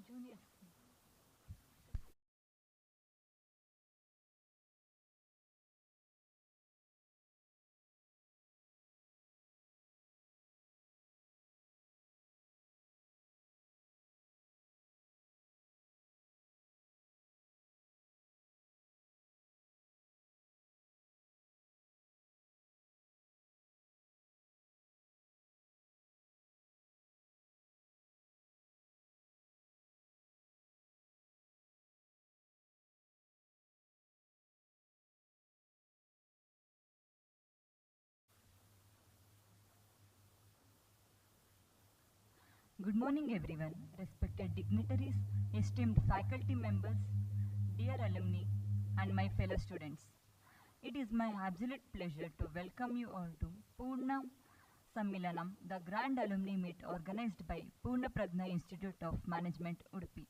Juniors. Good morning everyone, respected dignitaries, esteemed faculty members, dear alumni, and my fellow students. It is my absolute pleasure to welcome you all to Poorna Sammilana, the grand alumni meet organized by Poornaprajna Institute of Management, Udupi.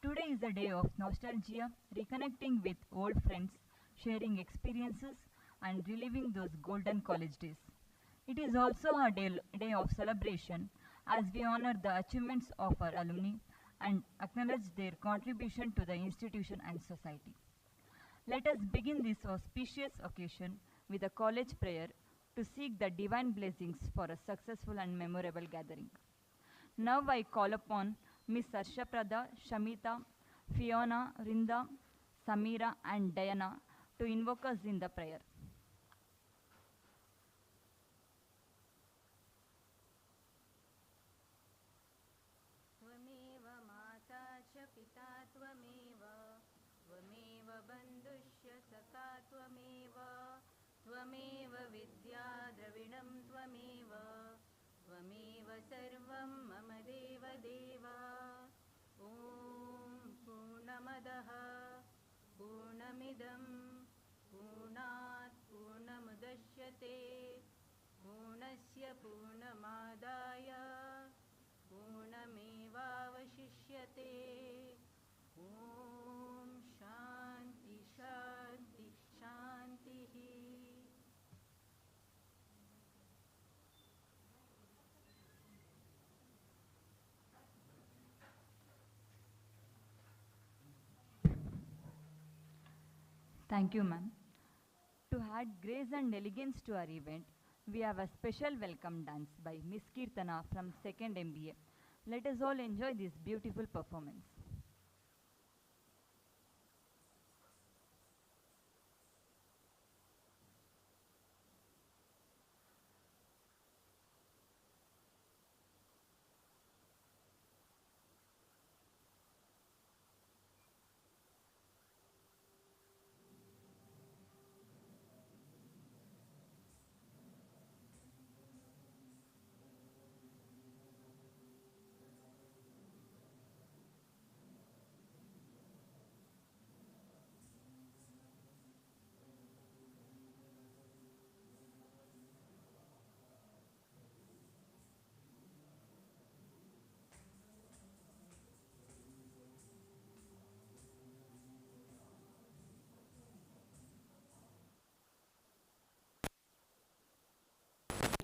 Today is a day of nostalgia, reconnecting with old friends, sharing experiences, and reliving those golden college days. It is also a day of celebration as we honor the achievements of our alumni and acknowledge their contribution to the institution and society. Let us begin this auspicious occasion with a college prayer to seek the divine blessings for a successful and memorable gathering. Now I call upon Ms. Arshaprada, Shamita, Fiona, Rinda, Samira and Diana to invoke us in the prayer. त्वमेव माता च पिता त्वमेव त्वमेव बन्धुश्च सखा त्वमेव त्वमेव विद्या द्रविणं त्वमेव त्वमेव सर्वं मम देव देव ॐ पूर्णमदः पूर्णमिदं पूर्णात् पूर्णमुदच्यते पूर्णस्य पूर्णमादाय पूर्णमेवावशिष्यते ॐ शान्ति शान्ति शान्तिः. Thank you, ma'am. To add grace and elegance to our event, we have a special welcome dance by Miss Kirtana from 2nd MBA. Let us all enjoy this beautiful performance.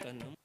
Udupi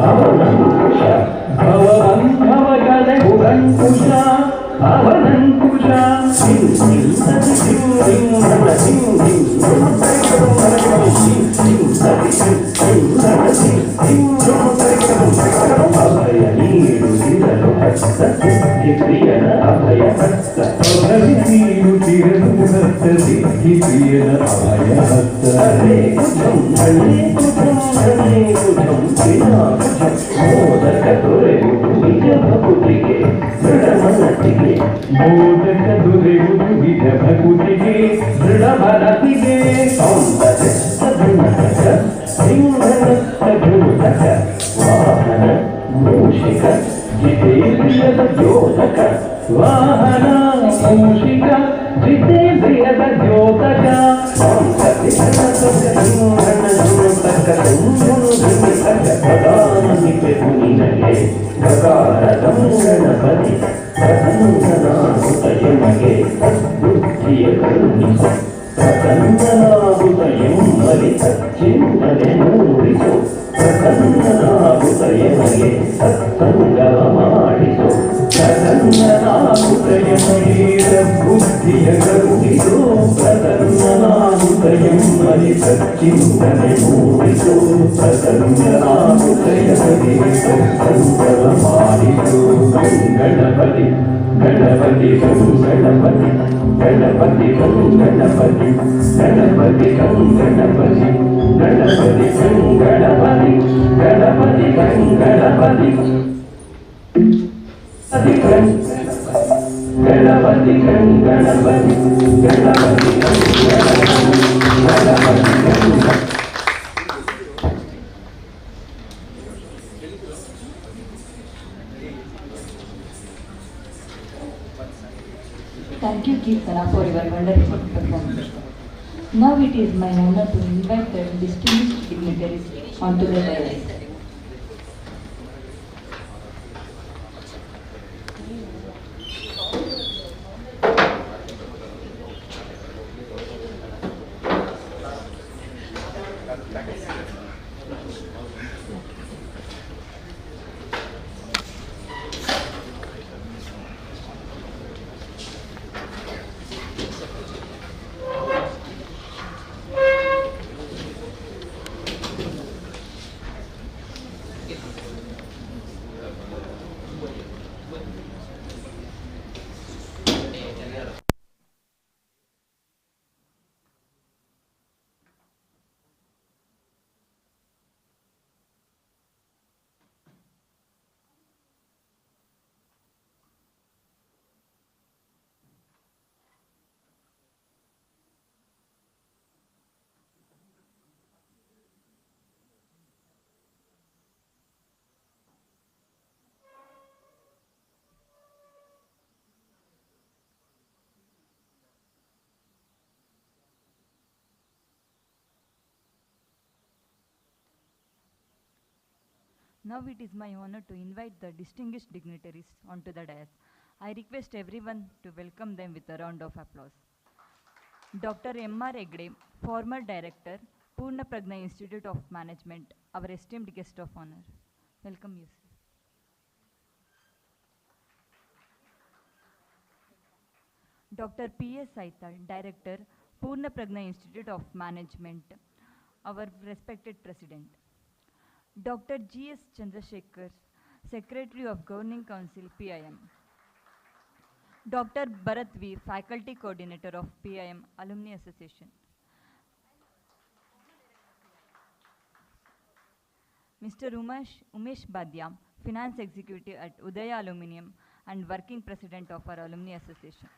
ಅವನಂಕುಶ ಭವಬಂಧವಗದೆ ಹುರಂಕುಶ ಅವನಂಕುಶ Singh Singh ಸತಿ ಸಿಂಗ್ ಸಿಂಗ್ ನಟ ಸಿಂಗ್ ಸಿಂಗ್ ಅಭಯ ನೀಡುತ್ತಿರಲು ಹಸ್ತ ಸಿದ್ಧಿ ಪ್ರಿಯನ ಅಭಯ ಹಸ್ತ ನೀಡುತ್ತಿರಲು ಹಸ್ತ ಸಿದ್ಧಿ ಪ್ರಿಯನ ಅಭಯ ಹಸ್ತ ಹರೇ ಕುಠಂ ಹರೇ ಕುಠಂ ಹರೇ ಕುಠಂ ವಿನಾ ಕುಠಂ ಮೋದಕ ದೊರೆಯುವುದು ನಿಜ ಭಕುತಿಗೆ ದೃಢ ಮನಸ್ಸಿಗೆ ಮೋದಕ ದೊರೆಯುವುದು ನಿಜ ಭಕುತಿಗೆ ದೃಢ ಮನಸ್ಸಿಗೆ ಸೌಂದರ್ಯ ಸಿಂಹನಸ್ತೂತಕ ವಾಹನ ಮೂಷಿಕ ಜಿತೇಂದ್ರಿಯದ ದ್ಯೋತಕ ವಾಹನ ಮೂಷಿಕ ಜಿತೇಂದ್ರಿಯದ ದ್ಯೋತಕ ನಿನಗೆ ಗಗಾರದಂ ಗಣಪತಿ ಪ್ರಸನ್ನನಾಗುತ್ತಯಮಗೆ ಸದ್ಬುದ್ಧಿಯ ಕರುಣಿಸ ಪ್ರಸನ್ನನಾಗುತ್ತ ಎಂಬಲಿ ಸಚ್ಚಿಂತನೆ ಮೂಡಿಸು ಪ್ರಸನ್ನನಾಗುತ್ತ ಎಮಗೆ ಸತ್ಸಂಗವ ಮಾಡಿಸು ಪ್ರಸನ್ನನಾಗುತ್ತ ಎಮಗೆ ಸದ್ಬುದ್ಧಿಯ ಕರುಣಿಸು ಪ್ರಸನ್ನನಾಗುತ್ತ ಎಂಬಲಿ ಸಚ್ಚಿಂತನೆ ಮೂಡಿಸು ಪ್ರಸನ್ನನಾಗುತ್ತ ಎಮಗೆ ಸತ್ಸಂಗವ ಮಾಡಿಸು Ganapati Ganapati Ganapati Ganapati Ganapati Ganapati Ganapati Ganapati Ganapati Ganapati Ganapati Ganapati Ganapati Ganapati Thank you, Kirtana, for your wonderful performance. Now it is my honor to invite the distinguished dignitaries onto the dais. Now it is my honor to invite the distinguished dignitaries onto the dais. I request everyone to welcome them with a round of applause. Dr. M.R. Egde, former director, Poornaprajna Institute of Management, our esteemed guest of honor. Welcome you, sir. Dr. P.S. Saital, director, Poornaprajna Institute of Management, our respected president. Dr. G.S. Chandrasekhar, Secretary of Governing Council, PIM. Dr. Bharat V, Faculty Coordinator of PIM Alumni Association. Mr. Umesh Badya, Finance Executive at Udaya Aluminium and Working President of our Alumni Association.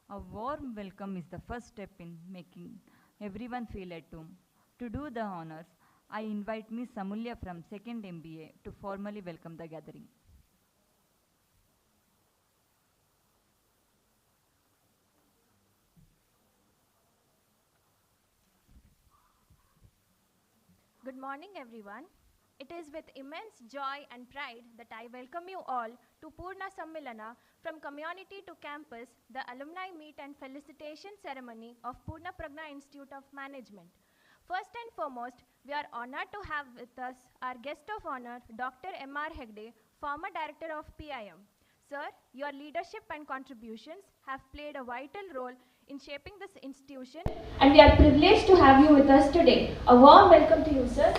A warm welcome is the first step in making everyone feel at home. To do the honors, I invite Ms. Samulya from 2nd MBA to formally welcome the gathering. Good morning, everyone. It is with immense joy and pride that I welcome you all to Poorna Sammilana from community to campus, the alumni meet and felicitation ceremony of Poornaprajna Institute of Management. First and foremost, we are honored to have with us our guest of honor, Dr. M.R. Hegde, former director of PIM. Sir, your leadership and contributions have played a vital role in shaping this institution, and we are privileged to have you with us today. A warm welcome to you, sir.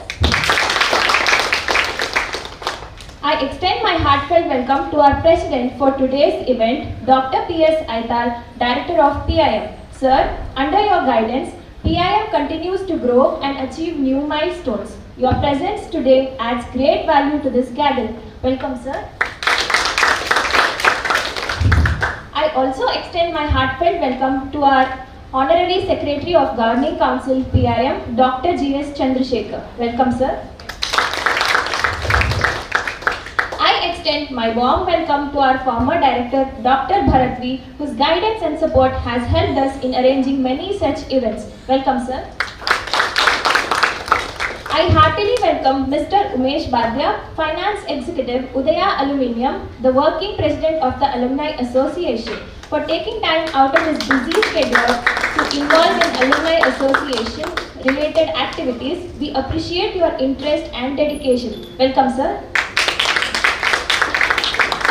I extend my heartfelt welcome to our president for today's event, Dr. P.S. Aital, director of PIM. Sir, under your guidance, PIM continues to grow and achieve new milestones. Your presence today adds great value to this gathering. Welcome, sir. I also extend my heartfelt welcome to our Honorary Secretary of Governing Council, PIM, Dr. G.S. Chandrasekhar. Welcome, sir. I extend my warm welcome to our former director, Dr. Bharatvi, whose guidance and support has helped us in arranging many such events. Welcome, sir. I heartily welcome Mr. Umesh Badya, Finance Executive, Udaya Aluminium, the working president of the Alumni Association, for taking time out of his busy schedule to involve in Alumni Association related activities. We appreciate your interest and dedication. Welcome, sir.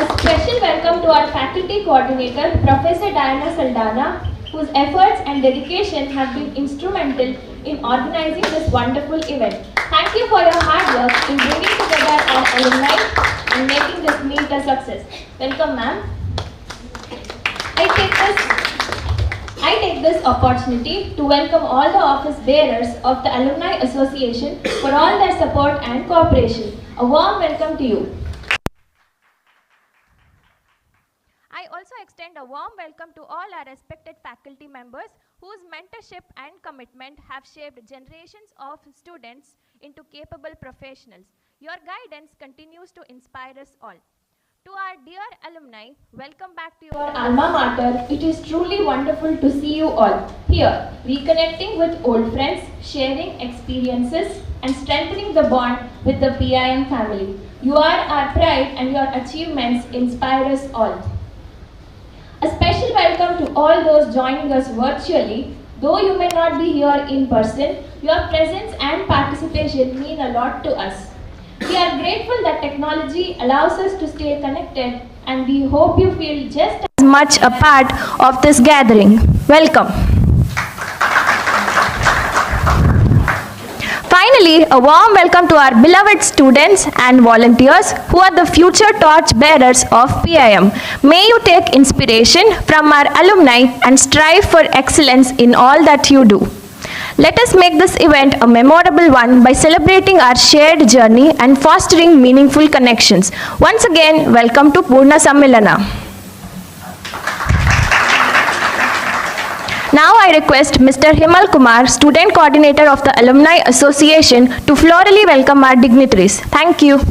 A special welcome to our faculty coordinator, Professor Diana Saldana, whose efforts and dedication have been instrumental in organizing this wonderful event. Thank you for your hard work in bringing together our alumni and making this meet a success. Welcome, ma'am. I take this opportunity to welcome all the office bearers of the Alumni Association for all their support and cooperation. A warm welcome to you. I also extend a warm welcome to all our respected faculty members whose mentorship and commitment have shaped generations of students into capable professionals. Your guidance continues to inspire us all. To our dear alumni, welcome back to your alma mater. It is truly wonderful to see you all here, reconnecting with old friends, sharing experiences, and strengthening the bond with the PIM family. You are our pride and your achievements inspire us all. A special welcome to all those joining us virtually. Though you may not be here in person, your presence and participation mean a lot to us. We are grateful that technology allows us to stay connected, and we hope you feel just as much a part of this gathering. Welcome. Finally, a warm welcome to our beloved students and volunteers who are the future torch bearers of PIM. May you take inspiration from our alumni and strive for excellence in all that you do. Let us make this event a memorable one by celebrating our shared journey and fostering meaningful connections. Once again, welcome to Poorna Sammilana. Now I request Mr. Himal Kumar, Student Coordinator of the Alumni Association, to florally welcome our dignitaries. Thank you.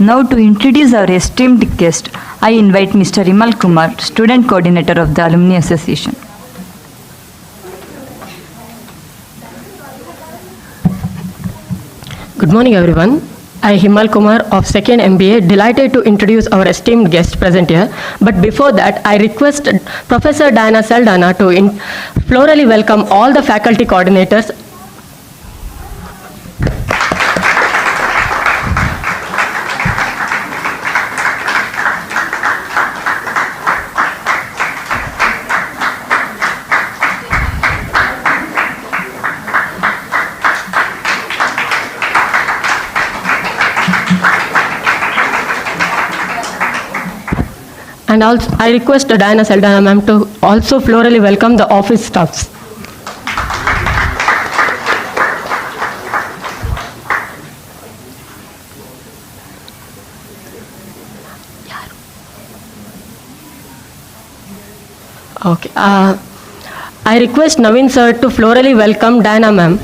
Now to introduce our esteemed guest, I invite Mr. Himal Kumar, Student Coordinator of the Alumni Association. Good morning, everyone. I, Himal Kumar of 2nd MBA, delighted to introduce our esteemed guest present here. But before that, I request Professor Diana Saldana to florally welcome all the faculty coordinators. And also, I request Diana Saldana ma'am to also florally welcome the office staffs. Okay. I request Naveen sir to florally welcome Diana ma'am.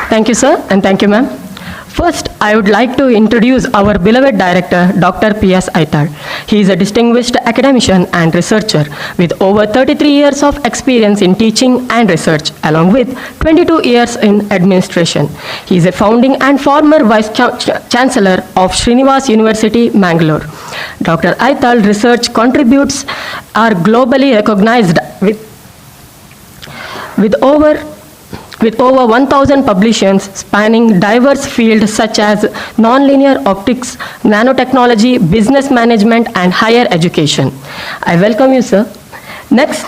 Thank you, sir, and thank you, ma'am. First, I would like to introduce our beloved director, Dr. P.S. Aital. He is a distinguished academician and researcher with over 33 years of experience in teaching and research, along with 22 years in administration. He is a founding and former Vice-Chancellor of Srinivas University, Mangalore. Dr. Aital research contributes are globally recognized with over 1,000 publications spanning diverse fields such as nonlinear optics, nanotechnology, business management, and higher education. I welcome you, sir. Next,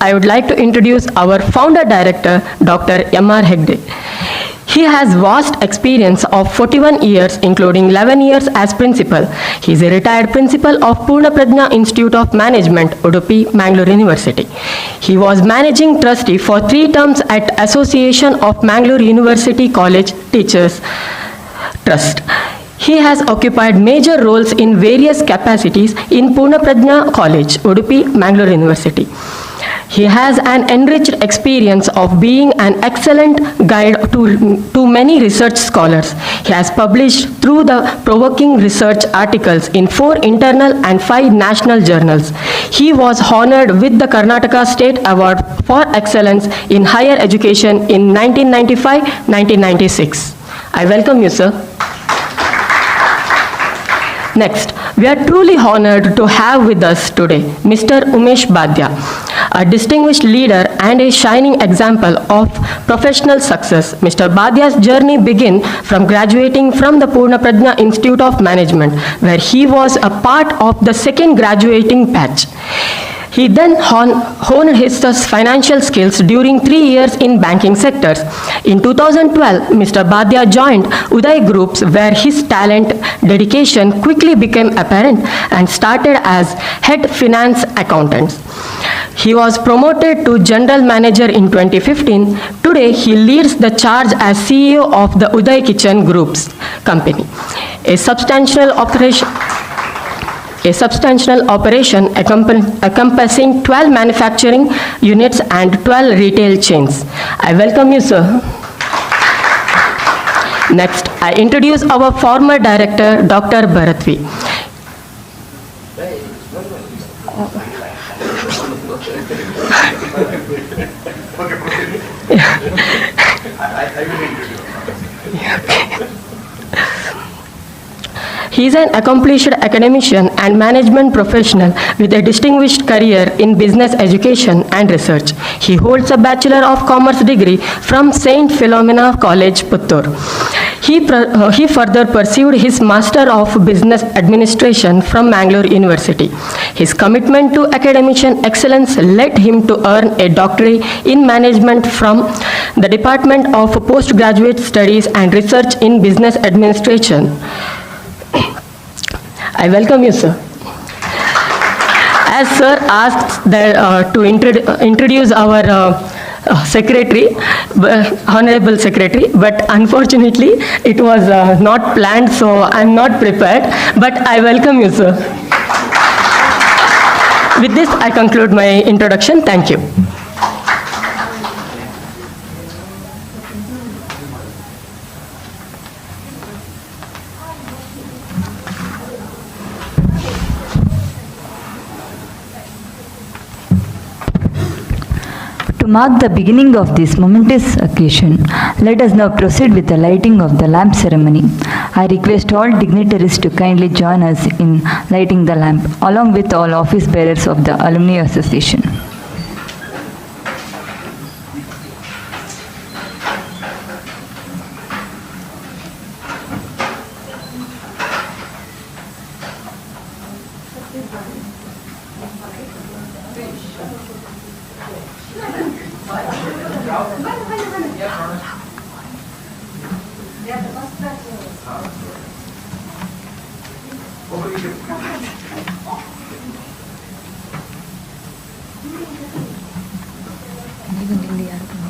I would like to introduce our founder director, Dr. M.R. Hegde. He has vast experience of 41 years, including 11 years as principal. He is a retired principal of Poornaprajna Institute of Management, Udupi, Mangalore University. He was managing trustee for 3 terms at Association of Mangalore University College Teachers Trust. He has occupied major roles in various capacities in Poornaprajna College, Udupi, Mangalore University. He has an enriched experience of being an excellent guide to many research scholars. He has published through the provoking research articles in 4 internal and 5 national journals. He was honored with the Karnataka State Award for Excellence in Higher Education in 1995-1996. I welcome you, sir. Next, we are truly honored to have with us today Mr. Umesh Badya, a distinguished leader and a shining example of professional success. Mr. Badya's journey began from graduating from the Poornaprajna Institute of Management, where he was a part of the second graduating batch. He then honed his financial skills during 3 years in banking sectors. In 2012, Mr. Badya joined Uday Groups, where his talent, dedication quickly became apparent and started as head finance accountant. He was promoted to general manager in 2015. Today, he leads the charge as CEO of the Uday Kitchen Groups company, a substantial operation encompassing 12 manufacturing units and 12 retail chains. I welcome you, sir. Next, I introduce our former director, Dr. Bharatvi. He is an accomplished academician and management professional with a distinguished career in business education and research. He holds a Bachelor of Commerce degree from St. Philomena College, Puttur. He further pursued his Master of Business Administration from Mangalore University. His commitment to academician excellence led him to earn a doctorate in management from the Department of Postgraduate Studies and Research in Business Administration. I welcome you, sir. As sir asked to introduce our secretary, honorable secretary, but unfortunately it was not planned, so I'm not prepared, but I welcome you, sir. With this, I conclude my introduction. Thank you. To mark the beginning of this momentous occasion, let us now proceed with the lighting of the lamp ceremony. I request all dignitaries to kindly join us in lighting the lamp, along with all office bearers of the Alumni Association. ಬಂದಿಲ್ಲ ಯಾರು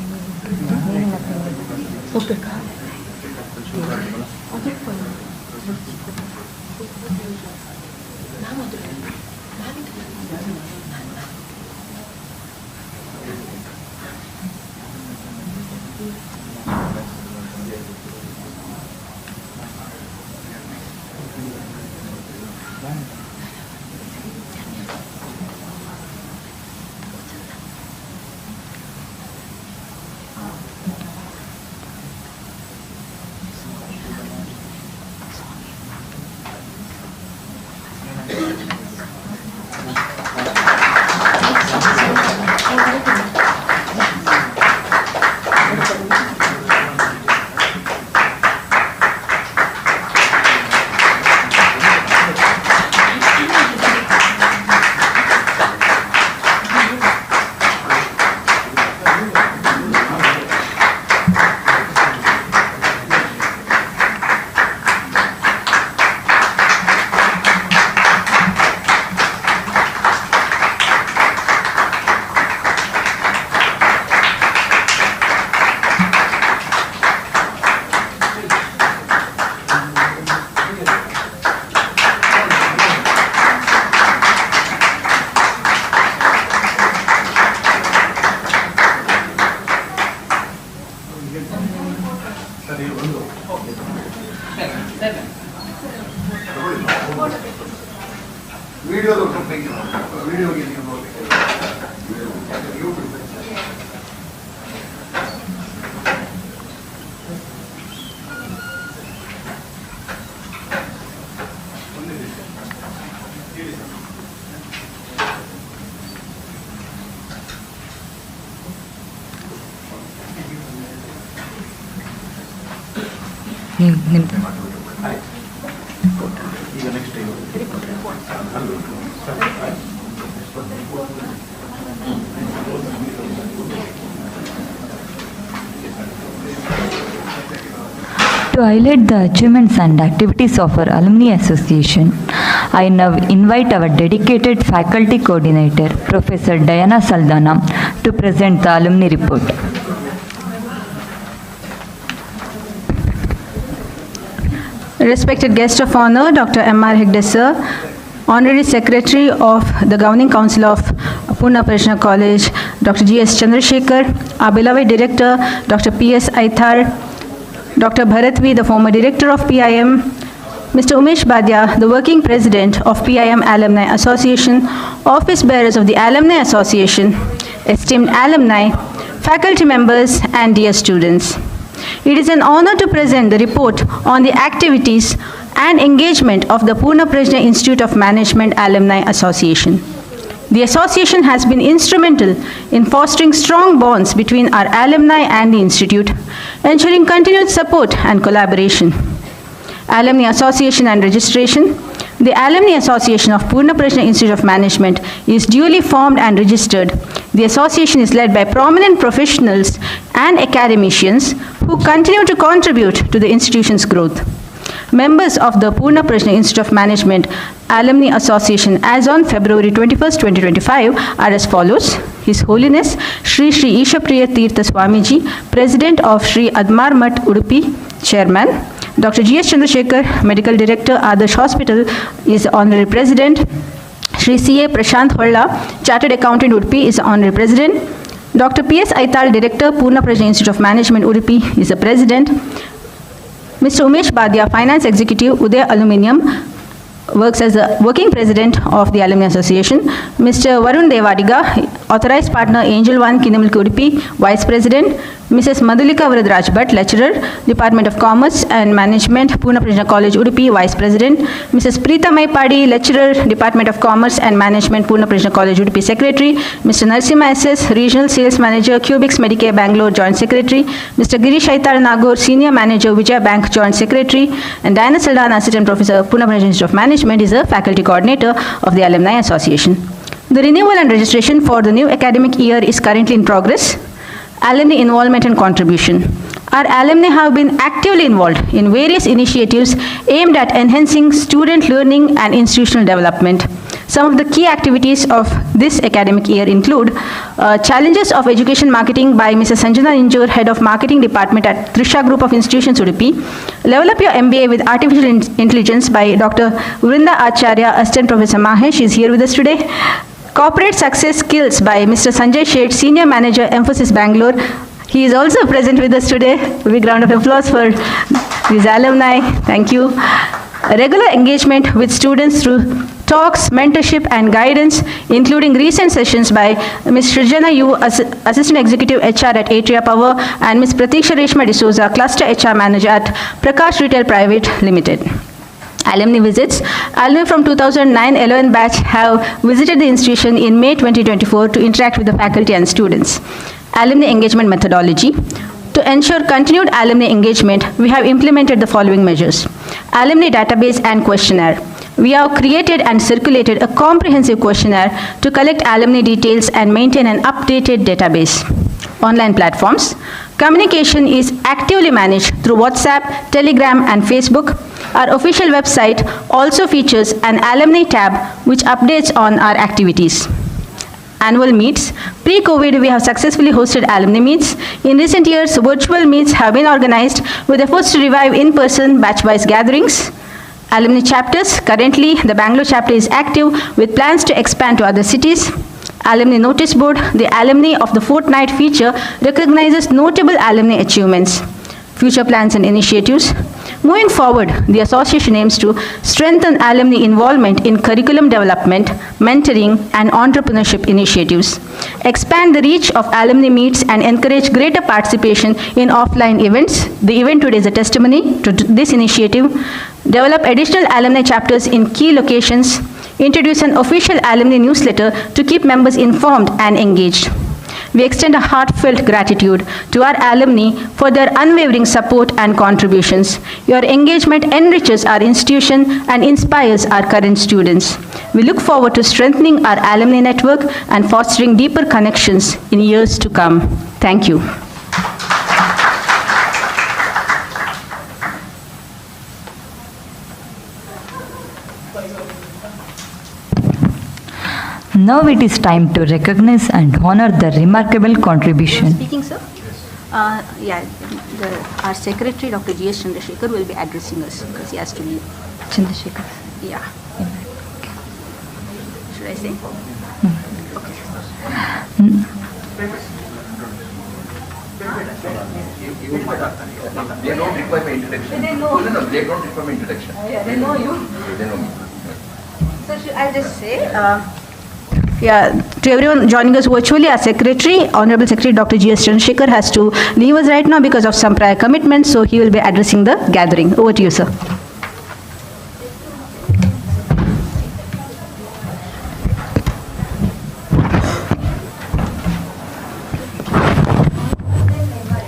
To highlight the achievements and activities of our Alumni Association, I now invite our dedicated faculty coordinator, Professor Diana Saldana, to present the alumni report. Respected guest of honor, Dr. M.R. Hegde sir, Honorary Secretary of the Governing Council of Poornaprajna College, Dr. G.S. Chandrasekhar, our beloved Director, Dr. P.S. Aithar, Dr. Bharatvi, the former Director of PIM, Mr. Umesh Badya, the Working President of PIM Alumni Association, Office Bearers of the Alumni Association, esteemed alumni, faculty members, and dear students. It is an honor to present the report on the activities and engagement of the Poornaprajna Institute of Management Alumni Association. The association has been instrumental in fostering strong bonds between our alumni and the institute, ensuring continued support and collaboration. Alumni Association and Registration. The Alumni Association of Poornaprajna Institute of Management is duly formed and registered. The association is led by prominent professionals and academicians who continue to contribute to the institution's growth. Members of the Poornaprajna Institute of Management Alumni Association as on February 21st, 2025 are as follows. His Holiness Shri Ishapriya Tirtha Swamiji, President of Shri Admar Math Udupi, Chairman. Dr. G.S. Chandrasekhar, Medical Director, Adarsh Hospital, is Honorary President. Shri C.A. Prashant Holla, Chartered Accountant Udupi, is Honorary President. Dr. P.S. Aithal, Director, Poornaprajna Institute of Management Udupi, is the President. Mr. Umesh Badya, Finance Executive, Uday Aluminium, works as the Working President of the Alumni Association. Mr. Varun Devadiga, Authorized Partner, Angel One, Kinamilk Udupi, Vice President. Mrs. Madhulika Varadraj Bhatt, Lecturer, Department of Commerce and Management, Poornaprajna College, Udupi, Vice President. Mrs. Preeta Maipadi, Lecturer, Department of Commerce and Management, Poornaprajna College, Udupi, Secretary. Mr. Narsimha SS, Regional Sales Manager, Cubics Medicare, Bangalore, Joint Secretary. Mr. Girish Aitar Nagor, Senior Manager, Vijaya Bank, Joint Secretary. And Diana Saldana, Assistant Professor, Poornaprajna Institute of Management, is a Faculty Coordinator of the Alumni Association. The renewal and registration for the new academic year is currently in progress. Alumni involvement and contribution. Our alumni have been actively involved in various initiatives aimed at enhancing student learning and institutional development. Some of the key activities of this academic year include Challenges of Education Marketing by Mrs. Sanjana Ninjur, Head of Marketing Department at Trisha Group of Institutions, Udupi. Level Up Your MBA with Artificial Intelligence by Dr. Vrinda Acharya, Assistant Professor Mahesh is here with us today. Corporate Success Skills by Mr. Sanjay Sheth, Senior Manager, Emphasis Bangalore. He is also present with us today. A big round of applause for these alumni. Thank you. A regular engagement with students through talks, mentorship, and guidance, including recent sessions by Ms. Srijana Yu, Assistant Executive HR at Atria Power, and Ms. Pratiksha Reshma D'Souza, Cluster HR Manager at Prakash Retail Private Limited. Alumni visits. Alumni from 2009 11 batch have visited the institution in May 2024 to interact with the faculty and students. Alumni engagement methodology. To ensure continued alumni engagement, we have implemented the following measures. Alumni database and questionnaire. We have created and circulated a comprehensive questionnaire to collect alumni details and maintain an updated database. Online platforms. Communication is actively managed through WhatsApp, Telegram, and Facebook. Our official website also features an alumni tab which updates on our activities. Annual meets. Pre-COVID, we have successfully hosted alumni meets. In recent years, virtual meets have been organized with efforts to revive in-person batch-wise gatherings. Alumni chapters. Currently, the Bangalore chapter is active with plans to expand to other cities. Alumni notice board. The Alumni of the Fortnight feature recognizes notable alumni achievements. Future plans and initiatives. Moving forward, the association aims to strengthen alumni involvement in curriculum development, mentoring, and entrepreneurship initiatives, expand the reach of alumni meets, and encourage greater participation in offline events. The event today is a testimony to this initiative. Develop additional alumni chapters in key locations. Introduce an official alumni newsletter to keep members informed and engaged. We extend a heartfelt gratitude to our alumni for their unwavering support and contributions. Your engagement enriches our institution and inspires our current students. We look forward to strengthening our alumni network and fostering deeper connections in years to come. Thank you. Now it is time to recognize and honor the remarkable contribution. Speaking, sir? Our secretary, Dr. G.S. Chandrasekhar, will be addressing us because he has to leave. Chandrasekhar. Yeah. Should I say? Okay. They don't require my introduction. They know. No, they don't require my introduction. They know you. They know me. So I'll just say, to everyone joining us virtually, our secretary, Honorable Secretary Dr. G.S. Chandrasekhar has to leave us right now because of some prior commitments, so he will be addressing the gathering. Over to you, sir.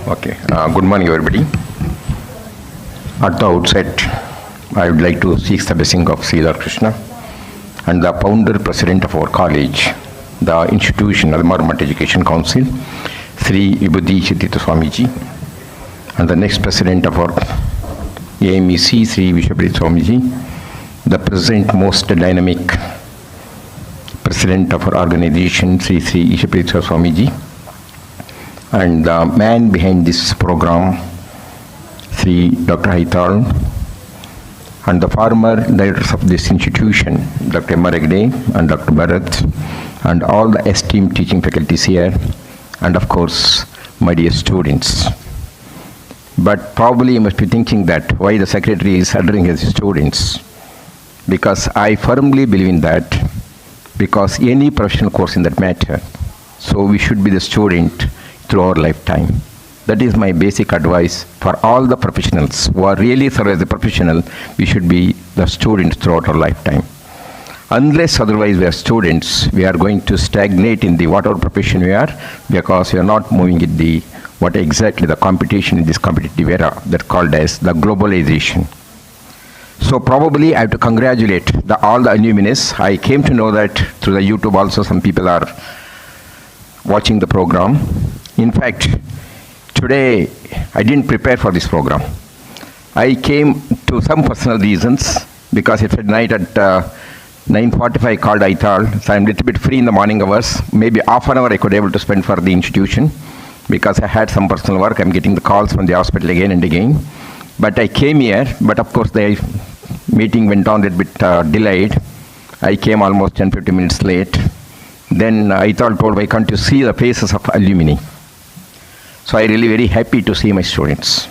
Okay. Good morning, everybody. At the outset, I would like to seek the blessing of Sridhar Krishna and the founder president of our college, the institution, Alumni Education Council, Sri Vibhuti Chittita Swamiji, and the next president of our AMEC, Sri Vishwaprit Swamiji, the present most dynamic president of our organization, Sri Ishaprit Swamiji, and the man behind this program, Sri Dr. Haital, and the former directors of this institution, Dr. M.R. Hegde and Dr. Bharat, and all the esteemed teaching faculties here, and of course, my dear students. But probably you must be thinking that why the secretary is addressing his students, because I firmly believe in that, because any professional course in that matter, so we should be the student through our lifetime. That is my basic advice for all the professionals who are really serve as a professional. We should be the students throughout our lifetime. Unless otherwise we are students, we are going to stagnate in the whatever profession we are, because we are not moving in the what exactly the competition in this competitive era that called as the globalization. So probably I have to congratulate all the alumni. I came to know that through the YouTube also some people are watching the program. In fact, today I didn't prepare for this program. I came to some personal reasons because it's at night at 9:45 called I thought, so I'm a little bit free in the morning hours. Maybe half an hour I could able to spend for the institution because I had some personal work. I'm getting the calls from the hospital again and again. But I came here, but of course the meeting went on a little bit delayed. I came almost 10-15 minutes late. Then I told, why can't you see the faces of alumni? So I really very happy to see my students.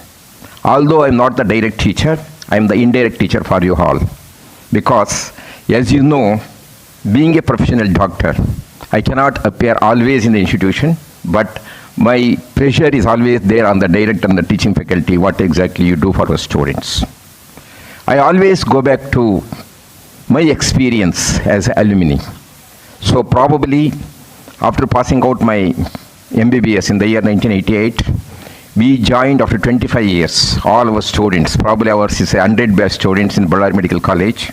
Although I'm not the direct teacher, I'm the indirect teacher for you all. Because, as you know, being a professional doctor, I cannot appear always in the institution, but my pressure is always there on the direct and the teaching faculty, what exactly you do for the students. I always go back to my experience as alumni. So probably after passing out my MBBS in the year 1988, we joined after 25 years, all our students, probably ours is 100 best students in Ballari Medical College.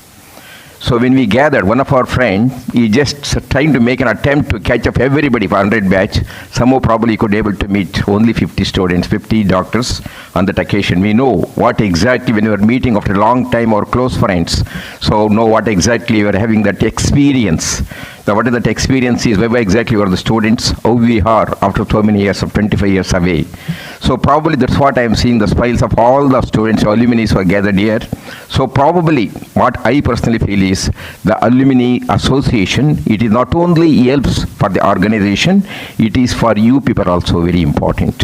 So when we gathered, one of our friends, he just trying to make an attempt to catch up everybody for 100 batch. Somehow probably could able to meet only 50 students, 50 doctors on that occasion. We know what exactly when we were meeting after a long time our close friends. So know what exactly we were having that experience. So what is that experience is, where exactly were the students, how we are after so many years of 25 years away. So probably that's what I am seeing, the smiles of all the students, alumni who are gathered here. So probably what I personally feel is the Alumni Association, it is not only helps for the organization, it is for you people also very important.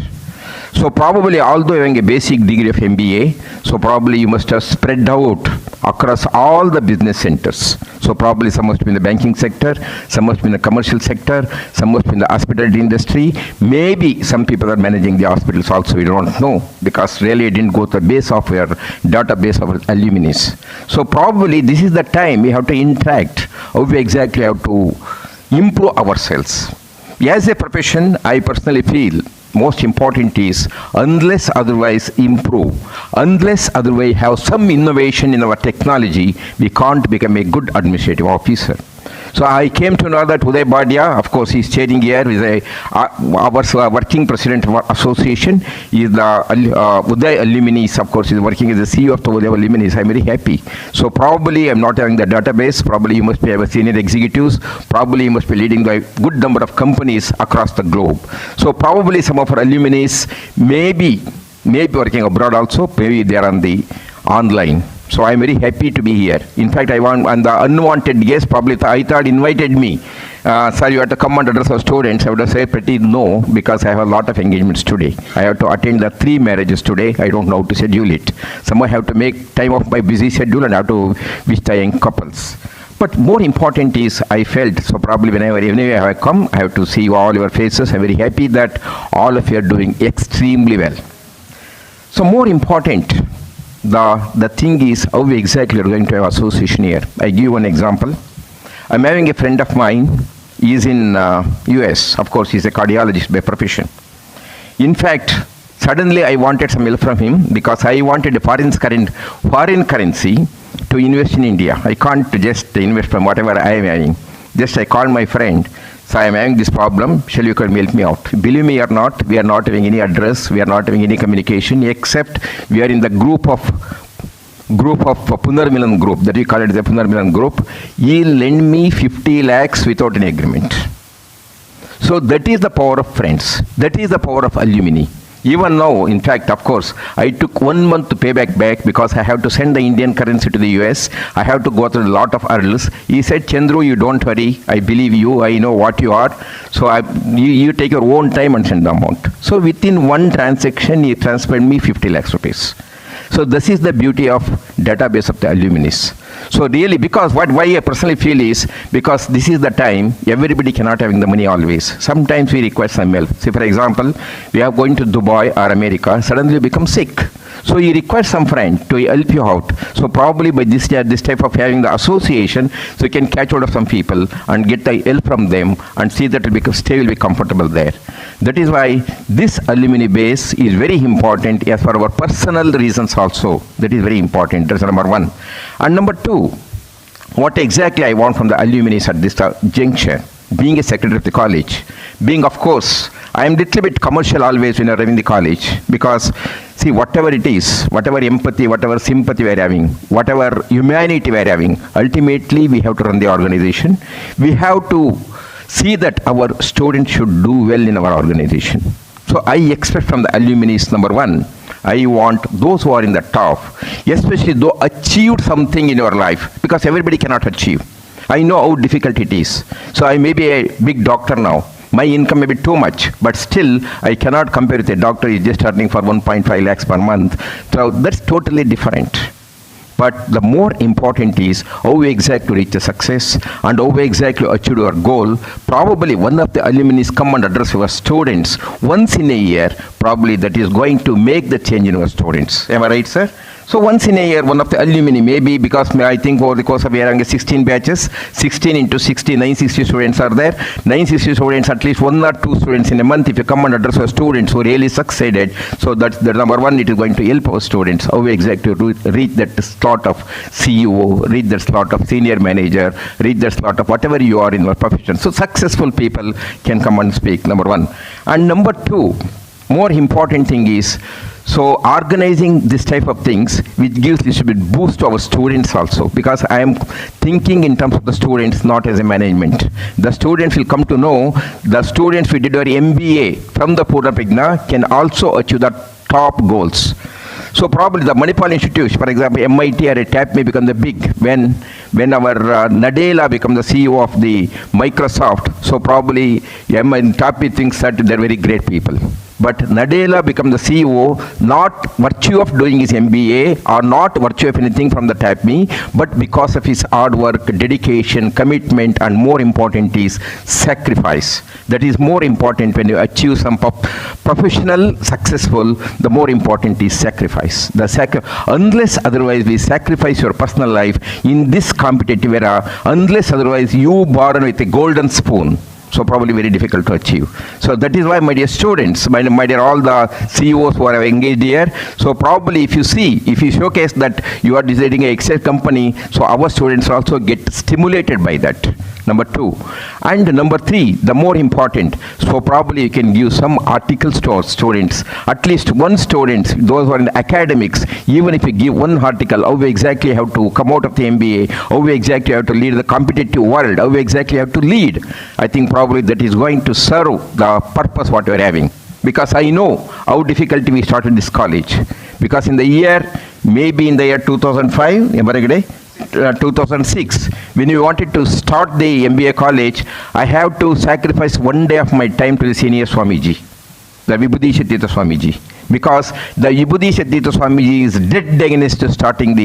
So probably although having a basic degree of MBA, so probably you must have spread out across all the business centers. So probably some must be in the banking sector, some must be in the commercial sector, some must be in the hospitality industry. Maybe some people are managing the hospitals also, we don't know, because really it didn't go to the base of your database of alumni. So probably this is the time we have to interact, how we exactly have to improve ourselves. As a profession, I personally feel most important is, unless otherwise improve, unless otherwise have some innovation in our technology, we can't become a good administrative officer. So I came to know that Uday Badia, of course, he's chairing here, is our working president of our association, is the Uday Alumni, of course, is working as the CEO of the Uday Alumni. I'm very happy. So probably I'm not having the database, probably you must be our senior executives, probably you must be leading the good number of companies across the globe. So probably some of our alumni maybe working abroad also, maybe they are on the online. So I'm very happy to be here. In fact, and the unwanted guest probably I thought invited me. Sir, you have to come and address our students. I would have said pretty no, because I have a lot of engagements today. I have to attend the 3 marriages today. I don't know how to schedule it. Somehow I have to make time of my busy schedule and I have to wish the young couples. But more important is, I felt, so probably whenever I come, I have to see all your faces. I'm very happy that all of you are doing extremely well. So more important, the thing is how we exactly are going to have association here. I give one example. I'm having a friend of mine, he is in US, of course he's a cardiologist by profession. In fact, suddenly I wanted some help from him because I wanted a foreign currency to invest in India. I can't just invest from whatever I am having. Just I called my friend, so I am having this problem, shall you come help me out? Believe me or not, we are not having any address, we are not having any communication, except we are in the group of Poornaprajna group, that we call it the Poornaprajna group. He lend me 50 lakhs without any agreement. So that is the power of friends. That is the power of alumni. Even now, in fact, of course, I took 1 month to pay back because I have to send the Indian currency to the US. I have to go through a lot of hurdles. He said, Chandru, you don't worry. I believe you. I know what you are. So you take your own time and send the amount. So within one transaction, he transferred me 50 lakhs rupees. So this is the beauty of database of the alumni. So really, because why I personally feel is, because this is the time, everybody cannot having the money always. Sometimes we request some help. Say for example, we are going to Dubai or America, suddenly you become sick. So you require some friend to help you out. So probably by this type of having the association, so you can catch hold of some people and get the help from them and see that stay will be comfortable there. That is why this alumni base is very important as for our personal reasons also. That is very important. That's number one. And number two, what exactly I want from the alumni at this juncture. being a secretary of the college, being, of course, I am little bit commercial always when I am in the college, because see, whatever it is, whatever empathy, whatever sympathy we are having, whatever humanity we are having, ultimately we have to run the organization. We have to see that our students should do well in our organization. So I expect from the alumni, number one, I want those who are in the top, especially those achieved something in your life, because everybody cannot achieve. I know how difficult it is. So I may be a big doctor now. My income may be too much, but still I cannot compare with a doctor who is just earning for 1.5 lakhs per month. So that's totally different. But the more important is how we exactly reach the success and how we exactly achieve our goal. Probably one of the alumni come and address our students once in a year. Probably that is going to make the change in our students. Am I right, sir? So once in a year, one of the alumni, maybe because I think over the course of a year, 16 batches, 16 into 60, 960 students are there. 960 students, at least 1 or 2 students in a month, if you come and address our students who really succeeded. So that's the number one, it is going to help our students, how we exactly reach that slot of CEO, reach that slot of senior manager, reach that slot of whatever you are in your profession. So successful people can come and speak, number one. And number two, more important thing is, so organizing this type of things, which gives a little bit boost to our students also, because I am thinking in terms of the students, not as a management. The students will come to know, the students who did our MBA from the Poornaprajna can also achieve the top goals. So probably the Manipal Institute, for example, MIT or a TAP may become the big when our Nadella become the CEO of the Microsoft. So probably TAP thinks that they're very great people. But Nadella become the CEO, not virtue of doing his MBA or not virtue of anything from the TAPME, but because of his hard work, dedication, commitment, and more important is sacrifice. That is more important when you achieve some professional successful, the more important is sacrifice. Unless otherwise we sacrifice your personal life in this competitive era, unless otherwise you born with a golden spoon. So probably very difficult to achieve. So that is why, my dear students, my dear all the CEOs who are engaged here, so probably if you showcase that you are designing an Excel company, so our students also get stimulated by that. Number two. And number three, the more important, so probably you can give some articles to our students, at least one student, those who are in the academics, even if you give one article, how we exactly have to come out of the MBA, how we exactly have to lead the competitive world, how we exactly have to lead. I think probably that is going to serve the purpose what we are having. Because I know how difficult we started this college. Because in the year, maybe in the year 2005, 2006, when we wanted to start the MBA college, I have to sacrifice 1 day of my time to the senior Swamiji, the Vibhuti Shattita Swamiji. Because the Vibhuti Shattita Swamiji is dead against starting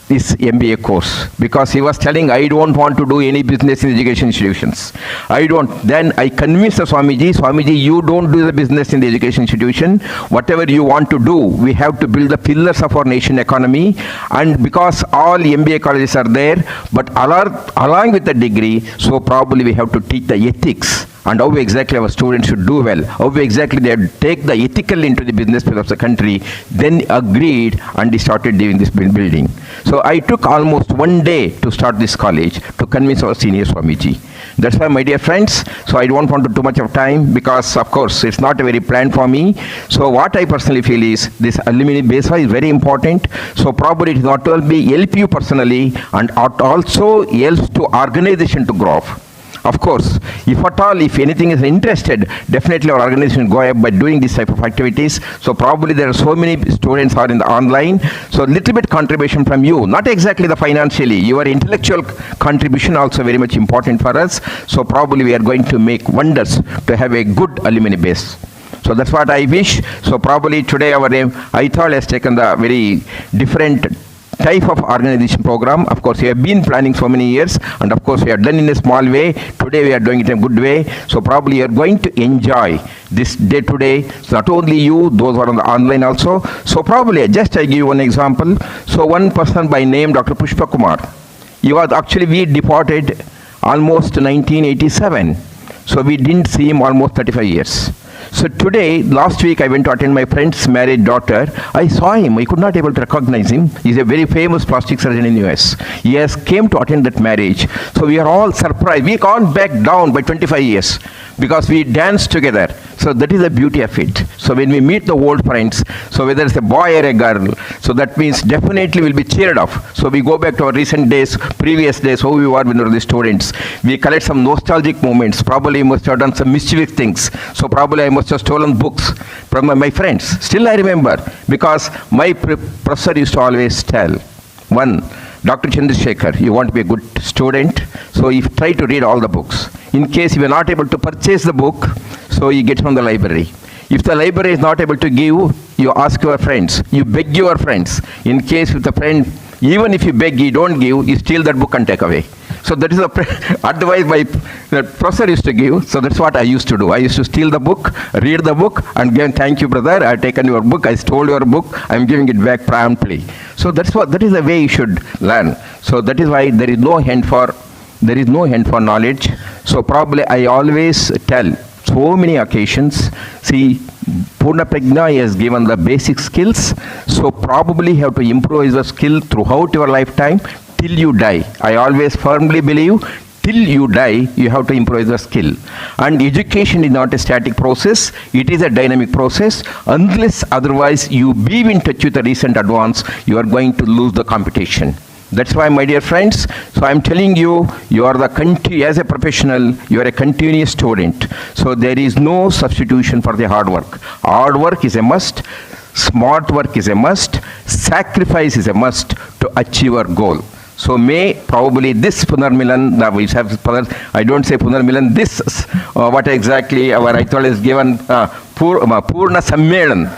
this MBA course, because he was telling, I don't want to do any business in education institutions. Then I convinced the Swamiji, you don't do the business in the education institution. Whatever you want to do, we have to build the pillars of our nation economy. And because all MBA colleges are there, but along with the degree, so probably we have to teach the ethics and how exactly our students should do well, how exactly they take the ethical into the business of the country. Then agreed and they started doing this building. So I took almost 1 day to start this college to convince our senior Swamiji. That's why, my dear friends, so I don't want to too much of time, because of course it's not a very plan for me. So what I personally feel is this alumni base is very important. So probably it not only help you personally, and it also helps to organization to grow up. Of course, if anything is interested, definitely our organization go up by doing this type of activities. So probably there are so many students are in the online. So little bit contribution from you, not exactly the financially, your intellectual contribution also very much important for us. So probably we are going to make wonders to have a good alumni base. So that's what I wish. So probably today our ITHAL has taken the very different type of organization program. Of course, we have been planning so many years, and of course we have done in a small way. Today we are doing it in a good way. So probably you are going to enjoy this day to day. So not only you, those who are on the online also. So probably I give you one example. So one person by name Dr. Pushpa Kumar, he was actually we deported almost 1987. So we didn't see him almost 35 years. So today, last week, I went to attend my friend's married daughter. I saw him. I could not able to recognize him. He's a very famous plastic surgeon in the US. He has came to attend that marriage. So we are all surprised. We can't back down by 25 years because we danced together. So that is the beauty of it. So when we meet the old friends, so whether it's a boy or a girl, so that means definitely we'll be cheered up. So we go back to our recent days, previous days, how we were when we were the students. We collect some nostalgic moments. Probably must have done some mischievous things. So probably I must have stolen books from my friends. Still I remember because my professor used to always tell, one, Dr. Chandrasekhar, you want to be a good student, so you try to read all the books. In case you are not able to purchase the book, so you get from the library. If the library is not able to give, you ask your friends, you beg your friends. In case if the friend, even if you beg, you don't give, you steal that book and take away. So that is the advice the professor used to give. So that's what I used to do. I used to steal the book, read the book, and give, thank you, brother. I have taken your book. I stole your book. I am giving it back promptly. So that is the way you should learn. So that is why there is no end for knowledge. So probably I always tell so many occasions. See, Poornaprajna has given the basic skills. So probably you have to improve the skill throughout your lifetime. Till you die. I always firmly believe till you die, you have to improve the skill. And education is not a static process. It is a dynamic process. Unless otherwise you be in touch with the recent advance, you are going to lose the competition. That's why, my dear friends, so I'm telling you, you are as a professional, you are a continuous student. So there is no substitution for the hard work. Hard work is a must. Smart work is a must. Sacrifice is a must to achieve our goal. So may probably this Poornamilan, I don't say Poornamilan, this, what exactly our Aithal is given, Poorna Sammilana.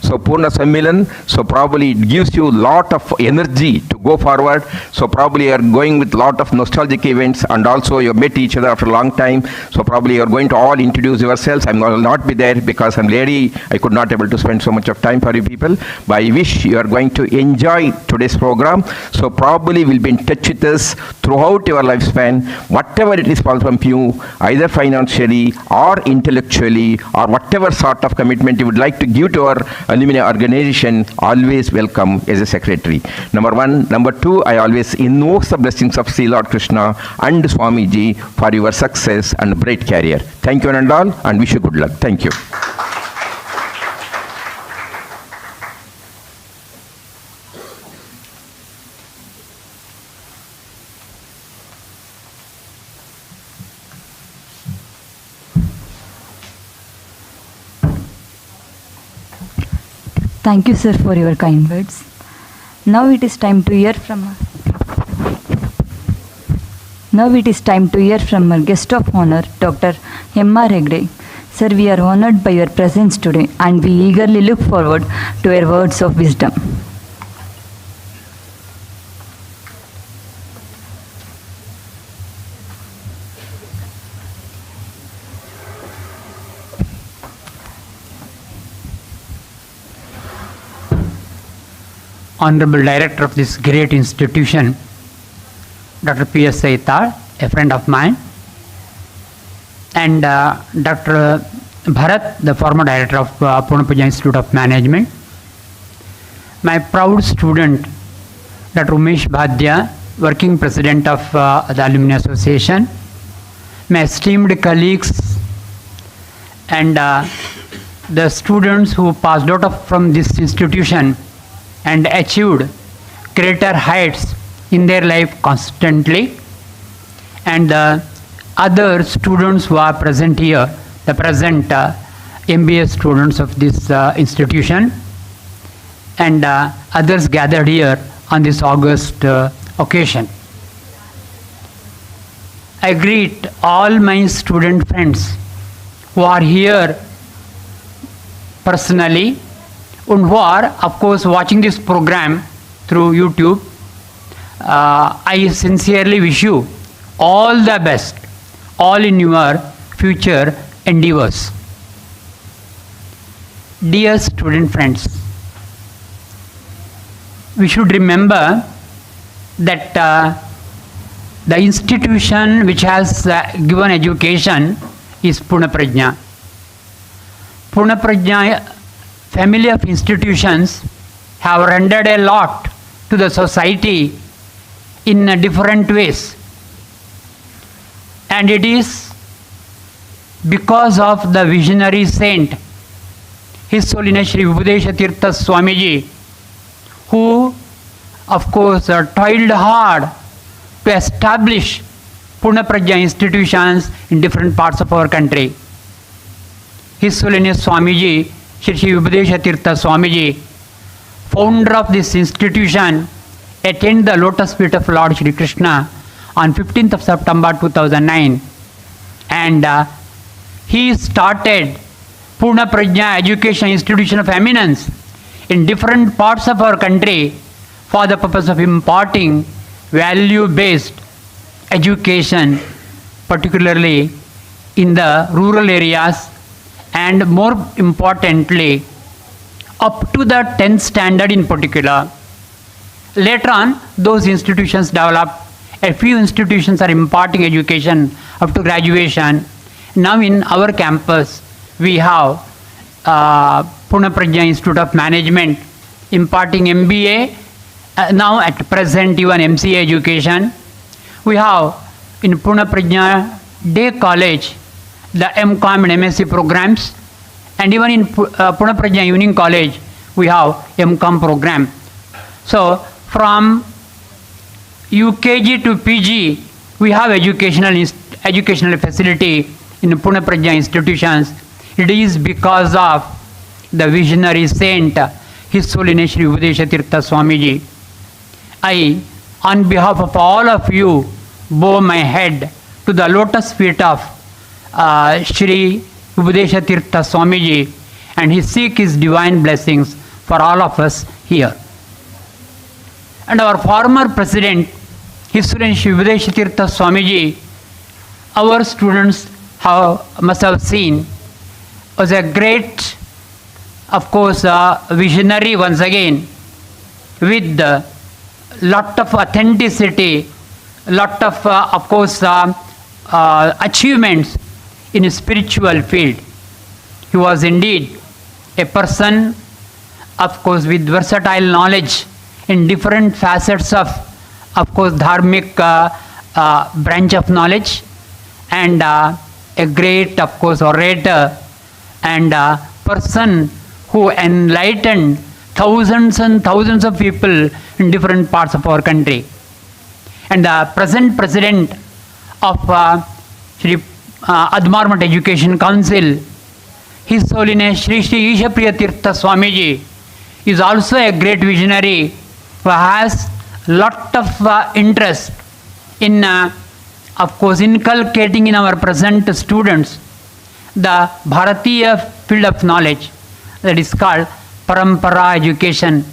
So Poorna Sammilana, so probably it gives you a lot of energy to go forward. So probably you are going with a lot of nostalgic events, and also you met each other after a long time. So probably you are going to all introduce yourselves. I will not be there because I'm lady. I could not able to spend so much of time for you people. But I wish you are going to enjoy today's program. So probably will be in touch with us throughout your lifespan, whatever it is possible from you, either financially or intellectually, or whatever sort of commitment you would like to give to our alumni organization, always welcome as a secretary. Number one. Number two, I always invoke the blessings of Sri Lord Krishna and Swamiji for your success and bright career. Thank you and all, and wish you good luck. Thank you. Thank you, sir, for your kind words. Now it is time to hear from our guest of honor, Dr. M.R. Hegde. Sir, we are honored by your presence today, and we eagerly look forward to your words of wisdom. Honorable Director of this great institution, Dr. P.S. Aital, a friend of mine, and Dr. Bharat, the former Director of Poornaprajna Institute of Management, my proud student, Dr. Umesh Bhadya, Working President of the Alumni Association, my esteemed colleagues, and the students who passed out from this institution and achieved greater heights in their life constantly, and the other students who are present here, the present MBA students of this institution, and others gathered here on this August occasion. I greet all my student friends who are here personally and who are, of course, watching this program through YouTube. I sincerely wish you all the best, all in your future endeavors. Dear student friends, we should remember that the institution which has given education is Poornaprajna. Poornaprajna family of institutions have rendered a lot to the society in different ways. And it is because of the visionary saint, His Holiness Shri Vibhudesha Tirtha Swamiji, who of course toiled hard to establish Poornaprajna institutions in different parts of our country. His Holiness Swamiji, Shri Vibhudesha Tirtha Swamiji, founder of this institution, attained the lotus feet of Lord Shri Krishna on 15th of September 2009, and he started Poornaprajna Education Institution of Eminence in different parts of our country for the purpose of imparting value-based education, particularly in the rural areas, and more importantly, up to the 10th standard in particular. Later on, those institutions developed. A few institutions are imparting education up to graduation. Now in our campus, we have Poornaprajna Institute of Management imparting MBA, now at present even MCA education. We have in Poornaprajna Day College the MCOM and MSc programs, and even in Poornaprajna Evening College we have MCOM program. So from UKG to PG we have educational facility in Poornaprajna institutions. It is because of the visionary saint, His Holiness Shri Vibhudesha Tirtha Swamiji. I, on behalf of all of you, bow my head to the lotus feet of Shri Vibhudesha Tirtha Swamiji, and he seek his divine blessings for all of us here. And our former president, His Holiness Shri Vibhudesha Tirtha Swamiji, our students must have seen, was a great, of course, visionary once again, with lot of authenticity, lot of course, achievements in a spiritual field. He was indeed a person, of course, with versatile knowledge in different facets of course, dharmic branch of knowledge, and a great, of course, orator, and person who enlightened thousands and thousands of people in different parts of our country. And the present president of Shri Admarmat Education Council, His Holiness Shri Shri Ishapriya Tirtha Swamiji, is also a great visionary who has lot of interest in of course inculcating in our present students the Bharatiya field of knowledge that is called Parampara education.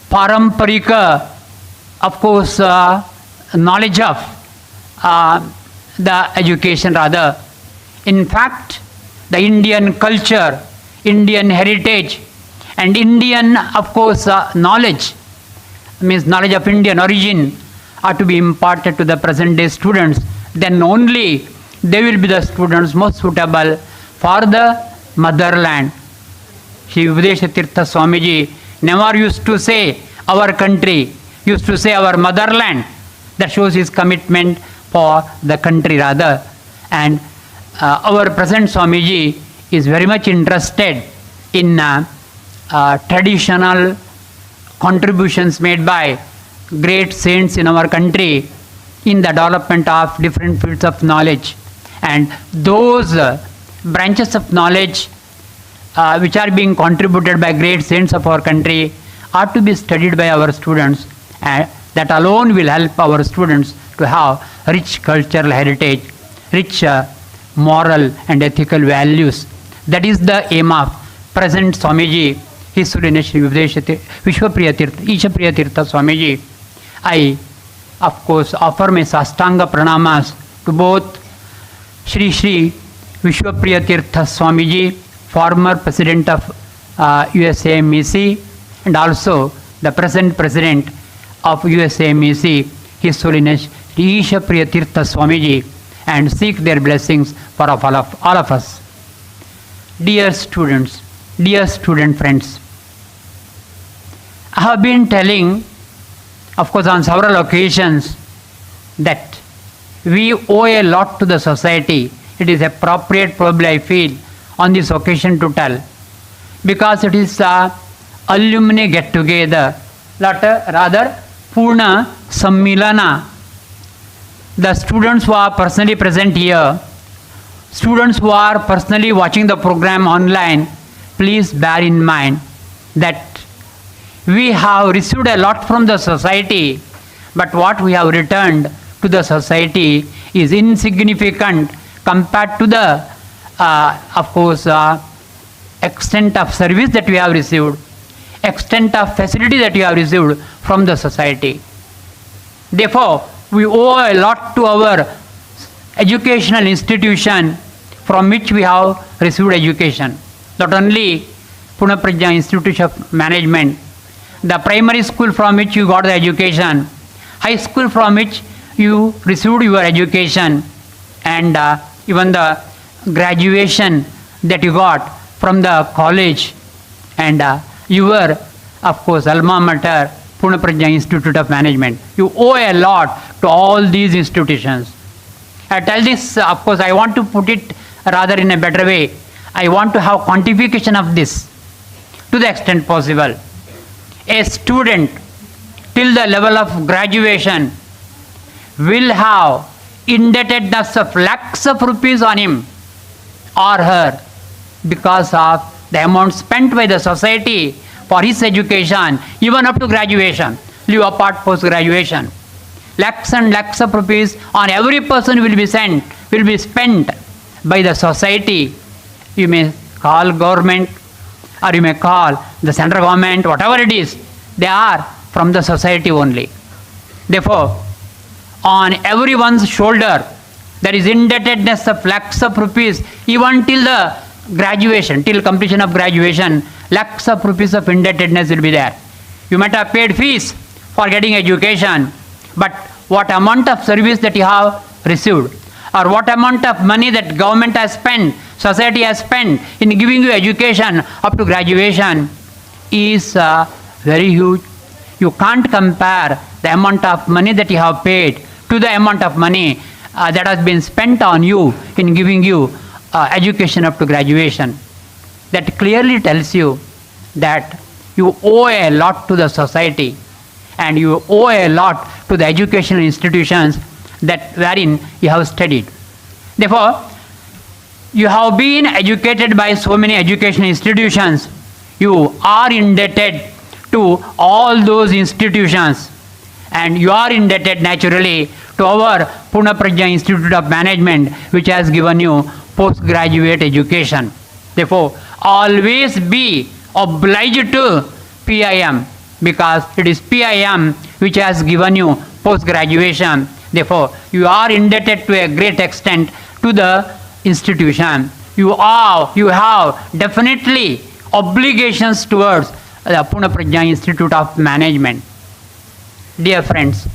Paramparika, of course, knowledge of the education rather. In fact, the Indian culture, Indian heritage, and Indian, of course, knowledge, means knowledge of Indian origin, are to be imparted to the present day students. Then only they will be the students most suitable for the motherland. Shri Vibhudesha Tirtha Swamiji never used to say our country, used to say our motherland. That shows his commitment for the country rather. And our present Swamiji is very much interested in traditional contributions made by great saints in our country in the development of different fields of knowledge. And those branches of knowledge which are being contributed by great saints of our country are to be studied by our students, and that alone will help our students to have rich cultural heritage, rich moral and ethical values. That is the aim of present Swamiji, His Holiness Shri Vishwapriya Tirtha, Ishapriya Tirtha Swamiji. I, of course, offer my Sastanga Pranamas to both Shri Vishwapriya Tirtha Swamiji, former president of USAMEC, and also the present president of USAMEC, His Holiness Isha Priya Tirtha Swamiji and seek their blessings for all of us. Dear students, dear student friends, I have been telling, of course, on several occasions that we owe a lot to the society. It is appropriate, probably I feel, on this occasion to tell, because it is a alumni get together, rather Poorna Sammilana. The students who are personally present here, students who are personally watching the program online, please bear in mind that we have received a lot from the society, but what we have returned to the society is insignificant compared to the, extent of service that we have received, extent of facility that we have received from the society. Therefore, we owe a lot to our educational institution from which we have received education. Not only Poornaprajna Institute of Management, the primary school from which you got the education, high school from which you received your education, and even the graduation that you got from the college, and your, of course, alma mater, Poornaprajna Institute of Management. You owe a lot to all these institutions. I tell this, of course, I want to put it rather in a better way. I want to have quantification of this to the extent possible. A student till the level of graduation will have indebtedness of lakhs of rupees on him or her because of the amount spent by the society for his education, even up to graduation, leave apart post-graduation. Lakhs and lakhs of rupees on every person will be spent by the society. You may call government, or you may call the central government, whatever it is, they are from the society only. Therefore, on everyone's shoulder, there is indebtedness of lakhs of rupees, even till the graduation, till completion of graduation, lakhs of rupees of indebtedness will be there. You might have paid fees for getting education, but what amount of service that you have received, or what amount of money that government has spent, society has spent in giving you education up to graduation is very huge. You can't compare the amount of money that you have paid to the amount of money that has been spent on you in giving you education up to graduation. That clearly tells you that you owe a lot to the society, and you owe a lot to the educational institutions that wherein you have studied. Therefore, you have been educated by so many educational institutions. You are indebted to all those institutions, and you are indebted naturally to our Poornaprajna Institute of Management, which has given you postgraduate education. Therefore, always be obliged to PIM, because it is PIM which has given you post-graduation. Therefore, you are indebted to a great extent to the institution. You have definitely obligations towards the Poornaprajna Institute of Management. Dear friends,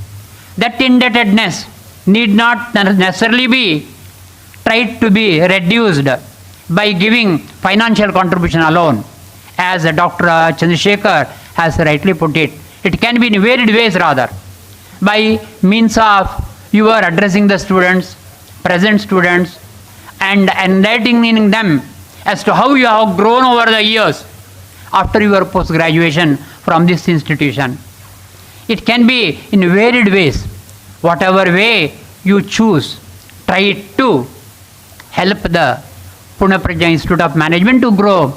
that indebtedness need not necessarily be tried to be reduced by giving financial contribution alone. As Dr. Chandrasekhar has rightly put it, it can be in varied ways rather. By means of you are addressing the students, present students, and enlightening them as to how you have grown over the years after your post-graduation from this institution. It can be in varied ways. Whatever way you choose, try to help the Poornaprajna Institute of Management to grow.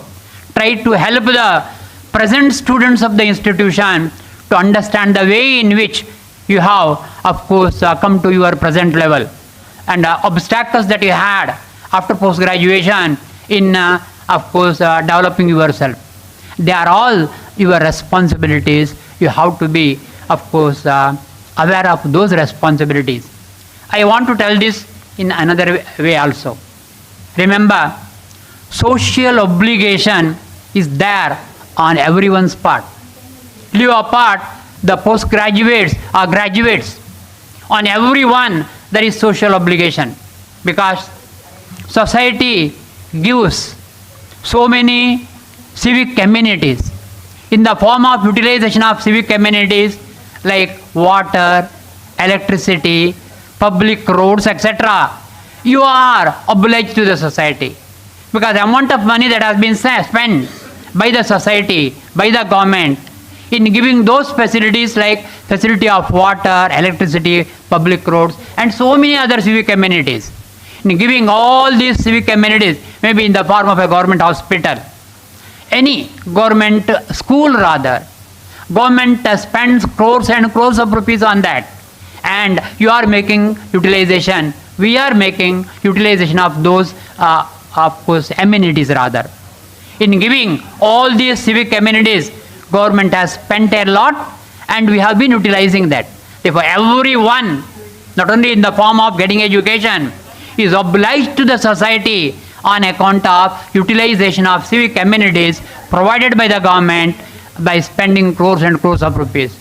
Try to help the present students of the institution to understand the way in which you have, of course, come to your present level, and obstacles that you had after post-graduation in, of course, developing yourself. They are all your responsibilities. You have to be, of course, aware of those responsibilities. I want to tell this in another way also. Remember, social obligation is there on everyone's part. Leave apart the postgraduates or graduates On everyone there is social obligation, because society gives so many civic amenities in the form of utilization of civic amenities like water, electricity, public roads, etc. You are obliged to the society, because the amount of money that has been spent by the society, by the government in giving those facilities like facility of water, electricity, public roads and so many other civic amenities. In giving all these civic amenities, maybe in the form of a government hospital, any government school rather, government spends crores and crores of rupees on that, and you are making utilization, we are making utilization of those of course amenities rather. In giving all these civic amenities, government has spent a lot and we have been utilizing that. Therefore everyone, not only in the form of getting education, is obliged to the society on account of utilization of civic amenities provided by the government by spending crores and crores of rupees.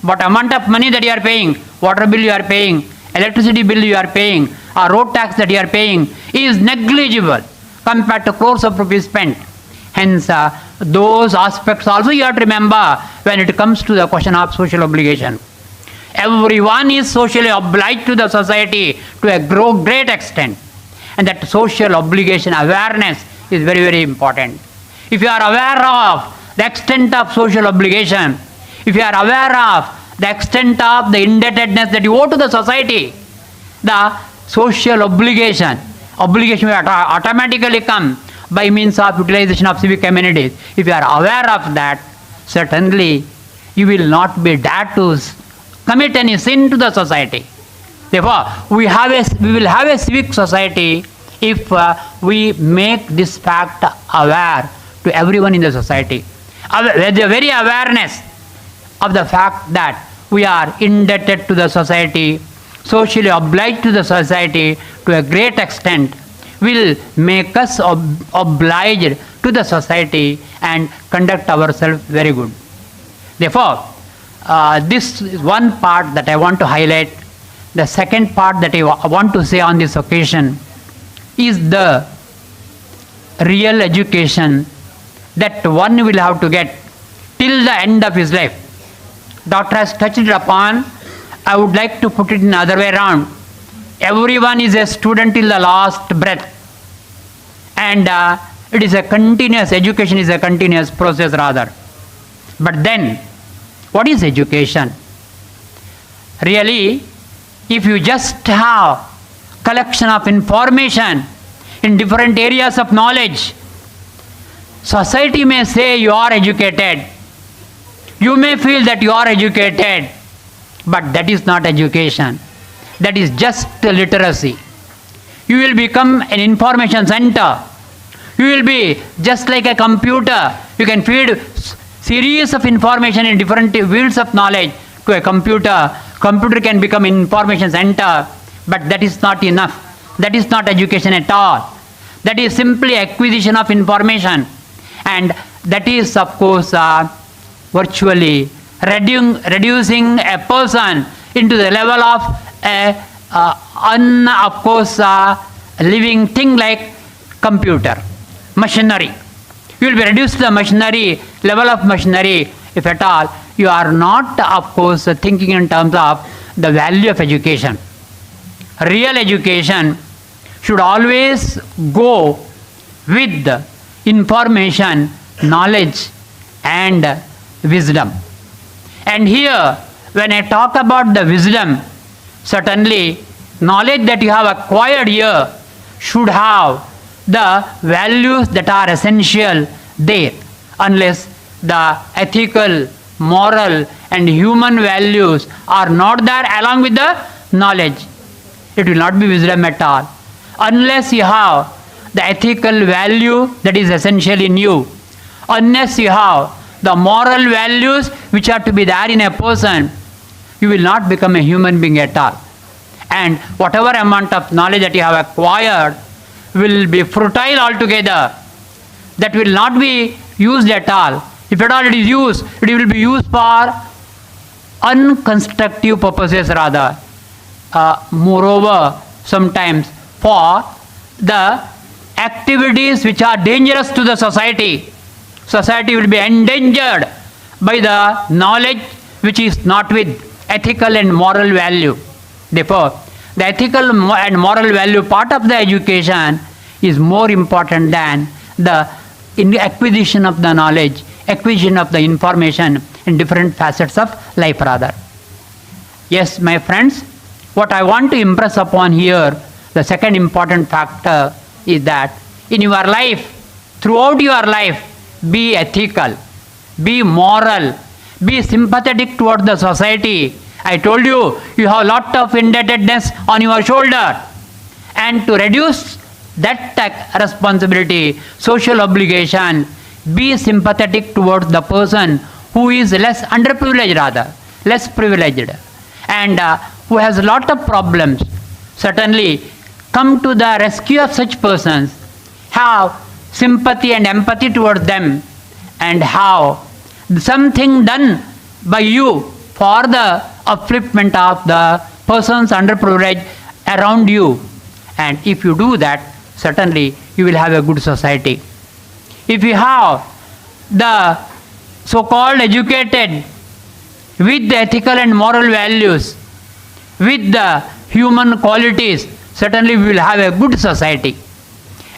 But amount of money that you are paying, water bill you are paying, electricity bill you are paying, or road tax that you are paying is negligible compared to crores of rupees spent. Hence, those aspects also you have to remember when it comes to the question of social obligation. Everyone is socially obliged to the society to a great extent, and that social obligation awareness is very, very important. If you are aware of the extent of social obligation, if you are aware of the extent of the indebtedness that you owe to the society, the social obligation will automatically come by means of utilization of civic amenities. If you are aware of that, certainly you will not be dared to commit any sin to the society. Therefore, we will have a civic society if we make this fact aware to everyone in the society. The very awareness of the fact that we are indebted to the society, socially obliged to the society to a great extent, will make us obliged to the society and conduct ourselves very good. Therefore, this is one part that I want to highlight. The second part that I want to say on this occasion is the real education that one will have to get till the end of his life. Doctor has touched it upon. I would like to put it in other way around. Everyone is a student till the last breath, and it is a continuous, education is a continuous process rather. But then, what is education? Really, if you just have collection of information in different areas of knowledge, society may say you are educated. You may feel that you are educated, but that is not education. That is just literacy. You will become an information center. You will be just like a computer. You can feed series of information in different fields of knowledge to a computer. Computer can become an information center, but that is not enough. That is not education at all. That is simply acquisition of information, and that is of course virtually reducing a person into the level of a living thing like computer, machinery. You will be reduced to the machinery, level of machinery, if at all you are not of course thinking in terms of the value of education. Real education should always go with information, knowledge and wisdom. And here, when I talk about the wisdom, certainly knowledge that you have acquired here should have the values that are essential there. Unless the ethical, moral and human values are not there along with the knowledge, it will not be wisdom at all. Unless you have the ethical value that is essential in you, unless you have the moral values which are to be there in a person, you will not become a human being at all. And whatever amount of knowledge that you have acquired will be futile altogether. That will not be used at all. If at all it is used, it will be used for unconstructive purposes rather. moreover, sometimes for the activities which are dangerous to the society. Society will be endangered by the knowledge which is not with ethical and moral value. Therefore, the ethical and moral value part of the education is more important than the acquisition of the knowledge, acquisition of the information in different facets of life rather. Yes, my friends, what I want to impress upon here, the second important factor is that in your life, throughout your life, be ethical, be moral, be sympathetic toward the society. I told you, you have a lot of indebtedness on your shoulder. And to reduce that responsibility, social obligation, be sympathetic towards the person who is less underprivileged rather, less privileged, and who has a lot of problems. Certainly, come to the rescue of such persons, have sympathy and empathy towards them, and have something done by you for the upliftment of the persons underprivileged around you. And if you do that, certainly you will have a good society. If you have the so-called educated with the ethical and moral values, with the human qualities, certainly we will have a good society.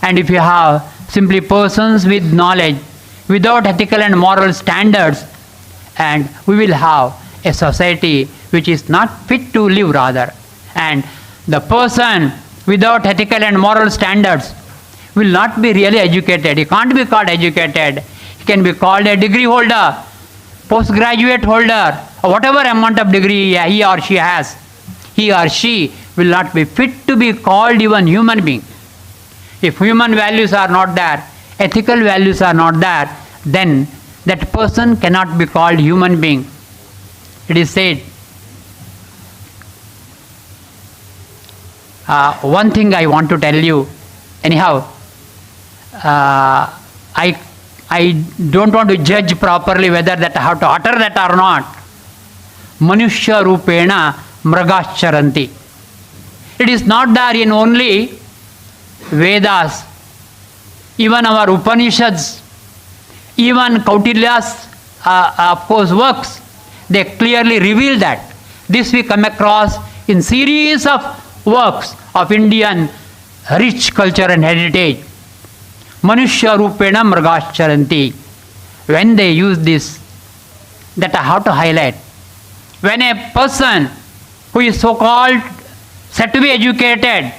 And if you have simply persons with knowledge, without ethical and moral standards, and we will have a society which is not fit to live rather. And the person without ethical and moral standards will not be really educated. He can't be called educated. He can be called a degree holder, postgraduate holder, or whatever amount of degree he or she has. He or she will not be fit to be called even human being. If human values are not there, ethical values are not there, then that person cannot be called human being. It is said, one thing I want to tell you, anyhow, I don't want to judge properly whether that how to utter that or not. Manushya rupena mragacharanti. It is not there in only Vedas, even our Upanishads, even Kautilya's of course works, they clearly reveal that. This we come across in series of works of Indian rich culture and heritage. Manushya rupena mragacharanti. When they use this, that I have to highlight. When a person who is so-called said to be educated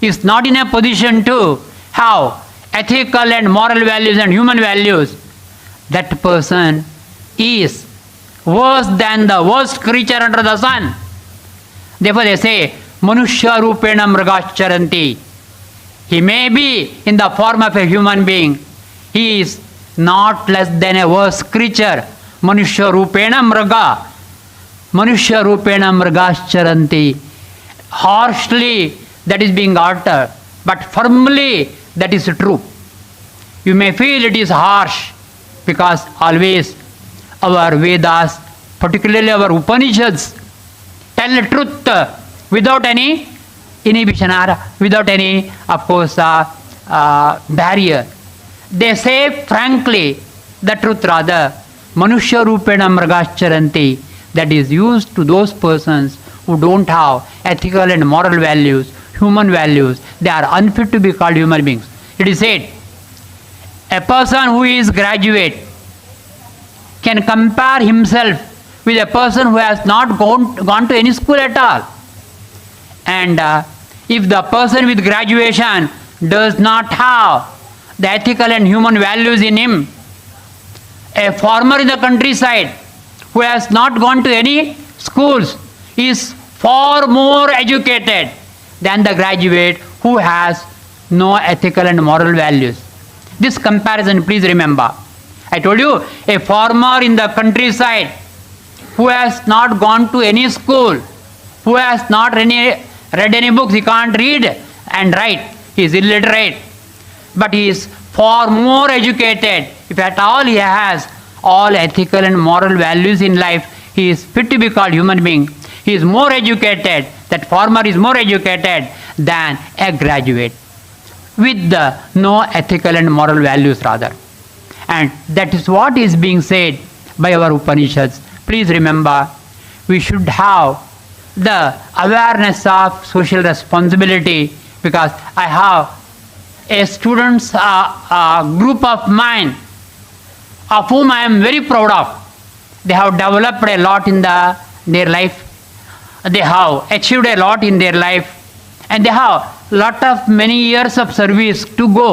is not in a position to have ethical and moral values and human values, that person is worse than the worst creature under the sun. Therefore they say, Manushya rupena mragacharanti. He may be in the form of a human being. He is not less than a worse creature. Manushya rupena mraga. Manushya rupena mragacharanti. Harshly that is being uttered, but firmly that is true. You may feel it is harsh because always our Vedas, particularly our Upanishads, tell the truth without any inhibition or without any, of course, barrier. They say frankly the truth rather. Manushya rupena mragacharanti. That is used to those persons who don't have ethical and moral values, human values. They are unfit to be called human beings. It is said, a person who is graduate can compare himself with a person who has not gone to any school at all. And if the person with graduation does not have the ethical and human values in him, a farmer in the countryside who has not gone to any schools is far more educated than the graduate who has no ethical and moral values. This comparison, please remember. I told you, a farmer in the countryside who has not gone to any school, who has not read any books, he can't read and write, he is illiterate, but he is far more educated. If at all he has all ethical and moral values in life, he is fit to be called human being. he is more educated, that farmer is more educated than a graduate, with no ethical and moral values rather. And that is what is being said by our Upanishads. Please remember, we should have the awareness of social responsibility, because I have a students group of mine of whom I am very proud of. They have developed a lot in their life. They have achieved a lot in their life, and they have lot of many years of service to go.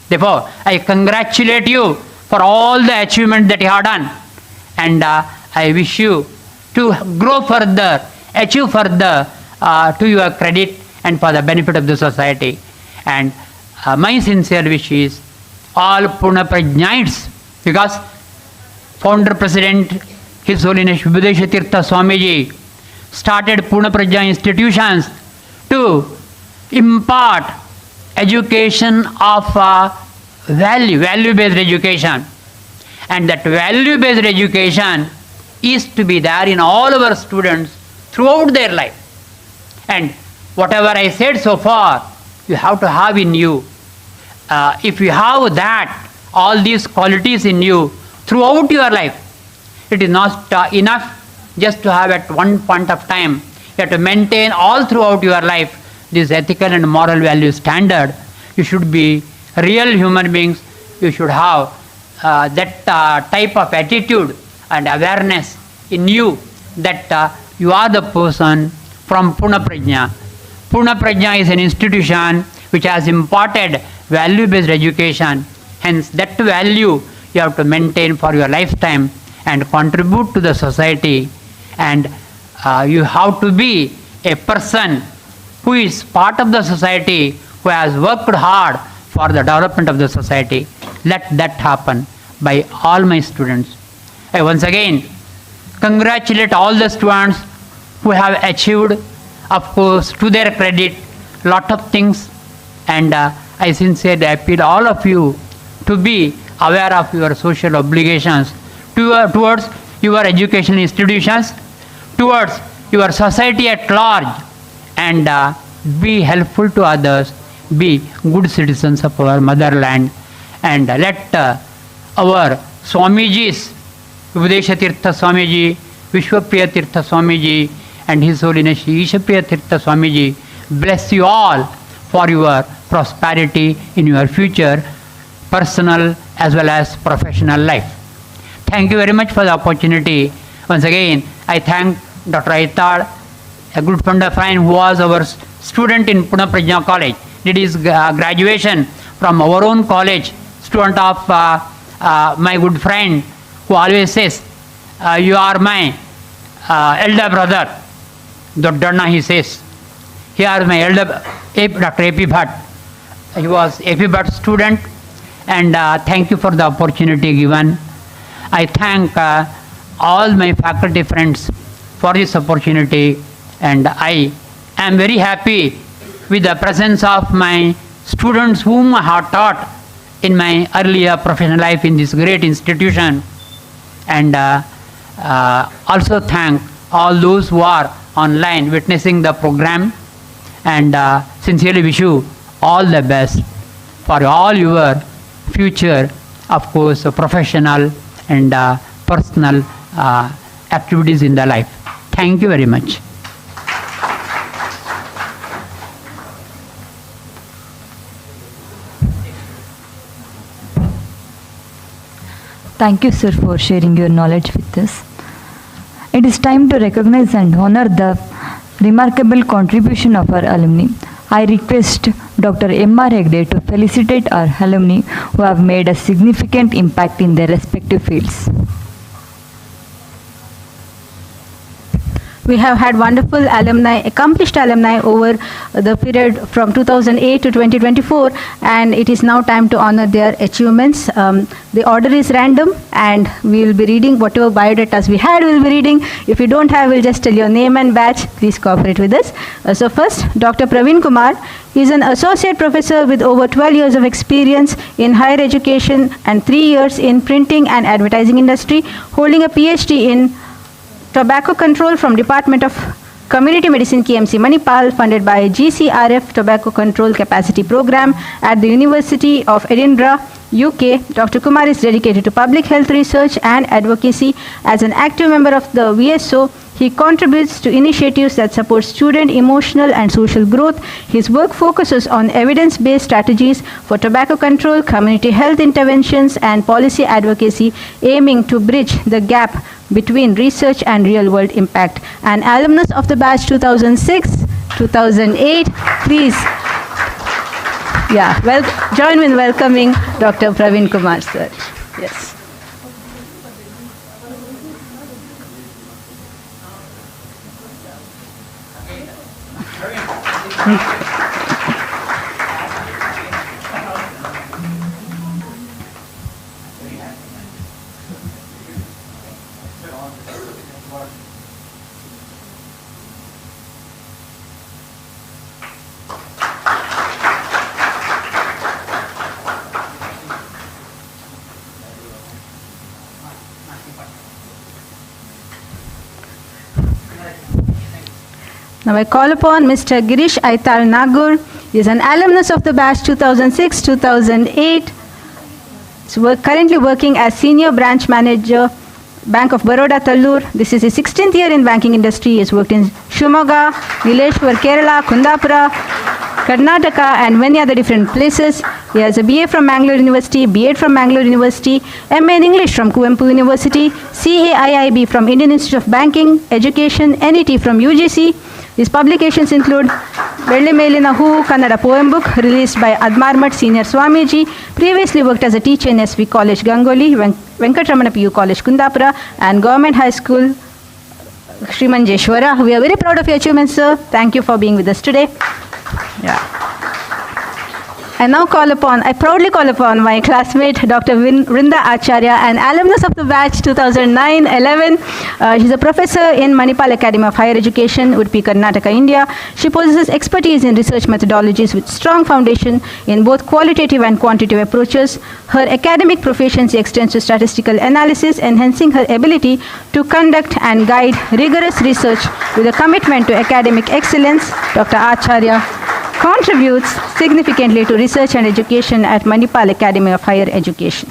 Therefore, I congratulate you for all the achievement that you have done, and I wish you to grow further, achieve further to your credit and for the benefit of the society. And my sincere wish is all Poornaprajnites, because founder president His Holiness Vibhudesha Swamiji started Poornaprajna institutions to impart education of value-based education. And that value-based education is to be there in all our students throughout their life. And whatever I said so far, you have to have in you. If you have that, all these qualities in you throughout your life, it is not enough just to have at one point of time. You have to maintain all throughout your life this ethical and moral value standard. You should be real human beings. You should have that type of attitude and awareness in you that you are the person from Poornaprajna. Poornaprajna is an institution which has imparted value-based education. Hence, that value you have to maintain for your lifetime and contribute to the society. And you have to be a person who is part of the society, who has worked hard for the development of the society. Let that happen by all my students. I once again congratulate all the students who have achieved, of course, to their credit, lot of things. And I sincerely appeal all of you to be aware of your social obligations towards your educational institutions, towards your society at large, and be helpful to others, be good citizens of our motherland, and let our Swamijis, Vibhudesha Tirtha Swamiji, Vishwapriya Tirtha Swamiji, and His Holiness Ishapriya Tirtha Swamiji bless you all for your prosperity in your future, personal as well as professional life. Thank you very much for the opportunity. Once again, I thank Dr. Aital, a good friend of mine who was our student in Poornaprajna College, did his graduation from our own college, student of my good friend who always says, you are my elder brother. Doddana, he says. Here is my elder, Dr. A.P. Bhatt. He was A.P. Bhatt student, and thank you for the opportunity given. I thank all my faculty friends for this opportunity, and I am very happy with the presence of my students whom I have taught in my earlier professional life in this great institution, and also thank all those who are online witnessing the program, and sincerely wish you all the best for all your future, of course, professional and personal activities in the life. Thank you very much. Thank you, sir, for sharing your knowledge with us. It is time to recognize and honor the remarkable contribution of our alumni. I request Dr. M.R. Hegde to felicitate our alumni who have made a significant impact in their respective fields. We have had wonderful alumni, accomplished alumni over the period from 2008 to 2024, and it is now time to honor their achievements. The order is random, and we will be reading whatever biodatas we had, we will be reading. If you don't have, we'll just tell your name and batch. Please cooperate with us. So first, Dr. Praveen Kumar. He is an associate professor with over 12 years of experience in higher education and 3 years in printing and advertising industry, holding a PhD in Tobacco Control from Department of Community Medicine KMC Manipal, funded by GCRF Tobacco Control Capacity Program at the University of Edinburgh, UK. Dr. Kumar is dedicated to public health research and advocacy. As an active member of the VSO, he contributes to initiatives that support student emotional and social growth. His work focuses on evidence-based strategies for tobacco control, community health interventions, and policy advocacy, aiming to bridge the gap between research and real-world impact. An alumnus of the batch 2006-2008, please, join me in welcoming Dr. Praveen Kumar, sir. Yes. Now I call upon Mr. Girish Aital Nagur. He is an alumnus of the batch 2006-2008. He's currently working as Senior Branch Manager, Bank of Baroda, Tallur. This is his 16th year in banking industry. He has worked in Shumoga, Nileshwar, Kerala, Kundapura, Karnataka, and many other different places. He has a BA from Mangalore University, B.Ed from Mangalore University, MA in English from Kuvempu University, CAIIB from Indian Institute of Banking, Education, NET from UGC. His publications include Velli Melina Hoovu Kannada poem book released by Admarmat Senior Swamiji, previously worked as a teacher in SV College Gangoli, Venkatramana PU College Kundapura, and Government High School Srimanjeshwara. We are very proud of your achievements, sir. Thank you for being with us today. I proudly call upon my classmate, Dr. Vrinda Acharya, an alumnus of the batch 2009-11. She's a professor in Manipal Academy of Higher Education, Udupi, Karnataka, India. She possesses expertise in research methodologies with strong foundation in both qualitative and quantitative approaches. Her academic proficiency extends to statistical analysis, enhancing her ability to conduct and guide rigorous research with a commitment to academic excellence. Dr. Acharya contributes significantly to research and education at Manipal Academy of Higher Education.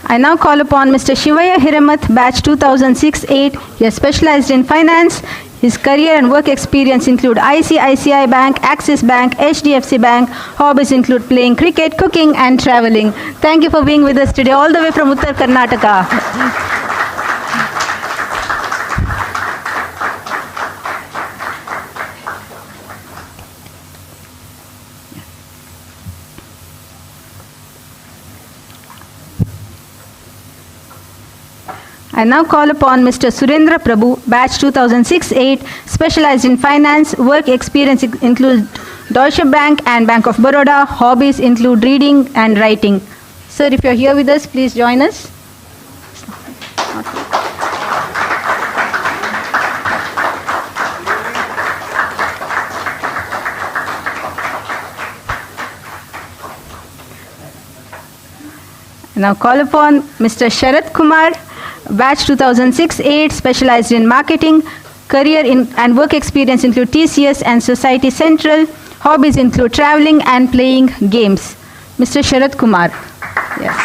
I now call upon Mr. Shivaya Hiramath, batch 2006-8. He has specialized in finance. His career and work experience include ICICI Bank, Axis Bank, HDFC Bank. Hobbies include playing cricket, cooking, and traveling. Thank you for being with us today, all the way from Uttar Karnataka. I now call upon Mr. Surendra Prabhu, batch 2006-8, specialized in finance. Work experience includes Deutsche Bank and Bank of Baroda. Hobbies include reading and writing. Sir, if you're here with us, please join us. I now call upon Mr. Sharat Kumar, batch 2006-8, specialized in marketing. Career and work experience include TCS and Society Central. Hobbies include traveling and playing games. Mr. Sharat Kumar. Yes.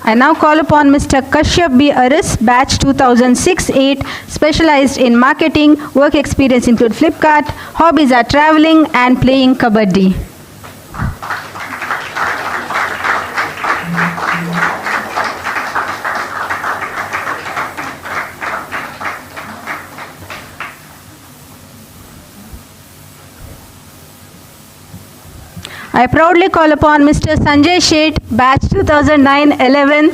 I now call upon Mr. Kashyap B. Aris, batch 2006-8, specialized in marketing. Work experience include Flipkart. Hobbies are traveling and playing kabaddi. I proudly call upon Mr. Sanjay Sheth, batch 2009-11,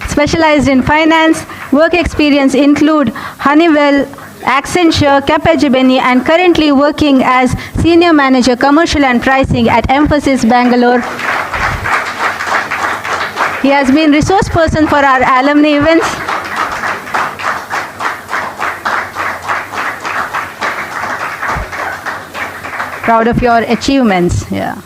specialized in finance. Work experience include Honeywell, Accenture, Capgemini, and currently working as Senior Manager Commercial and Pricing at Emphasis Bangalore. He has been resource person for our alumni events. Proud of your achievements. Yeah.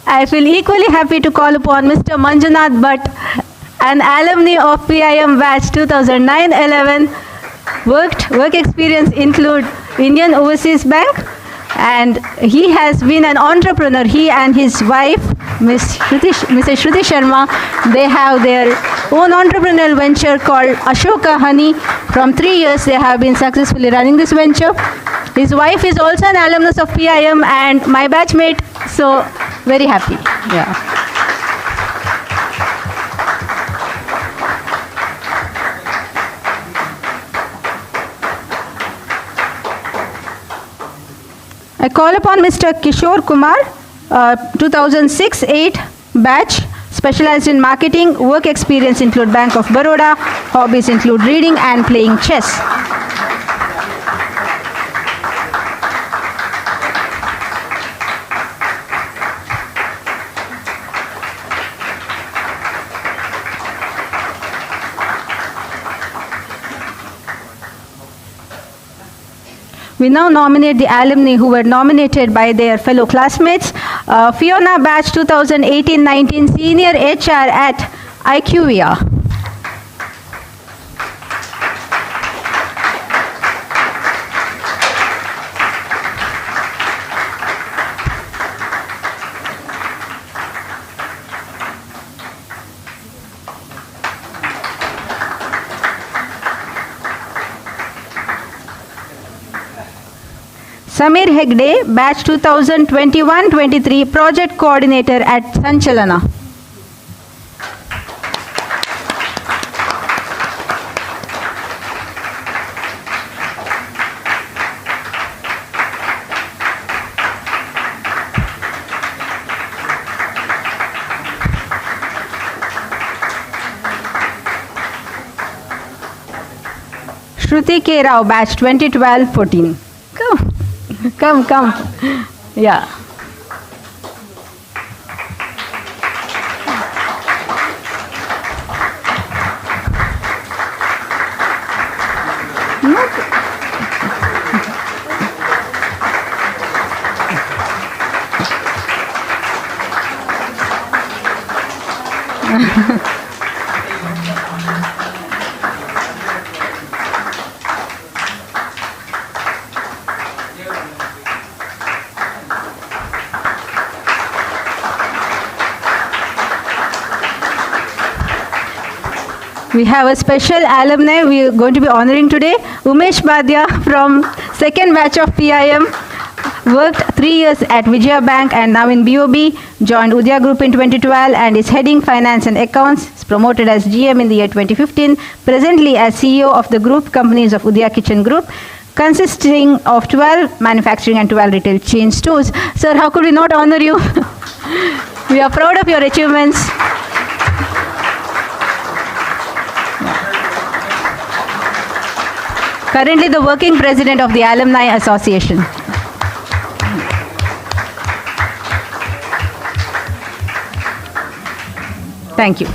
I feel equally happy to call upon Mr. Manjunath Bhatt, an alumni of PIM batch 2009-11. Work experience include Indian Overseas Bank, and he has been an entrepreneur. He and his wife, Mrs. Shruti Sharma, they have their own entrepreneurial venture called Ashoka Honey. From 3 years, they have been successfully running this venture. His wife is also an alumnus of PIM and my batchmate, so very happy. Yeah. I call upon Mr. Kishore Kumar, 2006-8 batch, specialized in marketing. Work experience include Bank of Baroda. Hobbies include reading and playing chess. We now nominate the alumni who were nominated by their fellow classmates. Fiona batch 2018-19 senior HR at IQVIA. Samir Hegde, batch 2021-23, project coordinator at Sammilana. Shruti K. Rao, batch 2012-14. Come. Yeah. We have a special alumni we are going to be honoring today. Umesh Badya from second batch of PIM. Worked 3 years at Vijaya Bank and now in BOB. Joined Udaya Group in 2012 and is heading finance and accounts. Is promoted as GM in the year 2015. Presently as CEO of the group companies of Udaya Kitchen Group, consisting of 12 manufacturing and 12 retail chain stores. Sir, how could we not honor you? We are proud of your achievements. Currently the working president of the Alumni Association. Thank you.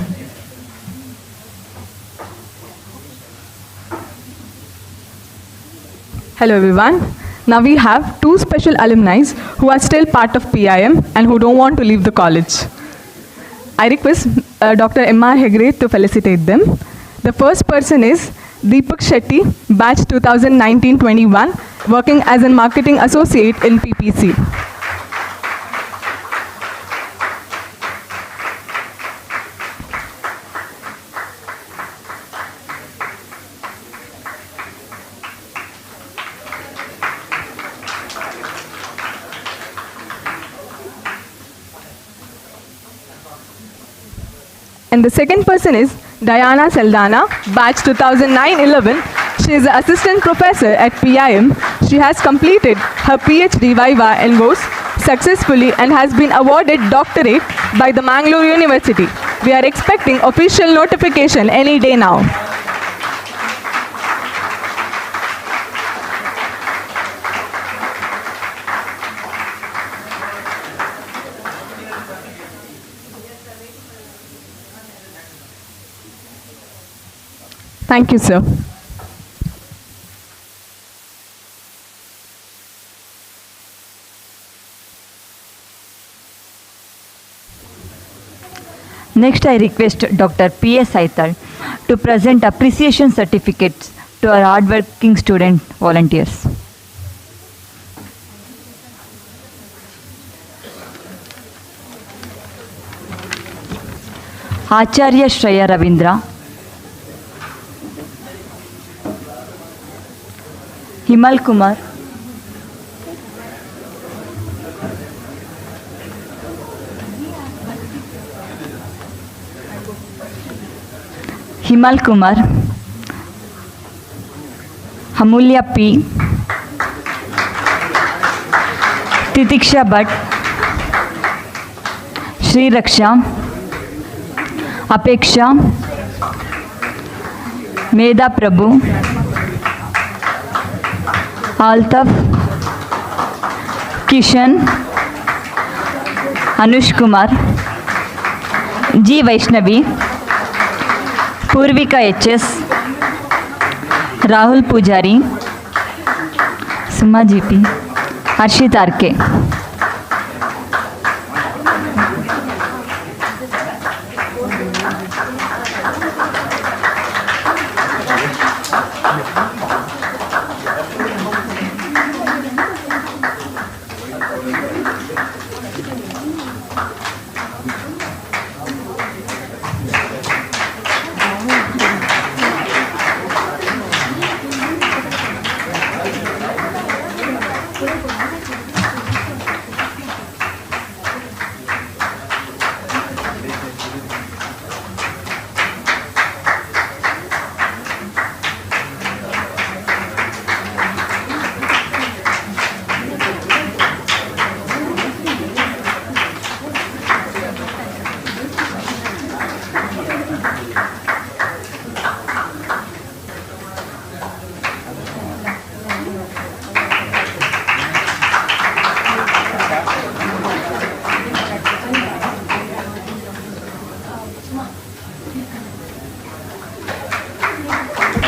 Hello everyone. Now we have two special alumni who are still part of PIM and who don't want to leave the college. I request Dr. M.R. Hegde to felicitate them. The first person is Deepak Shetty, batch 2019-21, working as a marketing associate in PPC. And the second person is Diana Saldana, batch 2009-11. She is an assistant professor at PIM. She has completed her PhD Viva and Voce successfully and has been awarded doctorate by the Mangalore University. We are expecting official notification any day now. Thank you, sir. Next, I request Dr. P.S. Aital to present appreciation certificates to our hardworking student volunteers. Acharya Shreya Ravindra, Himal Kumar, Amulya P, Titiksha Bhatt, Shri Raksha, Apeksha, Meda Prabhu, Altaf, Kishan, Anush Kumar, G. Vaishnavi, Purvika HS, Rahul Pujari, Suma GP, Harshit RK.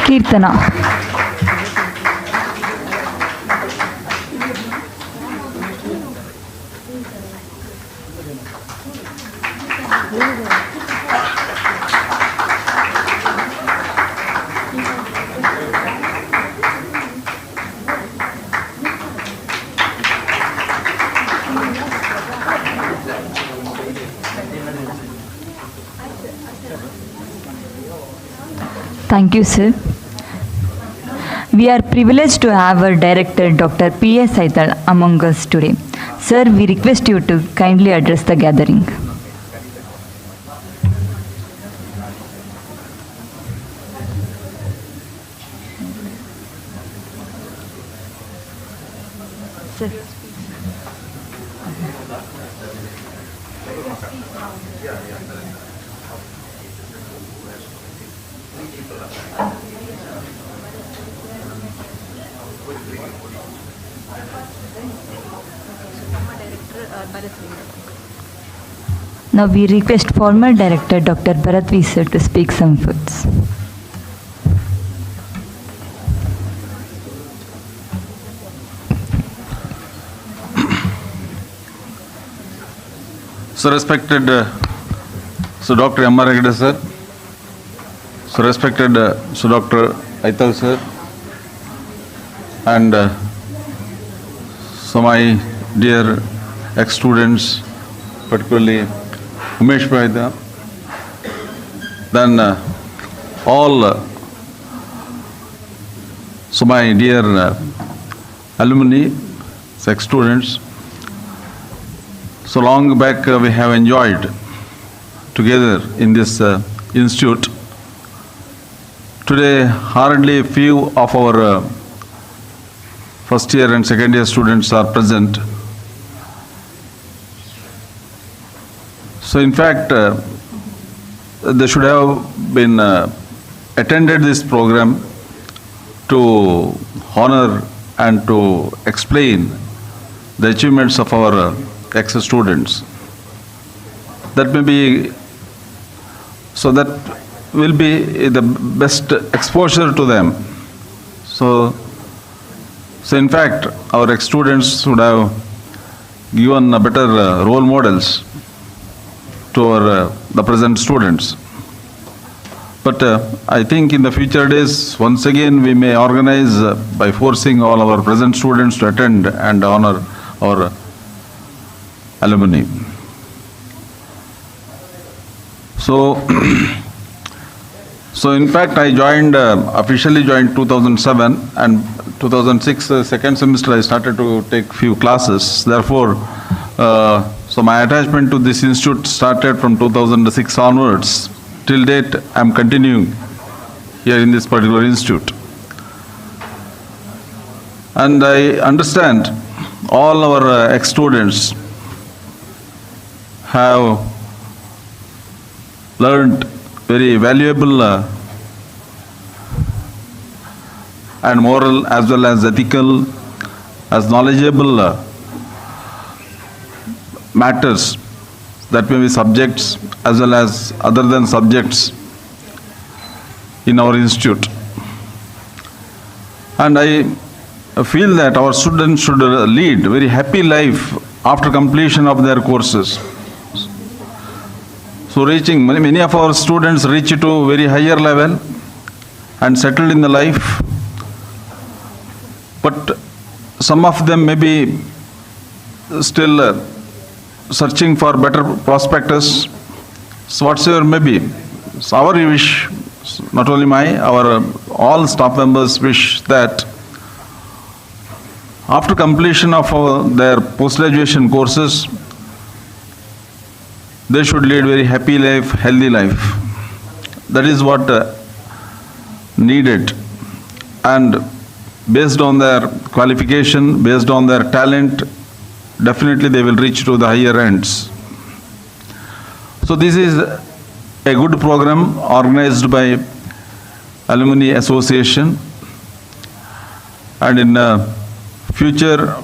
Kirtana. Thank you, sir. We are privileged to have our director, Dr. P.S. Aital, among us today. Sir, we request you to kindly address the gathering. Sir. Now we request former director Dr. Bharat V. sir to speak some words. So respected so Dr. M.R. Hegde sir, so respected so Dr. Aital sir, and so my dear ex-students, particularly Umesh Prajna, then all so my dear alumni, ex-students. So long back we have enjoyed together in this institute. Today hardly few of our first year and second year students are present. So in fact, they should have been attended this program to honor and to explain the achievements of our ex-students. That may be, so that will be the best exposure to them. So in fact, our ex-students would have given better role models to the present students. But I think in the future days, once again, we may organize by forcing all our present students to attend and honor our alumni. So in fact, I officially joined 2007, and 2006, second semester, I started to take few classes. Therefore, so my attachment to this institute started from 2006 onwards. Till date, I am continuing here in this particular institute. And I understand all our ex-students have learned very valuable and moral as well as ethical, as knowledgeable matters that may be subjects as well as other than subjects in our institute. And I feel that our students should lead a very happy life after completion of their courses. So many of our students reach to a very higher level and settled in the life, but some of them may be still searching for better prospectus. So whatsoever may be, so our wish, not only our all staff members wish that after completion of their post-graduation courses, they should lead very happy life, healthy life. That is what needed. And based on their qualification, based on their talent, definitely they will reach to the higher ends. So this is a good program organized by Alumni Association, and in future,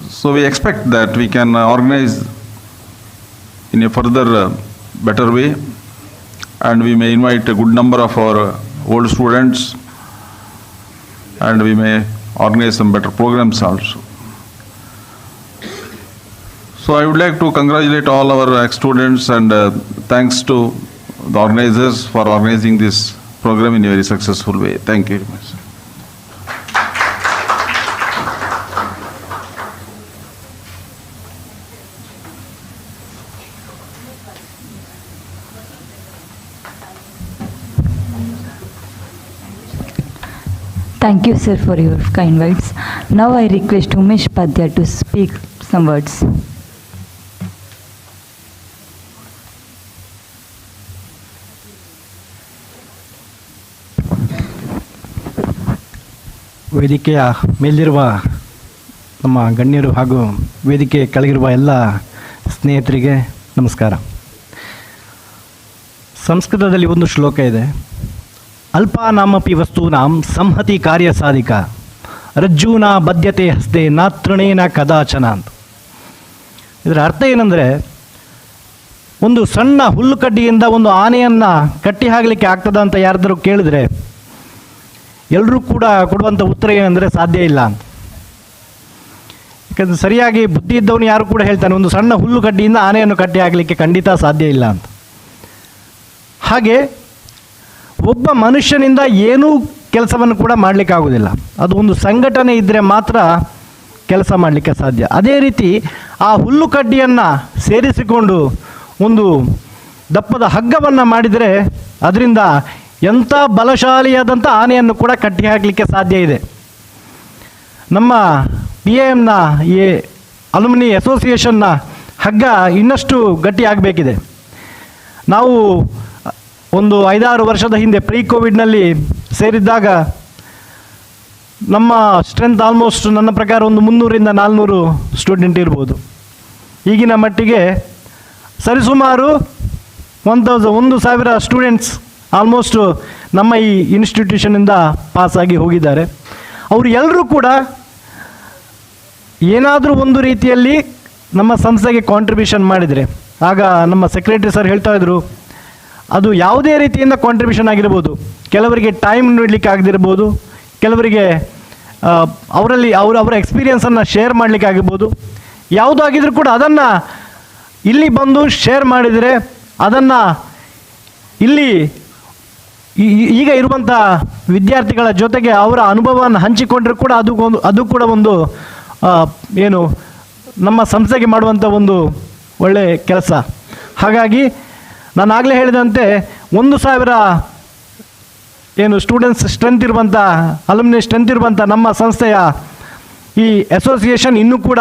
so we expect that we can organize in a further better way, and we may invite a good number of our old students, and we may organize some better programs also. So I would like to congratulate all our ex-students, and thanks to the organizers for organizing this program in a very successful way. Thank you very much. Thank you, sir, for your kind words. Now I request Umesh Padya to speak some words. ವೇದಿಕೆಯ ಮೇಲಿರುವ ನಮ್ಮ ಗಣ್ಯರು ಹಾಗೂ ವೇದಿಕೆ ಕೆಳಗಿರುವ ಎಲ್ಲ ಸ್ನೇಹಿತರಿಗೆ ನಮಸ್ಕಾರ. ಸಂಸ್ಕೃತದಲ್ಲಿ ಒಂದು ಶ್ಲೋಕ ಇದೆ, ಅಲ್ಪಾನಾಮಪಿ ವಸ್ತೂನಾಂ ಸಂಹತಿ ಕಾರ್ಯ ಸಾಧಿಕ ರಜ್ಜೂನ ಬದ್ಧತೆ ಹಸ್ತೆ ನ ತೃಣೇನ ಕದಾಚನ ಅಂತ. ಇದರ ಅರ್ಥ ಏನಂದರೆ, ಒಂದು ಸಣ್ಣ ಹುಲ್ಲುಕಡ್ಡಿಯಿಂದ ಒಂದು ಆನೆಯನ್ನು ಕಟ್ಟಿ ಹಾಕಲಿಕ್ಕೆ ಆಗ್ತದ ಅಂತ ಯಾರಾದರೂ ಕೇಳಿದ್ರೆ ಎಲ್ಲರೂ ಕೂಡ ಕೊಡುವಂಥ ಉತ್ತರ ಏನಂದರೆ ಸಾಧ್ಯ ಇಲ್ಲ ಅಂತ. ಯಾಕಂದರೆ ಸರಿಯಾಗಿ ಬುದ್ಧಿ ಇದ್ದವನು ಯಾರು ಕೂಡ ಹೇಳ್ತಾನೆ, ಒಂದು ಸಣ್ಣ ಹುಲ್ಲುಕಡ್ಡಿಯಿಂದ ಆನೆಯನ್ನು ಕಟ್ಟಿ ಹಾಕಲಿಕ್ಕೆ ಖಂಡಿತ ಸಾಧ್ಯ ಇಲ್ಲ ಅಂತ. ಹಾಗೆ ಒಬ್ಬ ಮನುಷ್ಯನಿಂದ ಏನೂ ಕೆಲಸವನ್ನು ಕೂಡ ಮಾಡಲಿಕ್ಕಾಗೋದಿಲ್ಲ. ಅದು ಒಂದು ಸಂಘಟನೆ ಇದ್ದರೆ ಮಾತ್ರ ಕೆಲಸ ಮಾಡಲಿಕ್ಕೆ ಸಾಧ್ಯ. ಅದೇ ರೀತಿ ಆ ಹುಲ್ಲುಕಡ್ಡಿಯನ್ನು ಸೇರಿಸಿಕೊಂಡು ಒಂದು ದಪ್ಪದ ಹಗ್ಗವನ್ನು ಮಾಡಿದರೆ ಅದರಿಂದ ಎಂಥ ಬಲಶಾಲಿಯಾದಂಥ ಆನೆಯನ್ನು ಕೂಡ ಕಟ್ಟಿ ಹಾಕಲಿಕ್ಕೆ ಸಾಧ್ಯ ಇದೆ. ನಮ್ಮ PIMನ ಈ ಅಲುಮಿನಿ ಅಸೋಸಿಯೇಷನ್ನ ಹಗ್ಗ ಇನ್ನಷ್ಟು ಗಟ್ಟಿಯಾಗಬೇಕಿದೆ. ನಾವು ಒಂದು 5-6 ವರ್ಷದ ಹಿಂದೆ ಕೋವಿಡ್ನಲ್ಲಿ ಸೇರಿದ್ದಾಗ ನಮ್ಮ ಸ್ಟ್ರೆಂತ್ ಆಲ್ಮೋಸ್ಟ್ ನನ್ನ ಪ್ರಕಾರ ಒಂದು 300ರಿಂದ 400 ಸ್ಟೂಡೆಂಟ್ ಇರ್ಬೋದು. ಈಗಿನ ಮಟ್ಟಿಗೆ ಸರಿಸುಮಾರು 1,000 ಸ್ಟೂಡೆಂಟ್ಸ್ ಆಲ್ಮೋಸ್ಟು ನಮ್ಮ ಈ ಇನ್ಸ್ಟಿಟ್ಯೂಷನಿಂದ ಪಾಸಾಗಿ ಹೋಗಿದ್ದಾರೆ. ಅವರು ಎಲ್ಲರೂ ಕೂಡ ಏನಾದರೂ ಒಂದು ರೀತಿಯಲ್ಲಿ ನಮ್ಮ ಸಂಸ್ಥೆಗೆ ಕಾಂಟ್ರಿಬ್ಯೂಷನ್ ಮಾಡಿದರೆ, ಆಗ ನಮ್ಮ ಸೆಕ್ರೆಟರಿ ಸರ್ ಹೇಳ್ತಾಯಿದ್ರು, ಅದು ಯಾವುದೇ ರೀತಿಯಿಂದ ಕಾಂಟ್ರಿಬ್ಯೂಷನ್ ಆಗಿರ್ಬೋದು. ಕೆಲವರಿಗೆ ಟೈಮ್ ನೀಡಲಿಕ್ಕೆ ಆಗದಿರ್ಬೋದು, ಕೆಲವರಿಗೆ ಅವರಲ್ಲಿ ಅವರ ಎಕ್ಸ್ಪೀರಿಯನ್ಸನ್ನು ಶೇರ್ ಮಾಡಲಿಕ್ಕೆ ಆಗಿರ್ಬೋದು. ಯಾವುದಾಗಿದ್ರೂ ಕೂಡ ಅದನ್ನು ಇಲ್ಲಿ ಬಂದು ಶೇರ್ ಮಾಡಿದರೆ, ಅದನ್ನು ಇಲ್ಲಿ ಈಗ ಇರುವಂಥ ವಿದ್ಯಾರ್ಥಿಗಳ ಜೊತೆಗೆ ಅವರ ಅನುಭವವನ್ನು ಹಂಚಿಕೊಂಡ್ರೂ ಕೂಡ ಅದು ಕೂಡ ಒಂದು ಏನು ನಮ್ಮ ಸಂಸ್ಥೆಗೆ ಮಾಡುವಂಥ ಒಂದು ಒಳ್ಳೆಯ ಕೆಲಸ. ಹಾಗಾಗಿ ನಾನು ಆಗಲೇ ಹೇಳಿದಂತೆ 1,000 ಏನು ಸ್ಟೂಡೆಂಟ್ಸ್ ಸ್ಟ್ರೆಂತ್ ಇರುವಂಥ, ಅಲುಮ್ನಿ ಸ್ಟ್ರೆಂತ್ ಇರುವಂಥ ನಮ್ಮ ಸಂಸ್ಥೆಯ ಈ ಅಸೋಸಿಯೇಷನ್ ಇನ್ನೂ ಕೂಡ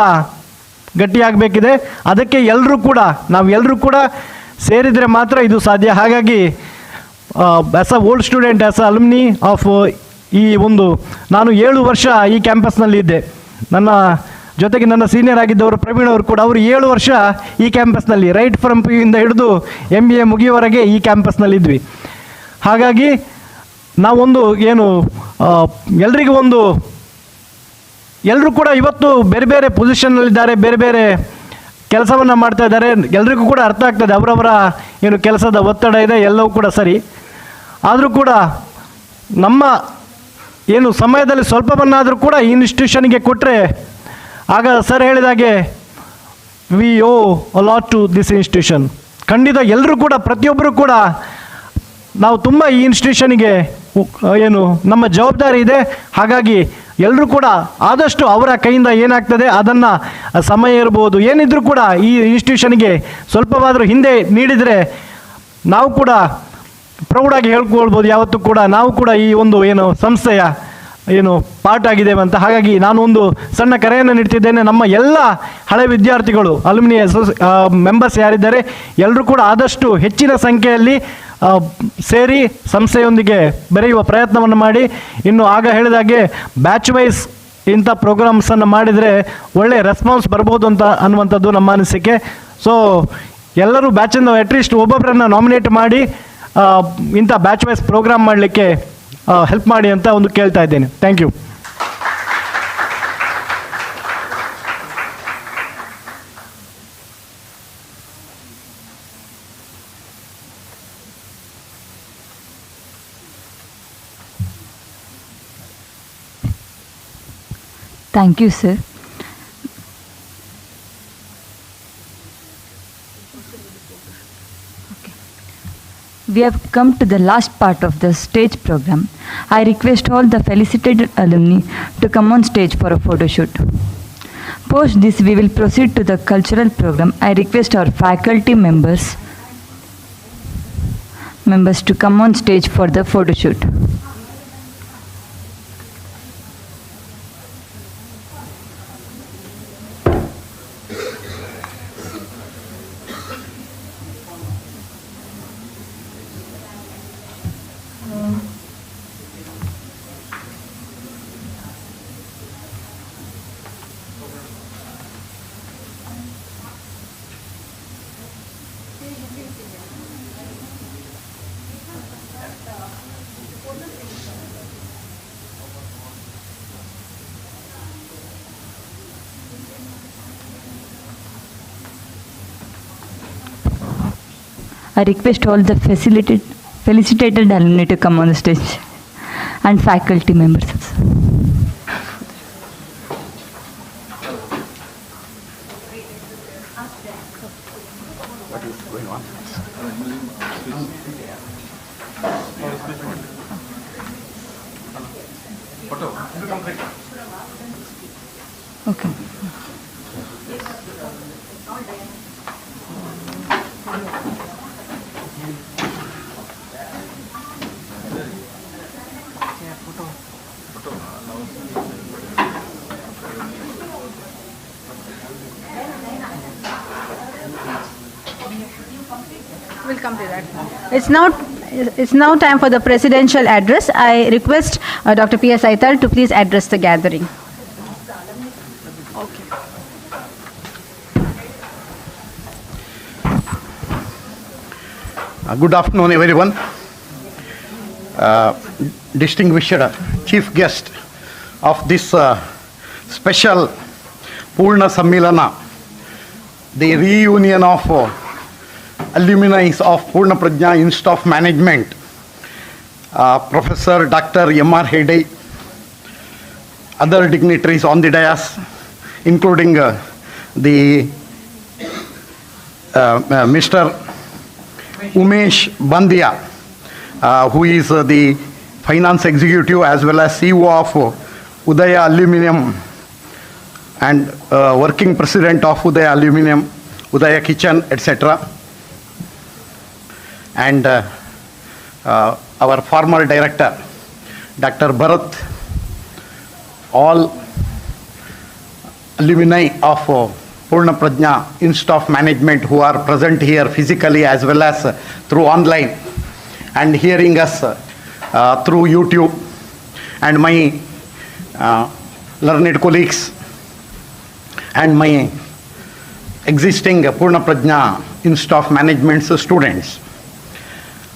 ಗಟ್ಟಿಯಾಗಬೇಕಿದೆ. ಅದಕ್ಕೆ ನಾವೆಲ್ಲರೂ ಕೂಡ ಸೇರಿದರೆ ಮಾತ್ರ ಇದು ಸಾಧ್ಯ. ಹಾಗಾಗಿ as a old student, as a alumni of ನಾನು 7 ವರ್ಷ ಈ ಕ್ಯಾಂಪಸ್ನಲ್ಲಿ ಇದ್ದೆ. ನನ್ನ ಜೊತೆಗೆ ನನ್ನ ಸೀನಿಯರ್ ಆಗಿದ್ದವರು ಪ್ರವೀಣ್ ಅವರು ಕೂಡ, ಅವರು 7 ವರ್ಷ ಈ ಕ್ಯಾಂಪಸ್ನಲ್ಲಿ, ರೈಟ್ ಫ್ರಮ್ PU ಇಂದ ಹಿಡಿದು MBA ಮುಗಿಯುವವರೆಗೆ ಈ ಕ್ಯಾಂಪಸ್ನಲ್ಲಿದ್ವಿ. ಹಾಗಾಗಿ ನಾವೊಂದು ಏನು ಎಲ್ಲರೂ ಕೂಡ ಇವತ್ತು ಬೇರೆ ಬೇರೆ ಪೊಸಿಷನ್ನಲ್ಲಿದ್ದಾರೆ, ಬೇರೆ ಬೇರೆ ಕೆಲಸವನ್ನು ಮಾಡ್ತಾ ಇದ್ದಾರೆ. ಎಲ್ರಿಗೂ ಕೂಡ ಅರ್ಥ ಆಗ್ತದೆ ಅವರವರ ಏನು ಕೆಲಸದ ಒತ್ತಡ ಇದೆ, ಎಲ್ಲವೂ ಕೂಡ ಸರಿ. ಆದರೂ ಕೂಡ ನಮ್ಮ ಏನು ಸಮಯದಲ್ಲಿ ಸ್ವಲ್ಪವನ್ನಾದರೂ ಕೂಡ ಈ ಇನ್ಸ್ಟಿಟ್ಯೂಷನ್ಗೆ ಕೊಟ್ಟರೆ, ಆಗ ಸರ್ ಹೇಳಿದಾಗೆ we owe a lot to this institution. ಖಂಡಿತ ಎಲ್ಲರೂ ಕೂಡ, ಪ್ರತಿಯೊಬ್ಬರು ಕೂಡ ನಾವು ತುಂಬ ಈ ಇನ್ಸ್ಟಿಟ್ಯೂಷನ್ಗೆ ಏನು ನಮ್ಮ ಜವಾಬ್ದಾರಿ ಇದೆ. ಹಾಗಾಗಿ ಎಲ್ಲರೂ ಕೂಡ ಆದಷ್ಟು ಅವರ ಕೈಯಿಂದ ಏನಾಗ್ತದೆ ಅದನ್ನು, ಸಮಯ ಇರ್ಬೋದು ಏನಿದ್ರೂ ಕೂಡ ಈ ಇನ್ಸ್ಟಿಟ್ಯೂಷನ್ಗೆ ಸ್ವಲ್ಪವಾದರೂ ಹಿಂದೆ ನೀಡಿದರೆ ನಾವು ಕೂಡ ಪ್ರೌಡಾಗಿ ಹೇಳ್ಕೊಳ್ಬೋದು, ಯಾವತ್ತೂ ಕೂಡ ನಾವು ಕೂಡ ಈ ಒಂದು ಏನು ಸಂಸ್ಥೆಯ ಏನು ಪಾರ್ಟ್ ಆಗಿದ್ದೇವೆ ಅಂತ. ಹಾಗಾಗಿ ನಾನು ಒಂದು ಸಣ್ಣ ಕರೆಯನ್ನು ನೀಡ್ತಿದ್ದೇನೆ. ನಮ್ಮ ಎಲ್ಲ ಹಳೆ ವಿದ್ಯಾರ್ಥಿಗಳು, ಅಲುಮ್ನಿ ಮೆಂಬರ್ಸ್ ಯಾರಿದ್ದಾರೆ, ಎಲ್ಲರೂ ಕೂಡ ಆದಷ್ಟು ಹೆಚ್ಚಿನ ಸಂಖ್ಯೆಯಲ್ಲಿ ಸೇರಿ ಸಂಸ್ಥೆಯೊಂದಿಗೆ ಬೆರೆಯುವ ಪ್ರಯತ್ನವನ್ನು ಮಾಡಿ. ಇನ್ನು ಆಗ ಹೇಳಿದಾಗೆ ಬ್ಯಾಚ್ ವೈಸ್ ಇಂಥ ಪ್ರೋಗ್ರಾಮ್ಸನ್ನು ಮಾಡಿದರೆ ಒಳ್ಳೆಯ ರೆಸ್ಪಾನ್ಸ್ ಬರ್ಬೋದು ಅನ್ನುವಂಥದ್ದು ನಮ್ಮ ಅನಿಸಿಕೆ. ಸೊ ಎಲ್ಲರೂ ಬ್ಯಾಚಿಂದ ಅಟ್ಲೀಸ್ಟ್ ಒಬ್ಬೊಬ್ಬರನ್ನು ನಾಮಿನೇಟ್ ಮಾಡಿ ಇಂಥ ಬ್ಯಾಚ್ ವೈಸ್ ಪ್ರೋಗ್ರಾಮ್ ಮಾಡಲಿಕ್ಕೆ ಹೆಲ್ಪ್ ಮಾಡಿ ಅಂತ ಒಂದು ಕೇಳ್ತಾ ಇದ್ದೇನೆ. Thank you. Thank you, sir. We have come to the last part of the stage program. I request all the felicitated alumni to come on stage for a photo shoot. Post this, we will proceed to the cultural program. I request our faculty members to come on stage for the photo shoot. I request all the felicitated alumni to come on the stage and faculty members also. What is going on? Photo. Okay. We'll come to that. It's now time for the presidential address. I request Dr. P.S. Aital to please address the gathering. Good afternoon, everyone. Distinguished chief guest of this special Poorna Sammilana, the reunion of alumni of Poornaprajna Institute of Management, Professor Dr. M.R. Hegde, other dignitaries on the dais, including Mr. Umesh Bandia, who is the finance executive as well as CEO of Udaya Aluminium and working president of Udaya Aluminium, Udaya Kitchen, etc. And our former director, Dr. Bharat, all alumni of Poornaprajna Institute of Management who are present here physically as well as through online and hearing us through YouTube, and my learned colleagues and my existing Poornaprajna Institute of Management students.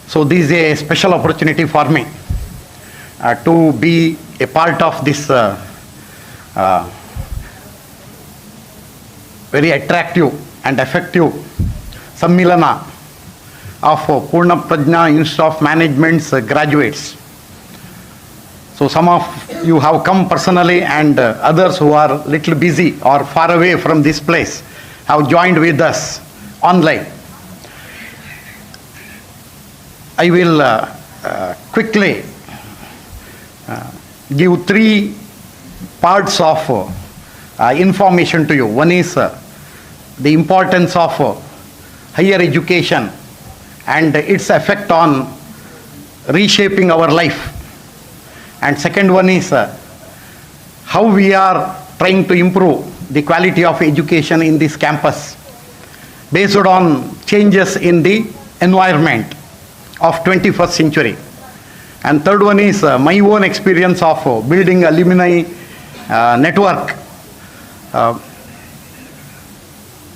So this is a special opportunity for me to be a part of this very attractive and effective Sammilana of Poornaprajna Institute of Management's graduates. So some of you have come personally, and others who are little busy or far away from this place have joined with us online. I will quickly give three parts of information to you. One is the importance of higher education and its effect on reshaping our life. And second one is how we are trying to improve the quality of education in this campus based on changes in the environment of 21st century. And third one is my own experience of building alumni network. I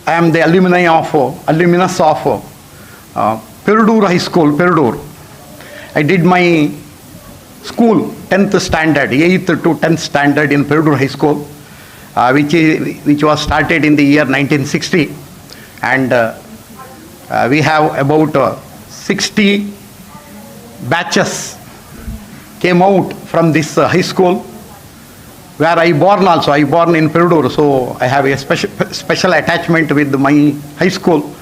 am the alumnus of Perdur High School, Perdur. I did my school 10th standard, 8th to 10th standard in Perdur High School, which was started in the year 1960. And we have about 60 batches came out from this high school, where I born also. I born in Perdur, so I have a special attachment with my high school.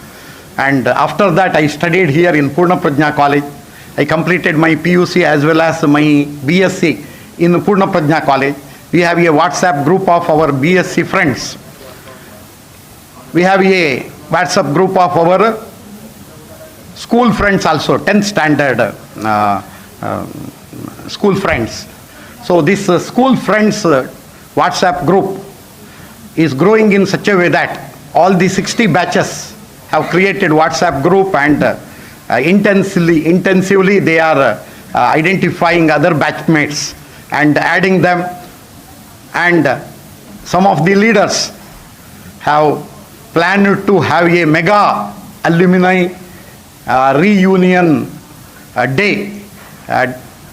And after that, I studied here in Poornaprajna College. I completed my PUC as well as my BSc in Poornaprajna College. We have a WhatsApp group of our BSc friends. We have a WhatsApp group of our school friends also, 10th standard school friends. So this school friends WhatsApp group is growing in such a way that all the 60 batches have created WhatsApp group, and intensively they are identifying other batchmates and adding them. And some of the leaders have planned to have a mega alumni reunion day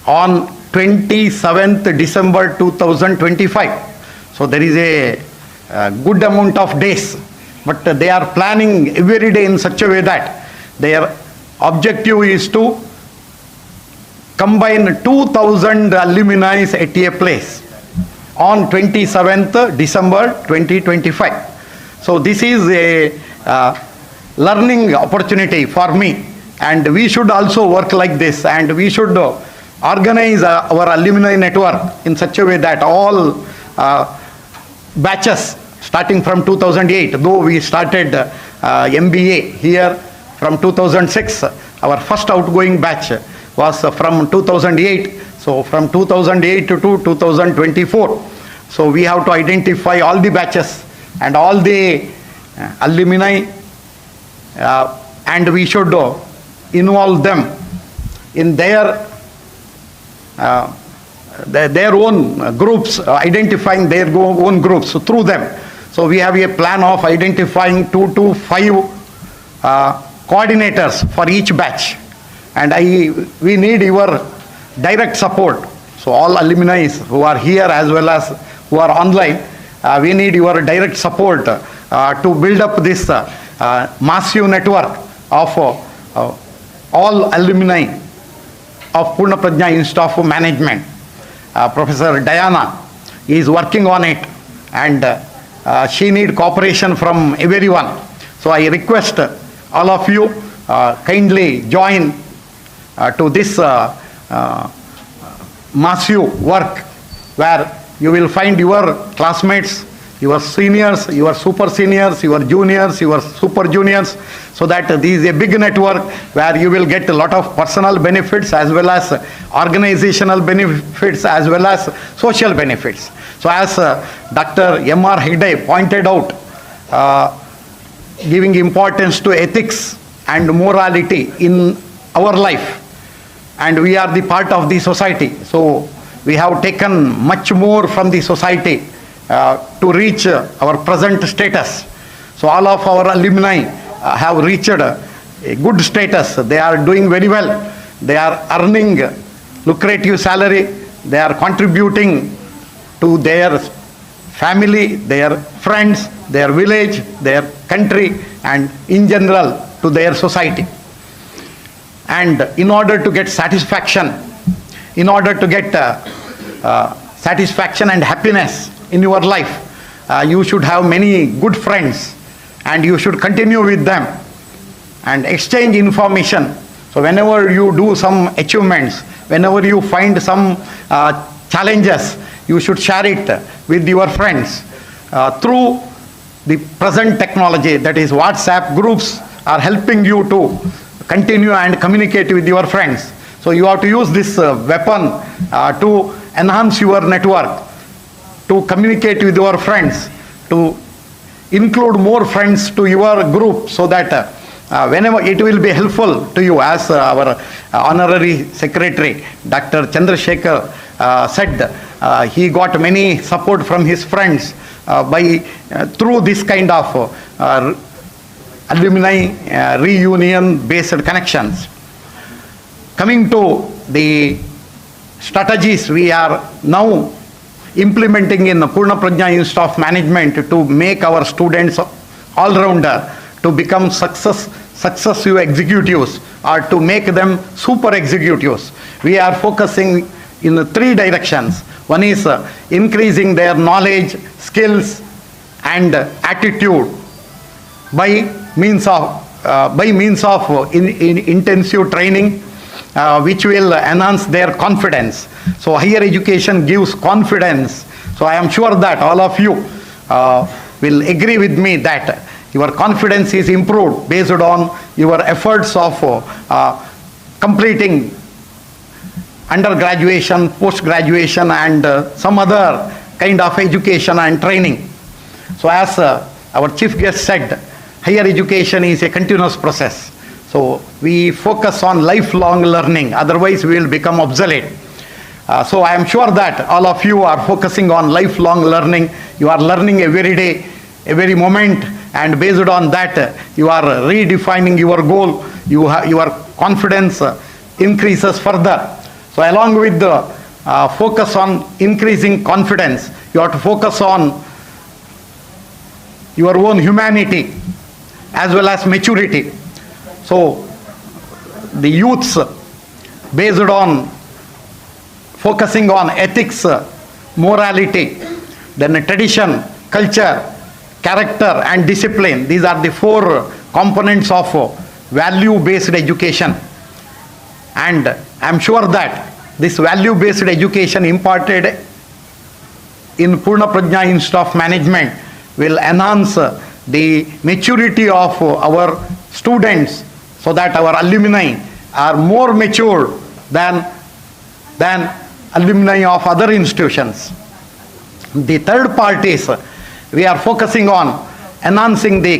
on 27th December 2025. So there is a good amount of days, but they are planning every day in such a way that their objective is to combine 2,000 alumni at a place on 27th December 2025. So this is a learning opportunity for me, and we should also work like this, and we should organize our alumni network in such a way that all batches starting from 2008, though we started MBA here from 2006, our first outgoing batch was from 2008. So from 2008 to 2024. So we have to identify all the batches and all the alumni, and we should involve them in their own groups, identifying their own groups through them. So we have a plan of identifying 2 to 5 coordinators for each batch, and we need your direct support. So all alumni who are here as well as who are online, we need your direct support to build up this massive network of all alumni of Poornaprajna Institute of Management. Professor Diana is working on it, and she needs cooperation from everyone. So I request all of you kindly join to this massive work, where you will find your classmates, your seniors, your super seniors, your juniors, your super juniors, so that this is a big network where you will get a lot of personal benefits as well as organizational benefits as well as social benefits. So as Dr. M.R. Hegde pointed out, giving importance to ethics and morality in our life, and we are the part of the society. So we have taken much more from the society to reach our present status. So all of our alumni have reached a good status. They are doing very well. They are earning lucrative salary. They are contributing to their family, their friends, their village, their country, and in general to their society. And in order to get satisfaction, in order to get satisfaction and happiness in your life, you should have many good friends, and you should continue with them and exchange information. So whenever you do some achievements, whenever you find some challenges, you should share it with your friends. Through the present technology, that is WhatsApp groups, are helping you to continue and communicate with your friends. So you have to use this weapon to enhance your network, to communicate with your friends, to include more friends to your group, so that whenever it will be helpful to you. As our honorary secretary, Dr. Chandrasekhar said, he got many support from his friends through this kind of alumni reunion based connections. Coming to the strategies we are now implementing in the Poornaprajna Institute of Management to make our students all-rounder, to become successive executives, or to make them super executives. We are focusing in 3 directions. One is increasing their knowledge, skills, and attitude by means of intensive training, which will enhance their confidence. So higher education gives confidence. So I am sure that all of you will agree with me that your confidence is improved based on your efforts of completing undergraduation, post-graduation, and some other kind of education and training. So as our chief guest said, higher education is a continuous process. So we focus on lifelong learning, otherwise we will become obsolete. So I am sure that all of you are focusing on lifelong learning. You are learning every day, every moment, and based on that you are redefining your goal. Your confidence increases further. So along with the focus on increasing confidence, you have to focus on your own humanity as well as maturity. So the youths, based on focusing on ethics, morality, then tradition, culture, character, and discipline, these are the 4 components of value-based education. And I am sure that this value-based education imparted in Poornaprajna Institute of Management will enhance the maturity of our students, so that our alumni are more mature than alumni of other institutions. The third part is we are focusing on enhancing the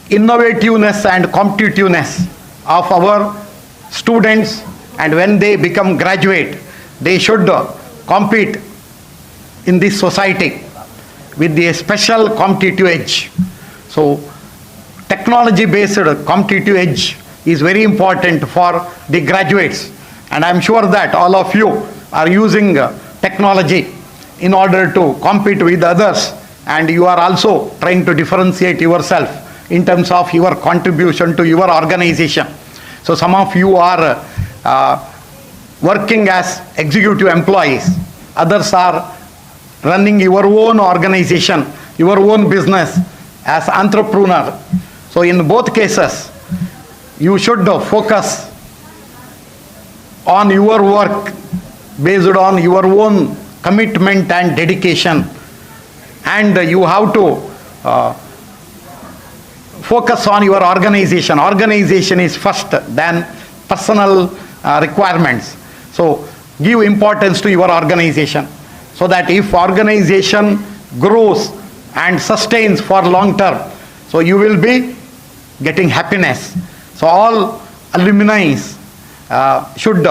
innovativeness and competitiveness of our students, and when they become graduate, they should compete in this society with the special competitive edge. So technology-based competitive edge is very important for the graduates, and I am sure that all of you are using technology in order to compete with others, and you are also trying to differentiate yourself in terms of your contribution to your organization. So some of you are working as executive employees, others are running your own organization, your own business as entrepreneur. So in both cases, you should focus on your work based on your own commitment and dedication, and you have to focus on your organization. Organization is first, then personal requirements. So give importance to your organization, so that if organization grows and sustains for long term, so you will be getting happiness. So all alumni should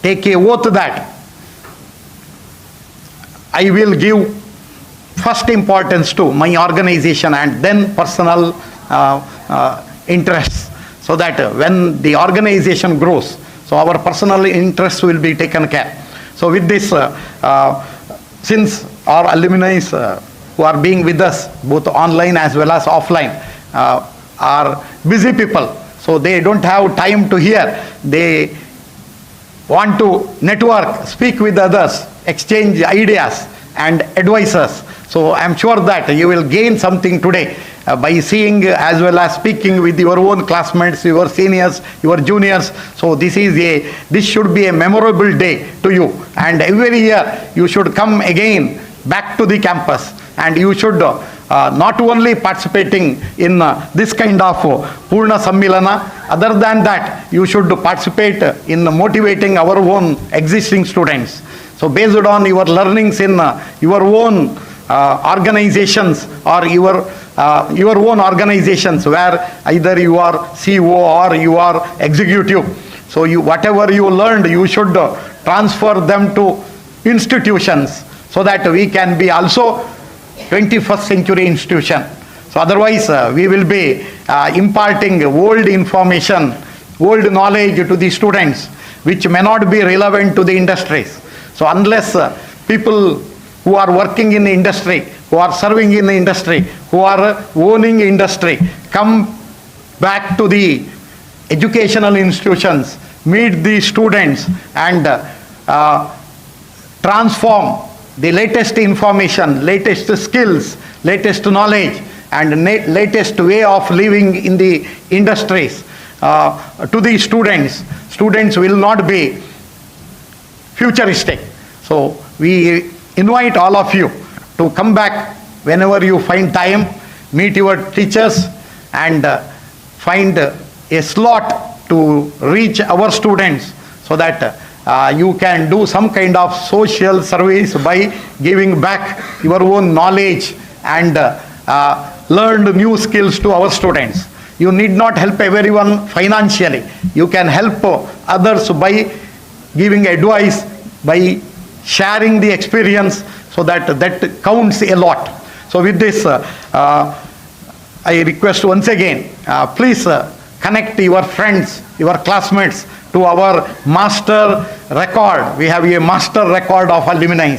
take a oath that I will give first importance to my organization and then personal interests, so that when the organization grows, so our personal interests will be taken care. So with this, since our alumni who are being with us both online as well as offline are busy people, so they don't have time to hear. They want to network, speak with others, exchange ideas and advices. So I am sure that you will gain something today by seeing as well as speaking with your own classmates, your seniors, your juniors. So this should be a memorable day to you, and every year you should come again back to the campus, and you should not only participating in this kind of Poorna Sammilana, other than that you should participate in motivating our own existing students. So based on your learnings in your own organizations or your own organizations, where either you are CEO or you are executive, so whatever you learned, you should transfer them to institutions, so that we can be also 21st century institution. So otherwise we will be imparting old information, old knowledge to the students, which may not be relevant to the industries. So unless people who are working in the industry, who are serving in the industry, who are owning industry, come back to the educational institutions, meet the students and transform the latest information, latest skills, latest knowledge and latest way of living in the industries to the students. Students will not be futuristic. So we invite all of you to come back whenever you find time, meet your teachers and find a slot to reach our students, so that you can do some kind of social service by giving back your own knowledge and learned new skills to our students. You need not help everyone financially. You can help others by giving advice, by sharing the experience, so that counts a lot. So with this, I request once again, please connect your friends, your classmates to our master record. We have a master record of alumni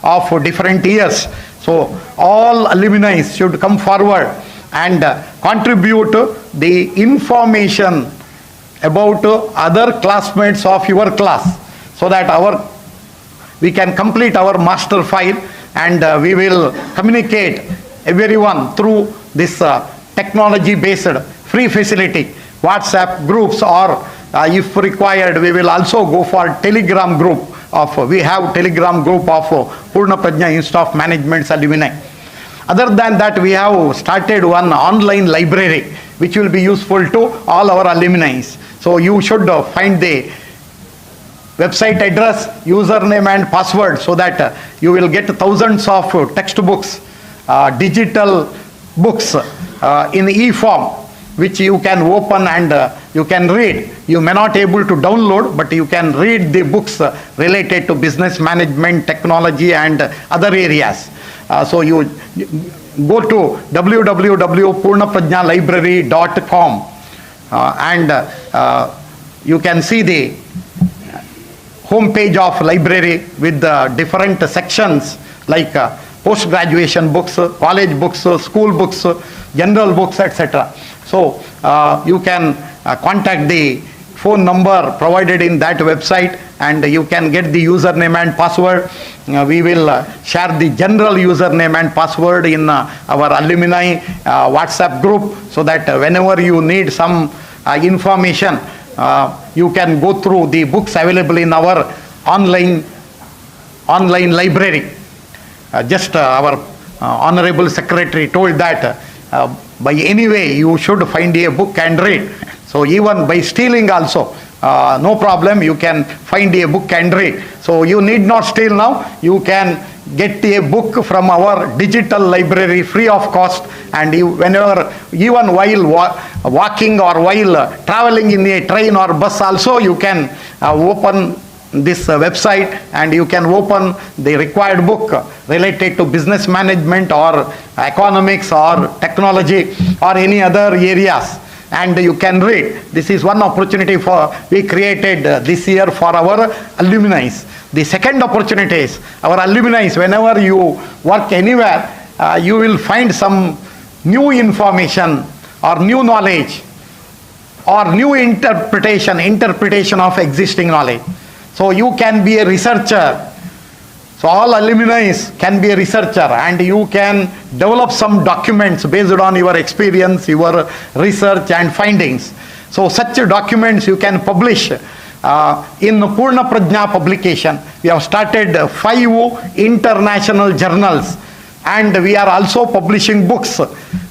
of different years. So all alumni should come forward and contribute the information about other classmates of your class, so that we can complete our master file, and we will communicate everyone through this technology based free facility, WhatsApp groups, or if required we will also go for Telegram group we have Telegram group of Poornaprajna Institute of Management's alumni. Other than that, we have started one online library which will be useful to all our alumni. So you should find the website address, username and password, so that you will get thousands of textbooks, digital books in e-form, which you can open and you can read. You may not able to download, but you can read the books related to business management, technology and other areas. So you go to www.poornaprajnalibrary.com and you can see the home page of library with the different sections like post-graduation books, college books, school books, general books, etc. So you can contact the phone number provided in that website, and you can get the username and password. We will share the general username and password in our alumni WhatsApp group, so that whenever you need some information, you can go through the books available in our online library. Just our Honorable Secretary told that by any way you should find a book and read. So even by stealing also, no problem, you can find a book and read. So you need not steal now, you can get a book from our digital library free of cost, and you, whenever, even while walking or while traveling in a train or bus also, you can open this website and you can open the required book related to business management or economics or technology or any other areas, and you can read. This is one opportunity we created this year for our alumni. The second opportunity is our alumni, whenever you work anywhere, you will find some new information or new knowledge or new interpretation of existing knowledge. So you can be a researcher. So all alumni can be a researcher, and you can develop some documents based on your experience, your research and findings. So such documents you can publish in Poornaprajna publication. We have started 5 international journals, and we are also publishing books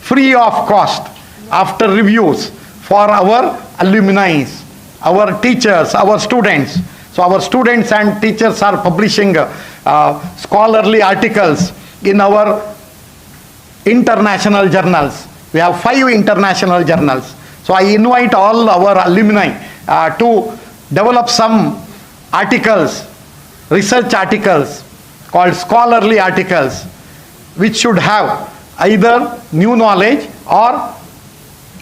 free of cost after reviews for our alumni, our teachers, our students. So our students and teachers are publishing scholarly articles in our international journals. We have 5 international journals. So I invite all our alumni to develop some articles, research articles called scholarly articles, which should have either new knowledge or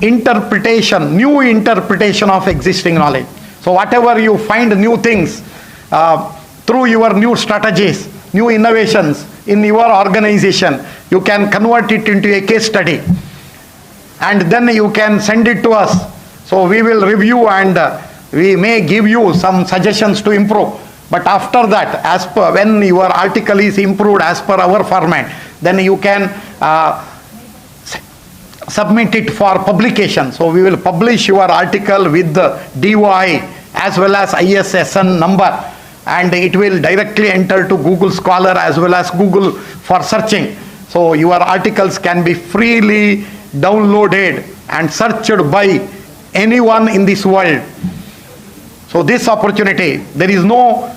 interpretation, new interpretation of existing knowledge. So whatever you find new things through your new strategies, new innovations in your organization, you can convert it into a case study, and then you can send it to us. So we will review, and we may give you some suggestions to improve. But after that, as per when your article is improved as per our format, then you can submit it for publication. So we will publish your article with the DOI as well as ISSN number, and it will directly enter to Google Scholar as well as Google for searching. So your articles can be freely downloaded and searched by anyone in this world. So this opportunity, there is no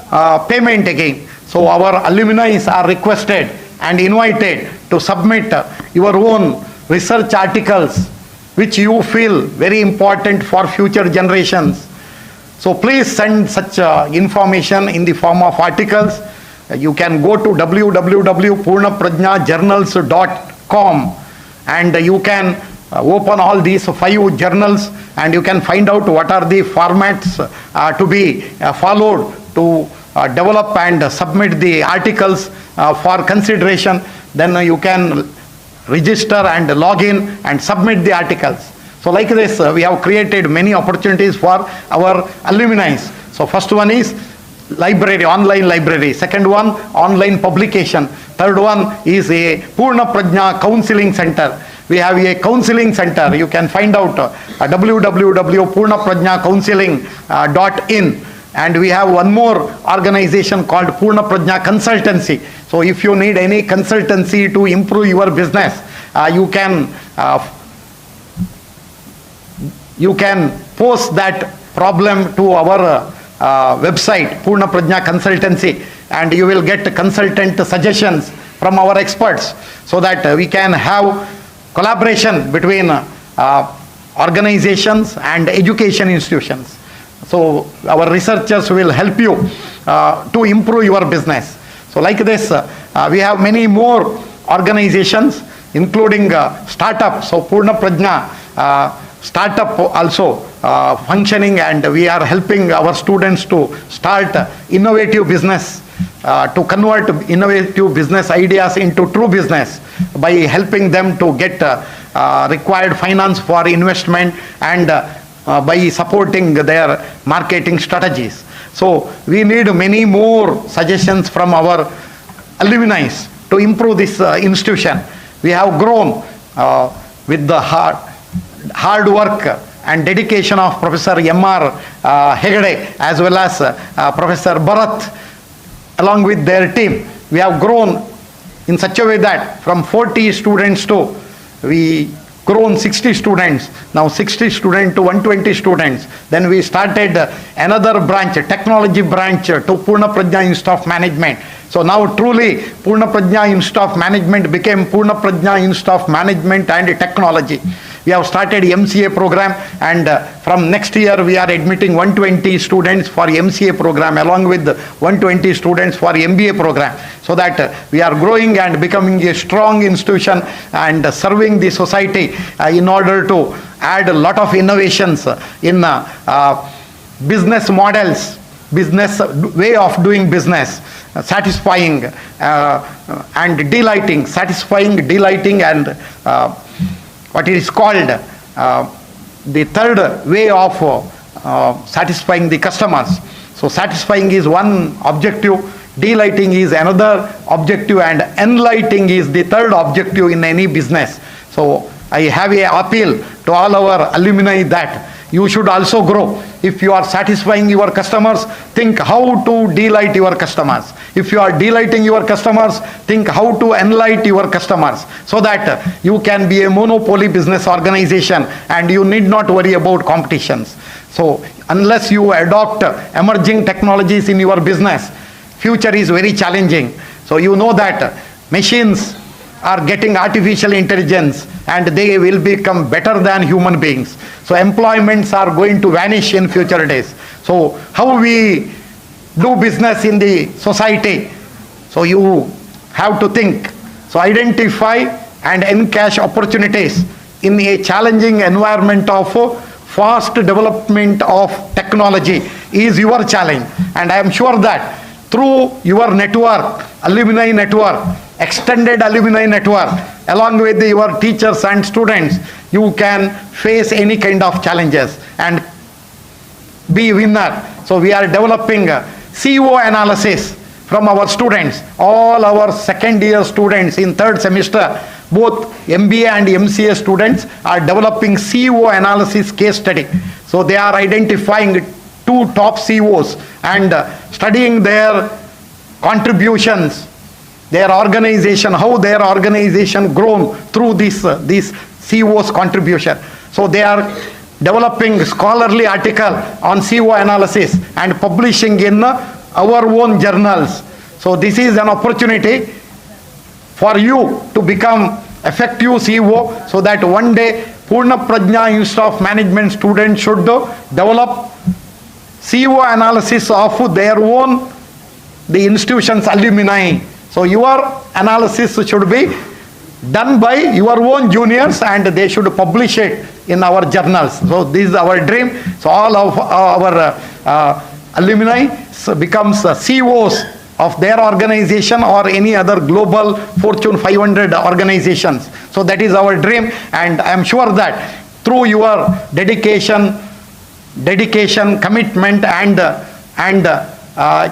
payment again. So our alumni are requested and invited to submit your own research articles which you feel very important for future generations. So please send such information in the form of articles. You can go to www.poornaprajnajournals.com, and you can open all these 5 journals, and you can find out what are the formats to be followed to develop and submit the articles for consideration. Then you can register and log in and submit the articles. So like this, we have created many opportunities for our alumni. So first one is library, online library. Second one, online publication. Third one is a Poornaprajna counseling center. We have a counseling center. You can find out www.poornaprajnacounseling.in. And we have one more organization called Poornaprajna Consultancy. So if you need any consultancy to improve your business, you can post that problem to our website, Poornaprajna Consultancy, and you will get consultant suggestions from our experts, so that we can have collaboration between organizations and education institutions. So our researchers will help you to improve your business. So like this, we have many more organizations, including startups. So Poornaprajna startup also functioning, and we are helping our students to start innovative business to convert innovative business ideas into true business by helping them to get required finance for investment and by supporting their marketing strategies. So we need many more suggestions from our alumni to improve this institution. We have grown with the hard work and dedication of Professor M.R. Hegde as well as Professor Bharat along with their team. We have grown in such a way that from 40 students to we grown 60 students, now 60 students to 120 students. Then we started another branch, technology branch to Poornaprajna Institute of Management. So now truly Poornaprajna Institute of Management became Poornaprajna Institute of Management and Technology. We have started MCA program, and from next year we are admitting 120 students for MCA program along with 120 students for MBA program, so that we are growing and becoming a strong institution and serving the society in order to add a lot of innovations in business models, business way of doing business, satisfying and delighting, and what is called the third way of satisfying the customers. So satisfying is one objective, delighting is another objective, and enlightening is the third objective in any business. So I have an appeal to all our alumni that you should also grow. If you are satisfying your customers, think how to delight your customers. If you are delighting your customers, think how to enlighten your customers, so that you can be a monopoly business organization and you need not worry about competitions. So unless you adopt emerging technologies in your business, future is very challenging. So you know that machines are getting artificial intelligence and they will become better than human beings. So employments are going to vanish in future days. So how we do business in the society? So you have to think. So identify and encash opportunities in a challenging environment of fast development of technology is your challenge. And I am sure that through your network, alumni network, extended alumni network, along with your teachers and students, you can face any kind of challenges and be winner. So we are developing CO analysis from our students. All our second year students in third semester, both MBA and MCA students are developing CO analysis case study. So they are identifying 2 top COs and studying their contributions, their organization, how their organization grown through this CO's contribution. So they are developing scholarly article on CO analysis and publishing in our own journals. So this is an opportunity for you to become effective CO, so that one day Poornaprajna Institute of Management students should develop CO analysis of their own, the institution's alumni. So your analysis should be done by your own juniors and they should publish it in our journals. So this is our dream. So all of our alumni becomes CEOs of their organization or any other global Fortune 500 organizations. So that is our dream, and I am sure that through your dedication, commitment, and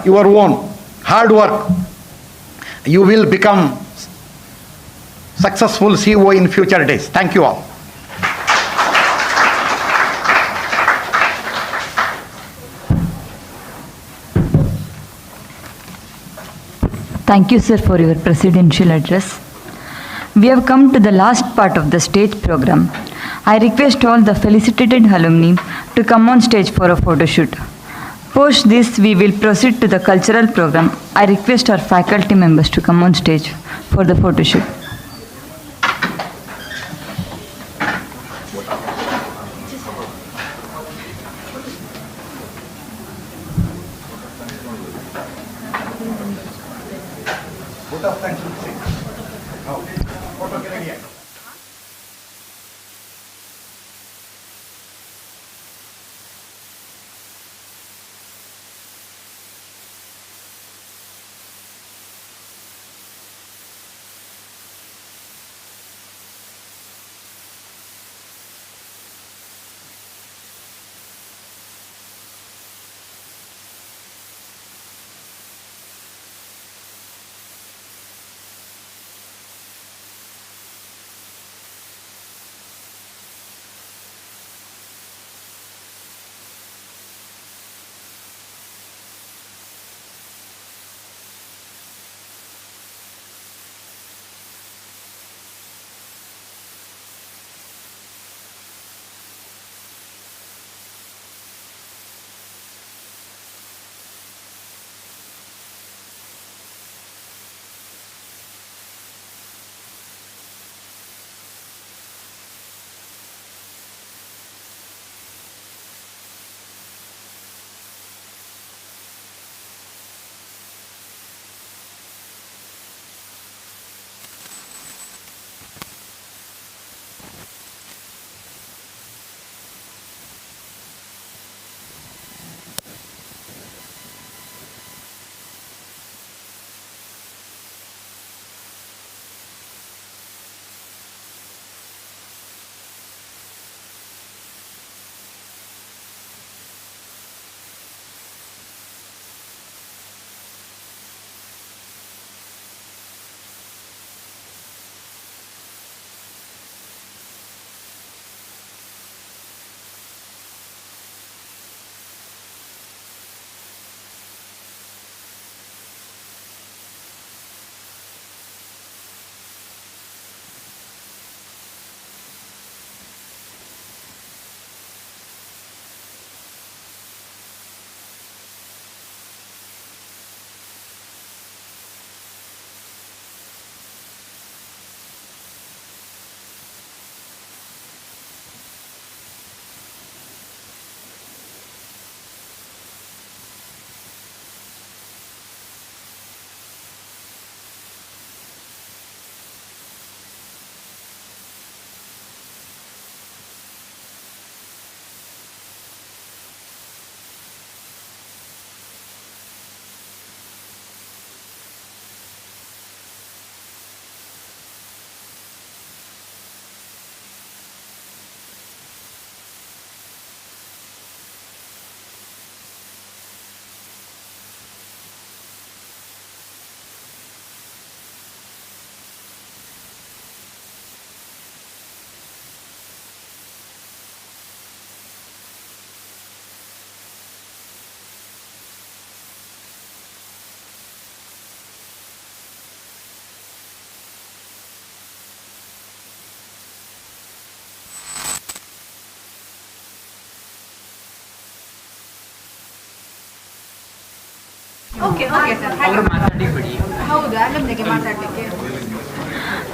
your own hard work, you will become successful CEO in future days. Thank you all. Thank you, sir, for your presidential address. We have come to the last part of the stage program. I request all the felicitated alumni to come on stage for a photo shoot. Post this, we will proceed to the cultural program. I request our faculty members to come on stage for the photo shoot.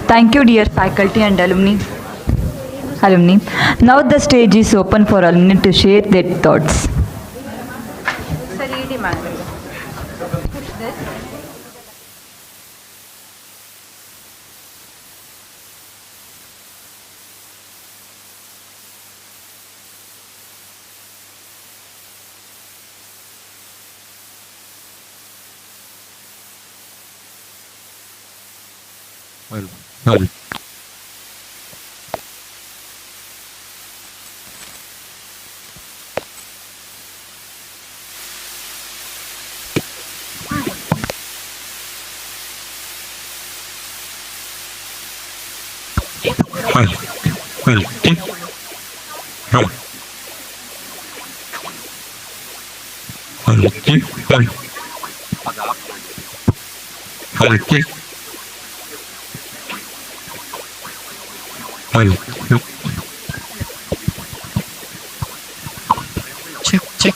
Thank you, dear faculty and alumni. Now the stage is open for alumni to share their thoughts. Well. Check.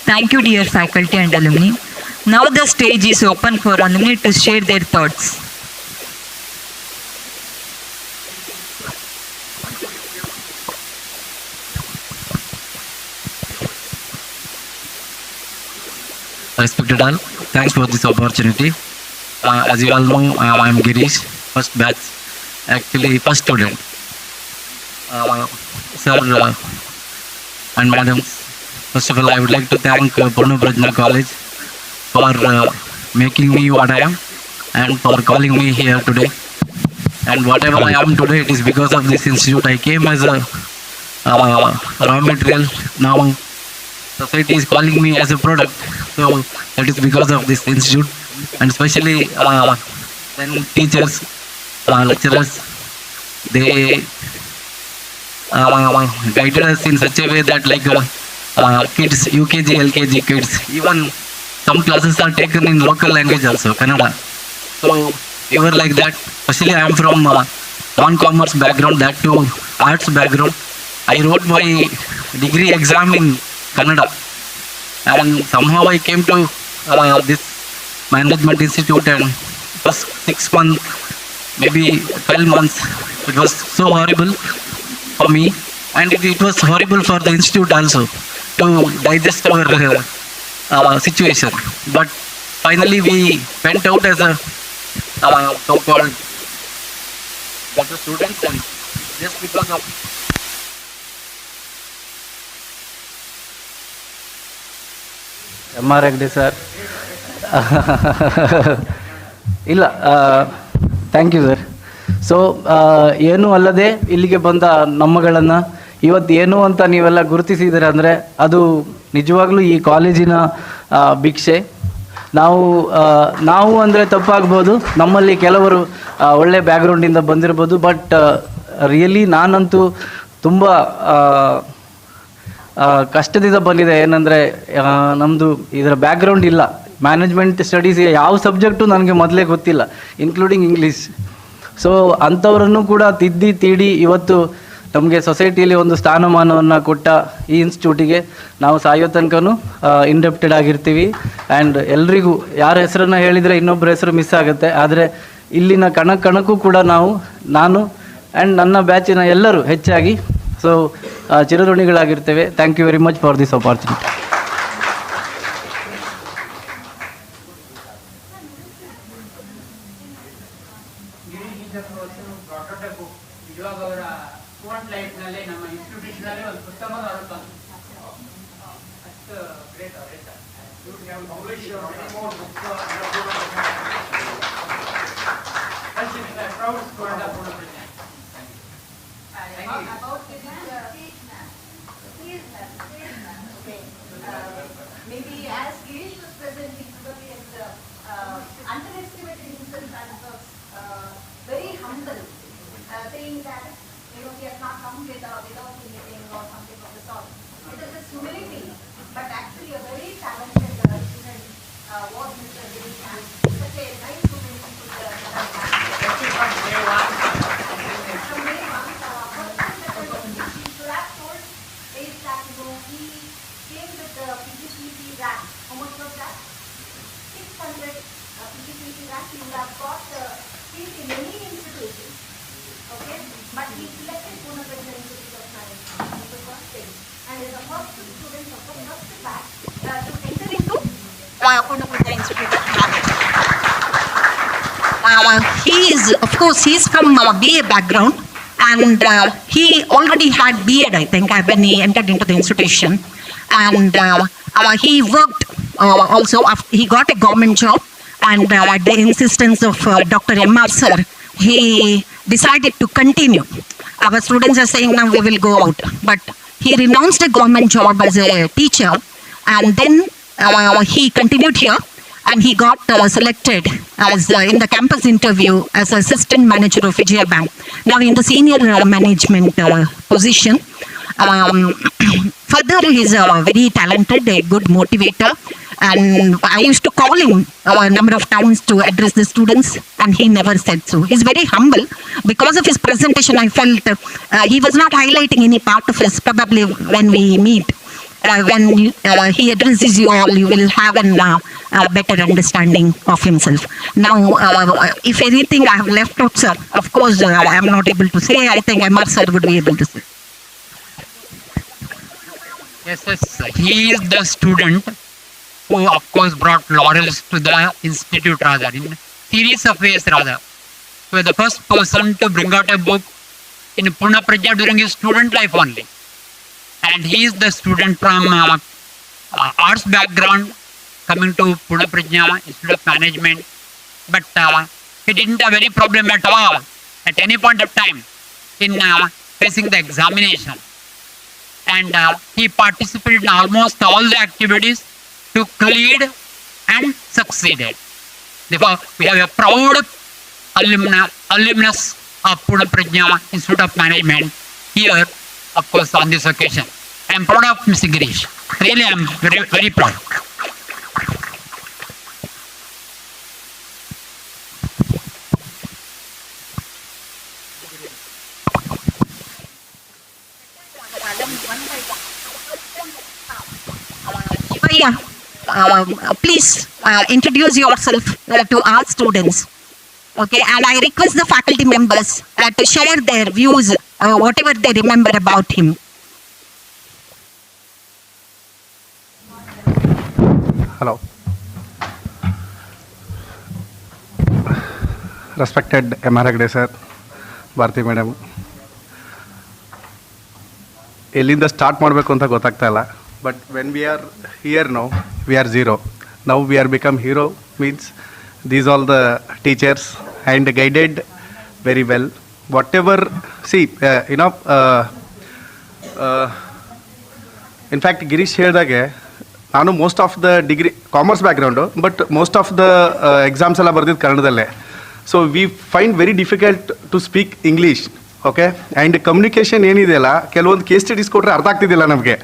Thank you, dear faculty and alumni. Now the stage is open for alumni to share their thoughts. Respected all, thanks for this opportunity. As you all know, I am Girish, first batch, actually first student. Sir and madams, first of all, I would like to thank Poornaprajna College for making me what I am and for calling me here today. And whatever I am today, it is because of this institute. I came as a raw material. Now society is calling me as a product. So that is because of this institute. And especially then teachers, lecturers, they guided us in such a way that like kids, UKG, LKG kids, even some classes are taken in local language also, Kannada. So we were like that. Especially I am from non-commerce background, that too arts background. I wrote my degree exam in Kannada. And somehow I came to this management institute, and first 6 months, maybe 12 months, it was so horrible for me, and it was horrible for the institute also to digest our situation. But finally we went out as a so-called better students, and just because of MR Hegde sir. ಇಲ್ಲ thank you sir. So ಏನೂ ಅಲ್ಲದೆ ಇಲ್ಲಿಗೆ ಬಂದ ನಮ್ಮಗಳನ್ನು ಇವತ್ತು ಏನು ಅಂತ ನೀವೆಲ್ಲ ಗುರುತಿಸಿದ್ದೀರ ಅಂದರೆ ಅದು ನಿಜವಾಗ್ಲೂ ಈ ಕಾಲೇಜಿನ ಭಿಕ್ಷೆ. ನಾವು ಅಂದರೆ ತಪ್ಪಾಗ್ಬೋದು, ನಮ್ಮಲ್ಲಿ ಕೆಲವರು ಒಳ್ಳೆ ಬ್ಯಾಕ್ಗ್ರೌಂಡಿಂದ ಬಂದಿರ್ಬೋದು, ಬಟ್ ರಿಯಲಿ ನಾನಂತೂ ತುಂಬ ಕಷ್ಟದಿಂದ ಬಂದಿದೆ. ಏನಂದರೆ ನಮ್ಮದು ಇದರ ಬ್ಯಾಕ್ಗ್ರೌಂಡ್ ಇಲ್ಲ. ಮ್ಯಾನೇಜ್ಮೆಂಟ್ ಸ್ಟಡೀಸ್ ಯಾವ ಸಬ್ಜೆಕ್ಟು ನನಗೆ ಮೊದಲೇ ಗೊತ್ತಿಲ್ಲ, ಇನ್ಕ್ಲೂಡಿಂಗ್ ಇಂಗ್ಲೀಷ್. ಸೊ ಅಂಥವರನ್ನು ಕೂಡ ತಿದ್ದಿ ತೀಡಿ ಇವತ್ತು ನಮಗೆ ಸೊಸೈಟಿಯಲ್ಲಿ ಒಂದು ಸ್ಥಾನಮಾನವನ್ನು ಕೊಟ್ಟ ಈ ಇನ್ಸ್ಟಿಟ್ಯೂಟಿಗೆ ನಾವು ಸಾಯೋ ತನಕನೂ ಇಂಡೆಪ್ಟೆಡ್ ಆಗಿರ್ತೀವಿ. ಆ್ಯಂಡ್ ಎಲ್ರಿಗೂ ಯಾರ ಹೆಸರನ್ನು ಹೇಳಿದರೆ ಇನ್ನೊಬ್ಬರ ಹೆಸರು ಮಿಸ್ ಆಗುತ್ತೆ, ಆದರೆ ಇಲ್ಲಿನ ಕಣಕ್ಕೂ ಕೂಡ ನಾನು ಆ್ಯಂಡ್ ನನ್ನ ಬ್ಯಾಚಿನ ಎಲ್ಲರೂ ಹೆಚ್ಚಾಗಿ ಸೊ ಚಿರಋಣಿಗಳಾಗಿರ್ತೇವೆ. Thank you very much for this opportunity. proud student of Poornaprajna. Maybe as Girish was present, he probably has underestimated himself as very humble, saying that he has not come without anything or something of the sort. It is this humility, but actually a very talented student was Mr. Girish, and such a nice student he could from day one. From day one, he should have told is that he came with the PGCET rank. How much was that? 600 PGCET rank. He would have got seat in many institutions. Okay, but he selected Poornaprajna Institute of Management. He was first thing, and is the first student of the first batch to enter into Poornaprajna Institute of Management. He is, of course, he is from BA background, and he already had B.Ed, I think, when he entered into the institution. And he worked also, he got a government job, and at the insistence of Dr. M.R. Sir, he decided to continue. Our students are saying now we will go out, but he renounced a government job as a teacher, and then he continued here, and he got selected as in the campus interview as assistant manager of Vijaya Bank. Now in the senior management position. Further, he is very talented, a good motivator, and I used to call him a number of times to address the students, and he never said so. He's very humble. Because of his presentation, I felt he was not highlighting any part of his, probably when we meet. When he addresses you all, you will have a better understanding of himself. Now, if anything I have left out, sir, of course, I am not able to say. I think MR sir would be able to say. Yes, he is the student who, of course, brought laurels to the institute rather, in series of ways rather. So the first person to bring out a book in Poornaprajna during his student life only. And he is the student from arts background coming to Poornaprajna Institute of Management. But he didn't have any problem at all at any point of time in facing the examination. And he participated in almost all the activities to cleared and succeeded. Therefore, we have a proud alumnus of Poornaprajna Institute of Management here, of course, on this occasion. I am proud of Mr. Girish. Really, I am very, very proud. Please introduce yourself to our students. Okay, and I request the faculty members to share their views, whatever they remember about him. Hello. Respected MR Hegde sir, Bharti madam. ಎಲ್ಲಿಂದ start ಮಾಡಬೇಕು ಅಂತ ಗೊತ್ತಾಗ್ತಾ ಇಲ್ಲ. But when we are here now, we are zero. Now we are become hero, means these all the teachers and guided very well. Whatever, see, in fact, Girish ಹೇಳಿದಾಗೆ ನಾನು most of the degree commerce background, but most of the exams ಎಲ್ಲ ಬರೆದಿದ್ದು ಕನ್ನಡದಲ್ಲೇ. So we find very difficult to speak English. Okay, and communication ಏನಿದೆಯಲ್ಲ, ಕೆಲವೊಂದು case studies ಕೊಟ್ಟರೆ ಅರ್ಥ ಆಗ್ತಿದ್ದಿಲ್ಲ ನಮಗೆ.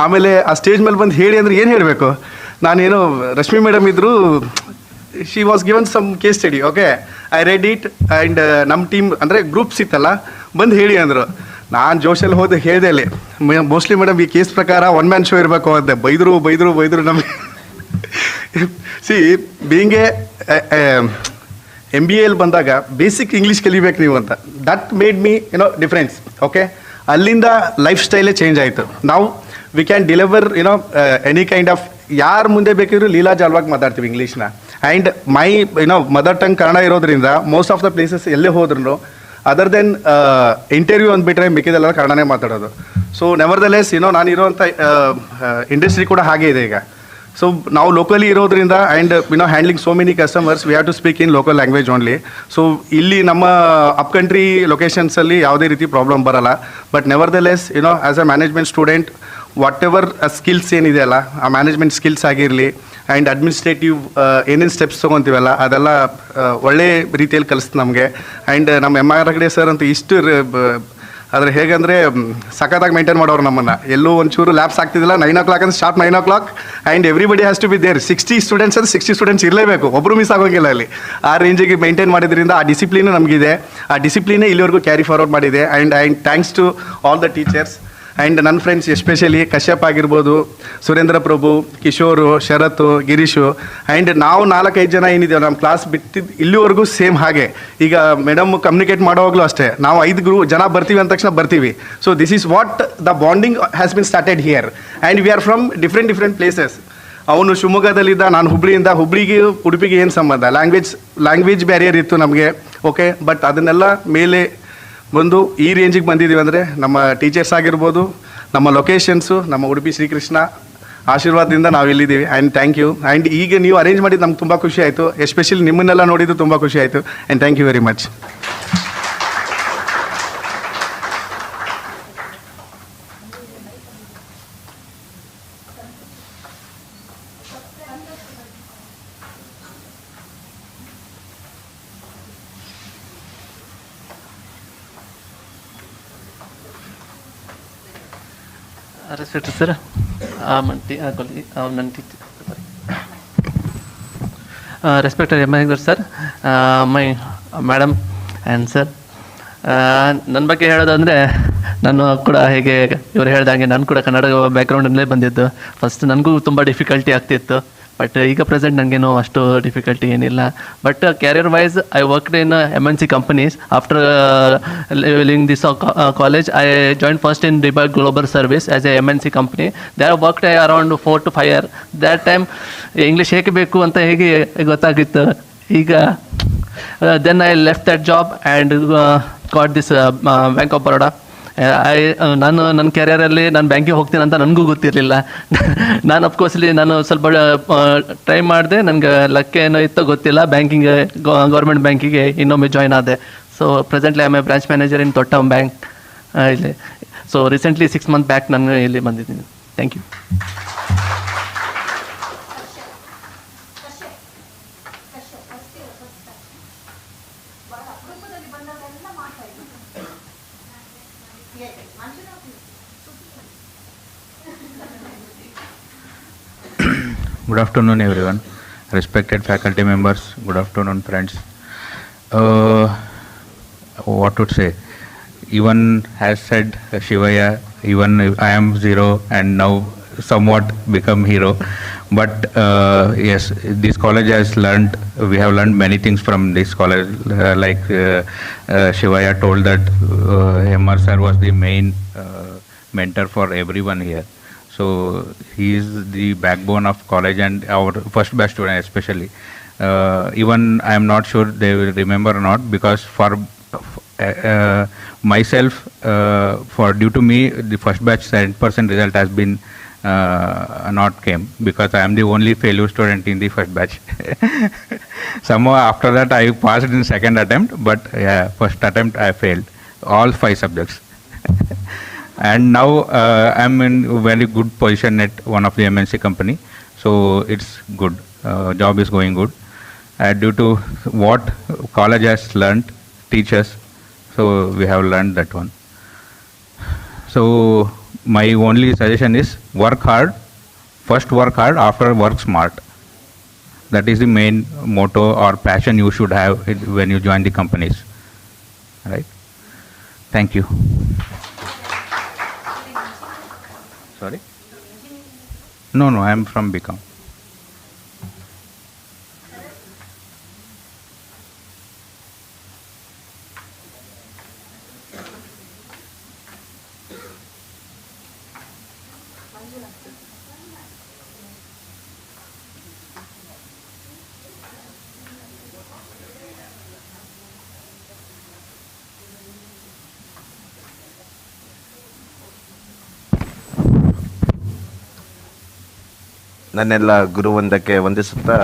ಆಮೇಲೆ ಆ ಸ್ಟೇಜ್ ಮೇಲೆ ಬಂದು ಹೇಳಿ ಅಂದರೆ ಏನು ಹೇಳಬೇಕು. ನಾನೇನು ರಶ್ಮಿ ಮೇಡಮ್ ಇದ್ದರು, she was given some case study. Okay, I read it, and ನಮ್ಮ ಟೀಮ್ ಅಂದರೆ ಗ್ರೂಪ್ಸ್ ಇತ್ತಲ್ಲ, ಬಂದು ಹೇಳಿ ಅಂದರು. ನಾನು ಜೋಶಲ್ಲಿ ಹೋದೆ, ಹೇಳಿದೆ ಅಲ್ಲಿ ಮೋಸ್ಟ್ಲಿ ಮೇಡಮ್ ಈ ಕೇಸ್ ಪ್ರಕಾರ ಒನ್ ಮ್ಯಾನ್ ಶೋ ಇರಬೇಕು ಅಂದೆ. ಬೈದರು ನಮಗೆ. ಸಿ ಬೀಯಿಂಗ್ ಎಮ್ ಬಿ ಎಲ್ಲಿ ಬಂದಾಗ ಬೇಸಿಕ್ ಇಂಗ್ಲೀಷ್ ಕಲಿಬೇಕು ನೀವು ಅಂತ. That made me difference. Okay, ಅಲ್ಲಿಂದ ಲೈಫ್ ಸ್ಟೈಲೇ ಚೇಂಜ್ ಆಯಿತು. ನಾವು we can deliver any kind of, ಯಾರು ಮುಂದೆ ಬೇಕಿದ್ರು ಲೀಲಾಜಾಲವಾಗಿ ಮಾತಾಡ್ತೀವಿ ಇಂಗ್ಲೀಷ್ನ. And my mother tongue Kannada ಇರೋದ್ರಿಂದ ಮೋಸ್ಟ್ ಆಫ್ ದ ಪ್ಲೇಸಸ್ ಎಲ್ಲೇ ಹೋದ್ರೂ ಅದರ್ ದೆನ್ ಇಂಟರ್ವ್ಯೂ ಅಂದ್ಬಿಟ್ರೆ ಮಿಕ್ಕಿದೆಲ್ಲ ಕನ್ನಡನೇ ಮಾತಾಡೋದು. ಸೊ ನೆವರ್ ದ ಲೆಸ್ ನಾನಿರೋಂಥ ಇಂಡಸ್ಟ್ರಿ ಕೂಡ ಹಾಗೆ ಇದೆ ಈಗ. ಸೊ ನಾವು ಲೋಕಲಿ ಇರೋದ್ರಿಂದ and handling so many customers we have to speak in local language only. So ಇಲ್ಲಿ ನಮ್ಮ ಅಪ್ ಕಂಟ್ರಿ ಲೊಕೇಶನ್ಸಲ್ಲಿ ಯಾವುದೇ ರೀತಿ ಪ್ರಾಬ್ಲಮ್ ಬರಲ್ಲ. But nevertheless as a management student whatever skills ಏನಿದೆಯಲ್ಲ, ಆ ಮ್ಯಾನೇಜ್ಮೆಂಟ್ ಸ್ಕಿಲ್ಸ್ ಆಗಿರಲಿ ಆ್ಯಂಡ್ ಅಡ್ಮಿನಿಸ್ಟ್ರೇಟಿವ್ ಏನೇನು ಸ್ಟೆಪ್ಸ್ ತೊಗೊತೀವಲ್ಲ ಅದೆಲ್ಲ ಒಳ್ಳೆ ರೀತಿಯಲ್ಲಿ ಕಲಿಸ್ತು ನಮಗೆ. ಆ್ಯಂಡ್ ನಮ್ಮ MR ಹೆಗ್ಡೆ ಸರ್ ಅಂತೂ ಇಷ್ಟು ಆದರೆ ಹೇಗಂದರೆ ಸಖತ್ತಾಗಿ ಮೇಂಟೈನ್ ಮಾಡೋರು ನಮ್ಮನ್ನು. ಎಲ್ಲೂ ಒಂಚೂರು ಲ್ಯಾಬ್ಸ್ ಆಗ್ತಿದ್ದಿಲ್ಲ. 9 o'clock ಅಂದರೆ sharp 9 o'clock and everybody has to be there. 60 students ಅಂದರೆ 60 ಸ್ಟೂಡೆಂಟ್ಸ್ ಇರಲೇಬೇಕು, ಒಬ್ಬರು ಮಿಸ್ ಆಗೋಂಗಿಲ್ಲ ಅಲ್ಲಿ. ಆ ರೇಂಜಿಗೆ ಮೇಂಟೈನ್ ಮಾಡಿದ್ರಿಂದ ಆ ಡಿಸಿಪ್ಲಿನ್ ನಮಗಿದೆ. ಆ ಡಿಸಿಪ್ಲಿನೇ ಇಲ್ಲಿವರೆಗೂ ಕ್ಯಾರಿ ಫಾರ್ವರ್ಡ್ ಮಾಡಿದೆ. And thanks to all the teachers and ನನ್ನ ಫ್ರೆಂಡ್ಸ್ ಎಸ್ಪೆಷಲಿ ಕಶ್ಯಪ್ ಆಗಿರ್ಬೋದು, ಸುರೇಂದ್ರ ಪ್ರಭು, ಕಿಶೋರು, ಶರತ್, ಗಿರೀಶು ಆ್ಯಂಡ್ ನಾವು 4-5 ಜನ ಏನಿದ್ದೇವೆ ನಮ್ಮ ಕ್ಲಾಸ್ ಬಿಟ್ಟಿದ್ದು ಇಲ್ಲಿವರೆಗೂ ಸೇಮ್ ಹಾಗೆ. ಈಗ ಮೇಡಮ್ ಕಮ್ಯುನಿಕೇಟ್ ಮಾಡೋವಾಗಲೂ ಅಷ್ಟೇ, ನಾವು 5 ಜನ ಬರ್ತೀವಿ ಅಂದ ತಕ್ಷಣ ಬರ್ತೀವಿ. So this is what the bonding has been started here and we are from different places. ಅವನು ಶಿವಮೊಗ್ಗದಲ್ಲಿದ್ದ, ನಾನು ಹುಬ್ಳಿಯಿಂದ. ಹುಬ್ಳಿಗೆ ಉಡುಪಿಗೆ ಏನು ಸಂಬಂಧ? ಲ್ಯಾಂಗ್ವೇಜ್ ಬ್ಯಾರಿಯರ್ ಇತ್ತು ನಮಗೆ, ಓಕೆ. ಬಟ್ ಅದನ್ನೆಲ್ಲ ಮೇಲೆ ಬಂದು ಈ ರೇಂಜಿಗೆ ಬಂದಿದ್ದೀವಿ ಅಂದರೆ ನಮ್ಮ ಟೀಚರ್ಸ್ ಆಗಿರ್ಬೋದು, ನಮ್ಮ ಲೊಕೇಶನ್ಸು, ನಮ್ಮ ಉಡುಪಿ ಶ್ರೀಕೃಷ್ಣ ಆಶೀರ್ವಾದದಿಂದ ನಾವು ಇಲ್ಲಿದ್ದೀವಿ. And thank you. ಆ್ಯಂಡ್ ಈಗ ನೀವು ಅರೇಂಜ್ ಮಾಡಿದ್ದು ನಮ್ಗೆ ತುಂಬ ಖುಷಿ ಆಯಿತು. ಎಸ್ಪೆಷಲಿ ನಿಮ್ಮನ್ನೆಲ್ಲ ನೋಡಿದ್ದು ತುಂಬ ಖುಷಿ ಆಯಿತು. And thank you very much. Respected sir, respected MR sir, my madam and sir, ನನ್ನ ಬಗ್ಗೆ ಹೇಳೋದಂದರೆ ನಾನು ಕೂಡ ಹೇಗೆ ಇವರು ಹೇಳ್ದಂಗೆ ನಾನು ಕೂಡ ಕನ್ನಡ ಬ್ಯಾಕ್ಗ್ರೌಂಡಲ್ಲೇ ಬಂದಿದ್ದು. ಫಸ್ಟ್ ನನಗೂ ತುಂಬ ಡಿಫಿಕಲ್ಟಿ ಆಗ್ತಿತ್ತು, ಬಟ್ ಈಗ ಪ್ರೆಸೆಂಟ್ ನನಗೇನು ಅಷ್ಟು ಡಿಫಿಕಲ್ಟಿ ಏನಿಲ್ಲ. But career wise I worked in MNC companies. After leaving this college, I joined first in Dubai Global Service as a MNC company. There I worked around 4 to 5 years. That time English ಹೇಗೆ ಬೇಕು ಅಂತ ಹೇಗೆ ಗೊತ್ತಾಗಿತ್ತು. ಈಗ then I left that job and got this Bank of Baroda. ನಾನು ನನ್ನ ಕ್ಯಾರಿಯರಲ್ಲಿ ನಾನು ಬ್ಯಾಂಕಿಗೆ ಹೋಗ್ತೀನಿ ಅಂತ ನನಗೂ ಗೊತ್ತಿರಲಿಲ್ಲ. ನಾನು ಅಫ್ಕೋರ್ಸ್ಲಿ ನಾನು ಸ್ವಲ್ಪ ಟ್ರೈ ಮಾಡಿದೆ, ನನಗೆ ಲಕ್ ಏನೋ ಇತ್ತೋ ಗೊತ್ತಿಲ್ಲ, ಬ್ಯಾಂಕಿಂಗ್ ಗೌರ್ಮೆಂಟ್ ಬ್ಯಾಂಕಿಗೆ ಇನ್ನೊಮ್ಮೆ ಜಾಯ್ನ್ ಆದೆ. So presently I am a branch manager in Thottam bank ಇಲ್ಲಿ. ಸೊ ರೀಸೆಂಟ್ಲಿ 6 months ಬ್ಯಾಕ್ ನಾನು ಇಲ್ಲಿ ಬಂದಿದ್ದೀನಿ. Thank you. Good afternoon, everyone. Respected faculty members, good afternoon, friends. What to say? Even has said Shivaya, even I am zero and now somewhat become hero. But yes, this college has learned, we have learned many things from this college. Like Shivaya told that MR sir was the main mentor for everyone here. So he is the backbone of college and our first batch student especially. Even I am not sure they will remember or not, because for myself, for due to me, the first batch 100% result has been not came, because I am the only failure student in the first batch. Somehow after that I passed in second attempt, but yeah, first attempt I failed all 5 subjects. And now I'm in a very good position at one of the MNC company, so it's good. Job is going good. Due to what college has learned, teachers, so we have learned that one. So my only suggestion is work hard. First work hard, after work smart. That is the main motto or passion you should have when you join the companies. Right? Thank you. Sorry? No, I am from BCom. ನನ್ನೆಲ್ಲ ಗುರುವಂದಕ್ಕೆ ವಂದಿಸುತ್ತಾ,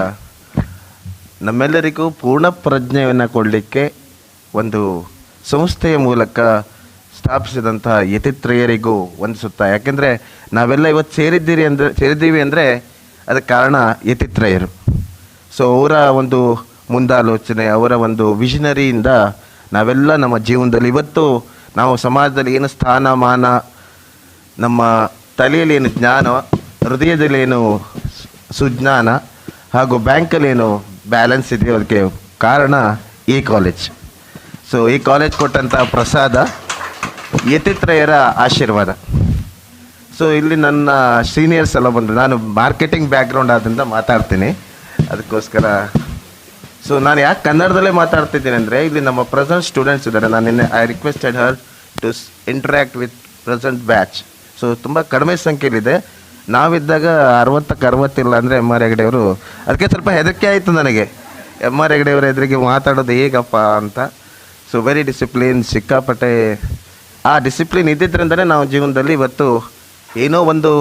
ನಮ್ಮೆಲ್ಲರಿಗೂ ಪೂರ್ಣ ಪ್ರಜ್ಞೆಯನ್ನು ಕೊಡಲಿಕ್ಕೆ ಒಂದು ಸಂಸ್ಥೆಯ ಮೂಲಕ ಸ್ಥಾಪಿಸಿದಂತಹ ಯತಿತ್ರಯರಿಗೂ ವಂದಿಸುತ್ತಾ. ಯಾಕೆಂದರೆ ನಾವೆಲ್ಲ ಇವತ್ತು ಸೇರಿದ್ದೀವಿ ಅಂದರೆ ಅದಕ್ಕೆ ಕಾರಣ ಯತಿತ್ರಯರು. ಸೊ ಅವರ ಒಂದು ಮುಂದಾಲೋಚನೆ, ಅವರ ಒಂದು ವಿಷನರಿಯಿಂದ ನಾವೆಲ್ಲ ನಮ್ಮ ಜೀವನದಲ್ಲಿ ಇವತ್ತು ನಾವು ಸಮಾಜದಲ್ಲಿ ಏನು ಸ್ಥಾನಮಾನ, ನಮ್ಮ ತಲೆಯಲ್ಲಿ ಏನು ಜ್ಞಾನ, ಹೃದಯದಲ್ಲಿ ಏನು ಸುಜ್ಞಾನ ಹಾಗೂ ಬ್ಯಾಂಕಲ್ಲಿ ಏನು ಬ್ಯಾಲೆನ್ಸ್ ಇದೆಯೋ ಅದಕ್ಕೆ ಕಾರಣ ಈ ಕಾಲೇಜ್. ಸೊ ಈ ಕಾಲೇಜ್ ಕೊಟ್ಟಂಥ ಪ್ರಸಾದ ಯತಿತ್ರಯರ ಆಶೀರ್ವಾದ. ಸೊ ಇಲ್ಲಿ ನನ್ನ ಸೀನಿಯರ್ಸ್ ಎಲ್ಲ ಬಂದರು. ನಾನು ಮಾರ್ಕೆಟಿಂಗ್ ಬ್ಯಾಕ್ಗ್ರೌಂಡ್ ಆದ್ದರಿಂದ ಮಾತಾಡ್ತೀನಿ, ಅದಕ್ಕೋಸ್ಕರ. ಸೊ ನಾನು ಯಾಕೆ ಕನ್ನಡದಲ್ಲೇ ಮಾತಾಡ್ತಿದ್ದೀನಿ ಅಂದರೆ ಇಲ್ಲಿ ನಮ್ಮ ಪ್ರೆಸೆಂಟ್ ಸ್ಟೂಡೆಂಟ್ಸ್ ಇದ್ದಾರೆ. ನಾನು ನಿನ್ನೆ I requested her to interact with present batch. So ತುಂಬ ಕಡಿಮೆ ಸಂಖ್ಯೆಯಲ್ಲಿದೆ. ನಾವಿದ್ದಾಗ 60ಕ್ಕೆ 60 ಇಲ್ಲ ಅಂದರೆ ಎಮ್ ಆರ್ ಹೆಗಡೆ ಅವರು, ಅದಕ್ಕೆ ಸ್ವಲ್ಪ ಹೆದರಿಕೆ ಆಯಿತು ನನಗೆ, ಎಮ್ ಆರ್ ಹೆಗಡೆ ಅವರ ಎದುರಿಗೆ ಮಾತಾಡೋದು ಹೇಗಪ್ಪ ಅಂತ. ಸೊ ವೆರಿ ಡಿಸಿಪ್ಲಿನ್, ಸಿಕ್ಕಾಪಟ್ಟೆ ಆ ಡಿಸಿಪ್ಲಿನ್ ಇದ್ದಿದ್ದರಿಂದಲೇ ನಾವು ಜೀವನದಲ್ಲಿ ಇವತ್ತು ಏನೋ ಒಂದು